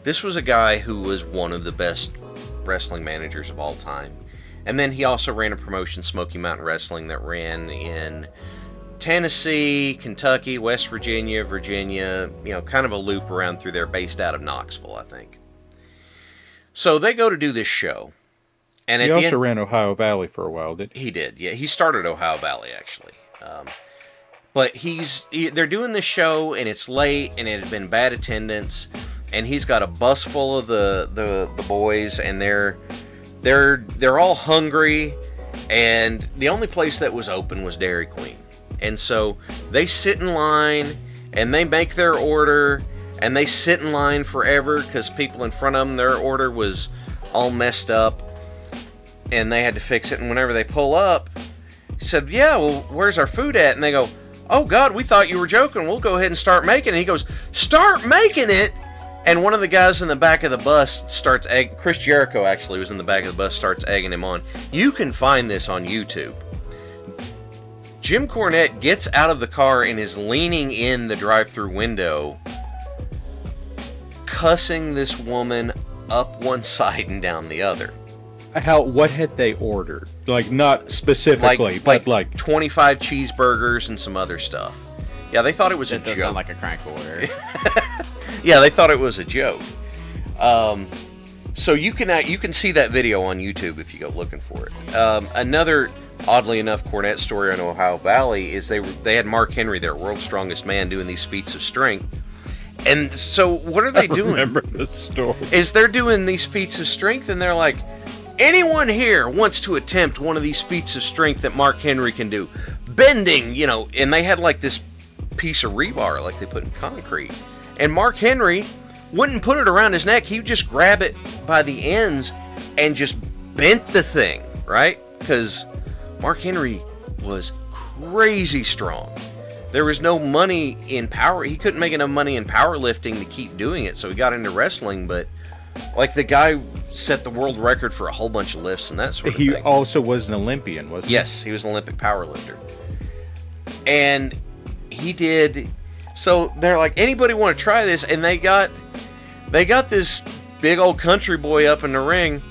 this was a guy who was one of the best wrestling managers of all time. And then he also ran a promotion, Smoky Mountain Wrestling, that ran in Tennessee, Kentucky, West Virginia, you know, kind of a loop around through there, based out of Knoxville, I think. So they go to do this show. And he also ran Ohio Valley for a while, didn't he? He did, yeah. He started Ohio Valley, actually. But they're doing this show, and it's late, and it had been bad attendance, and he's got a bus full of the boys, and they're all hungry, and the only place that was open was Dairy Queen. And so they sit in line, and they make their order, and they sit in line forever because people in front of them, their order was all messed up, and they had to fix it. And whenever they pull up, he said, "Yeah, well, where's our food at?" And they go, "Oh God, we thought you were joking. We'll go ahead and start making it." He goes, "Start making it?" And one of the guys in the back of the bus starts Chris Jericho actually was in the back of the bus, starts egging him on. You can find this on YouTube. Jim Cornette gets out of the car and is leaning in the drive-through window, cussing this woman up one side and down the other. What had they ordered? Like, not specifically, but like 25 cheeseburgers and some other stuff. Yeah, they thought it was a joke. That does sound like a crank order. Yeah, they thought it was a joke. So you can see that video on YouTube if you go looking for it. Another, oddly enough, Cornette story on Ohio Valley is they had Mark Henry, their world's strongest man, doing these feats of strength. And so what are they doing? Remember this story. Is they're doing these feats of strength, and they're like, anyone here wants to attempt one of these feats of strength that Mark Henry can do? Bending, you know, and they had like this piece of rebar like they put in concrete. And Mark Henry wouldn't put it around his neck. He would just grab it by the ends and just bent the thing, right? Because Mark Henry was crazy strong. There was no money in power. He couldn't make enough money in powerlifting to keep doing it, so he got into wrestling. But like the guy set the world record for a whole bunch of lifts and that sort of thing. He also was an Olympian, wasn't he? Yes, he was an Olympic powerlifter. And he did. So they're like, anybody want to try this? And they got this big old country boy up in the ring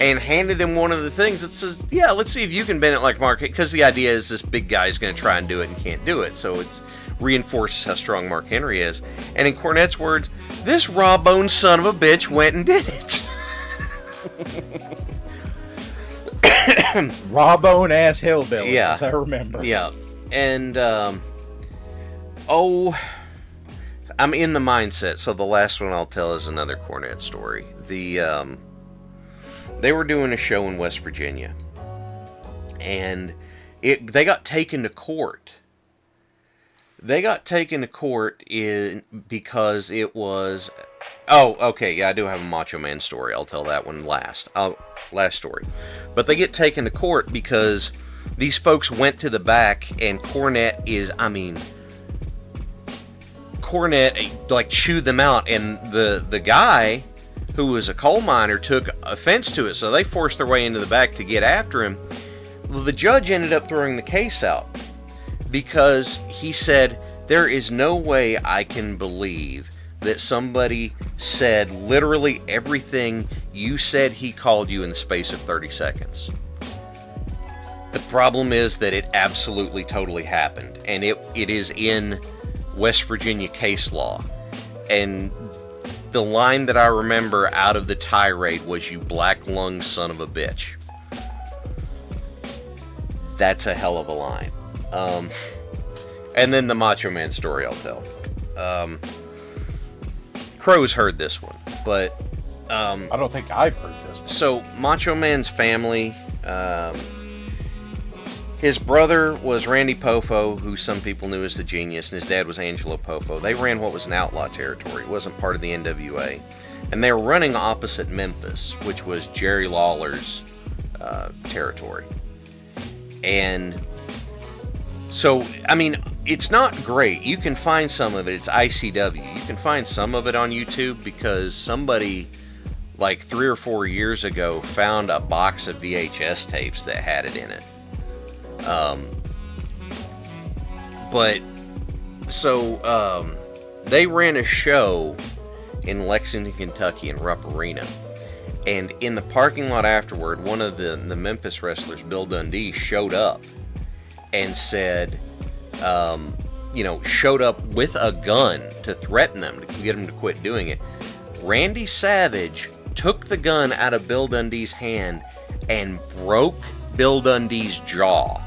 and handed him one of the things that says, yeah, let's see if you can bend it like Mark. Because the idea is this big guy is going to try and do it and can't do it. So it reinforces how strong Mark Henry is. And in Cornette's words, this raw bone son of a bitch went and did it. Raw bone ass hillbilly, yeah, as I remember. Yeah. And, I'm in the mindset, so the last one I'll tell is another Cornette story. They were doing a show in West Virginia, and they got taken to court. They got taken to court because it was... Oh, okay, yeah, I do have a Macho Man story. I'll tell that one last. Last story. But they get taken to court because these folks went to the back, and Cornette like chewed them out, and the guy who was a coal miner took offense to it, so they forced their way into the back to get after him. Well, the judge ended up throwing the case out because he said, there is no way I can believe that somebody said literally everything you said he called you in the space of 30 seconds. The problem is that it absolutely totally happened, and it is in West Virginia case law. And the line that I remember out of the tirade was, "You black lung son of a bitch." That's a hell of a line. And then the Macho Man story I'll tell. Crow's heard this one, but I don't think I've heard this one. So Macho Man's family, his brother was Randy Poffo, who some people knew as the Genius, and his dad was Angelo Poffo. They ran what was an outlaw territory. It wasn't part of the NWA. And they were running opposite Memphis, which was Jerry Lawler's territory. And so, I mean, it's not great. You can find some of it. It's ICW. You can find some of it on YouTube because somebody, like 3 or 4 years ago, found a box of VHS tapes that had it in it. They ran a show in Lexington, Kentucky, in Rupp Arena. And in the parking lot afterward, one of the Memphis wrestlers, Bill Dundee, showed up and said, showed up with a gun to threaten them, to get them to quit doing it. Randy Savage took the gun out of Bill Dundee's hand and broke Bill Dundee's jaw.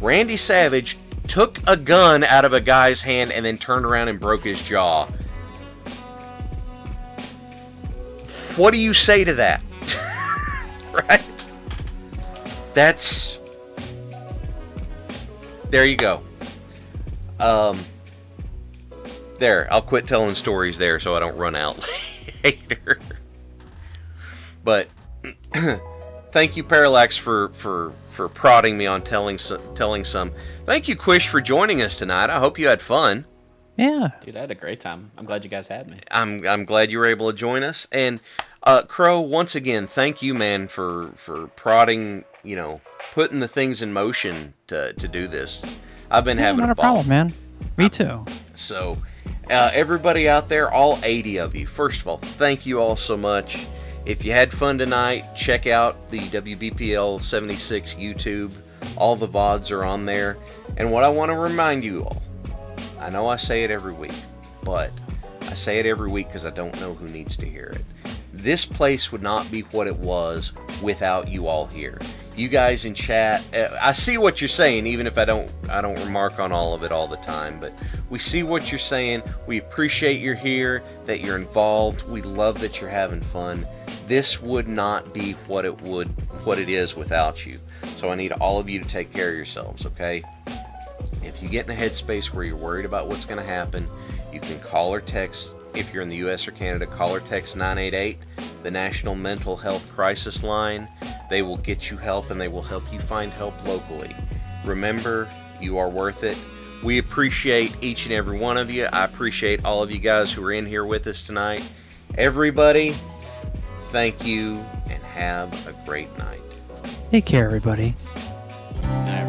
Randy Savage took a gun out of a guy's hand and then turned around and broke his jaw. What do you say to that? Right? That's... There you go. There, I'll quit telling stories there so I don't run out later. But thank you, Parallax, for prodding me on telling some. Thank you, Quish, for joining us tonight. I hope you had fun. Yeah. Dude, I had a great time. I'm glad you guys had me. I'm glad you were able to join us. And Crow, once again, thank you, man, for prodding, putting the things in motion to do this. I've been having a ball. Not a problem, man. Me too. So, everybody out there, all 80 of you, first of all, thank you all so much. If you had fun tonight, check out the WBPL 76 YouTube. All the VODs are on there. And what I want to remind you all, I know I say it every week, but I say it every week because I don't know who needs to hear it. This place would not be what it was without you all here. You guys in chat, I see what you're saying, even if I don't remark on all of it all the time, but we see what you're saying. We appreciate you're here, that you're involved. We love that you're having fun. This would not be what it is without you. So I need all of you to take care of yourselves, okay? If you get in a headspace where you're worried about what's going to happen, you can call or text. If you're in the U.S. or Canada, call or text 988, the National Mental Health Crisis Line. They will get you help, and they will help you find help locally. Remember, you are worth it. We appreciate each and every one of you. I appreciate all of you guys who are in here with us tonight. Everybody, thank you, and have a great night. Take care, everybody. All right.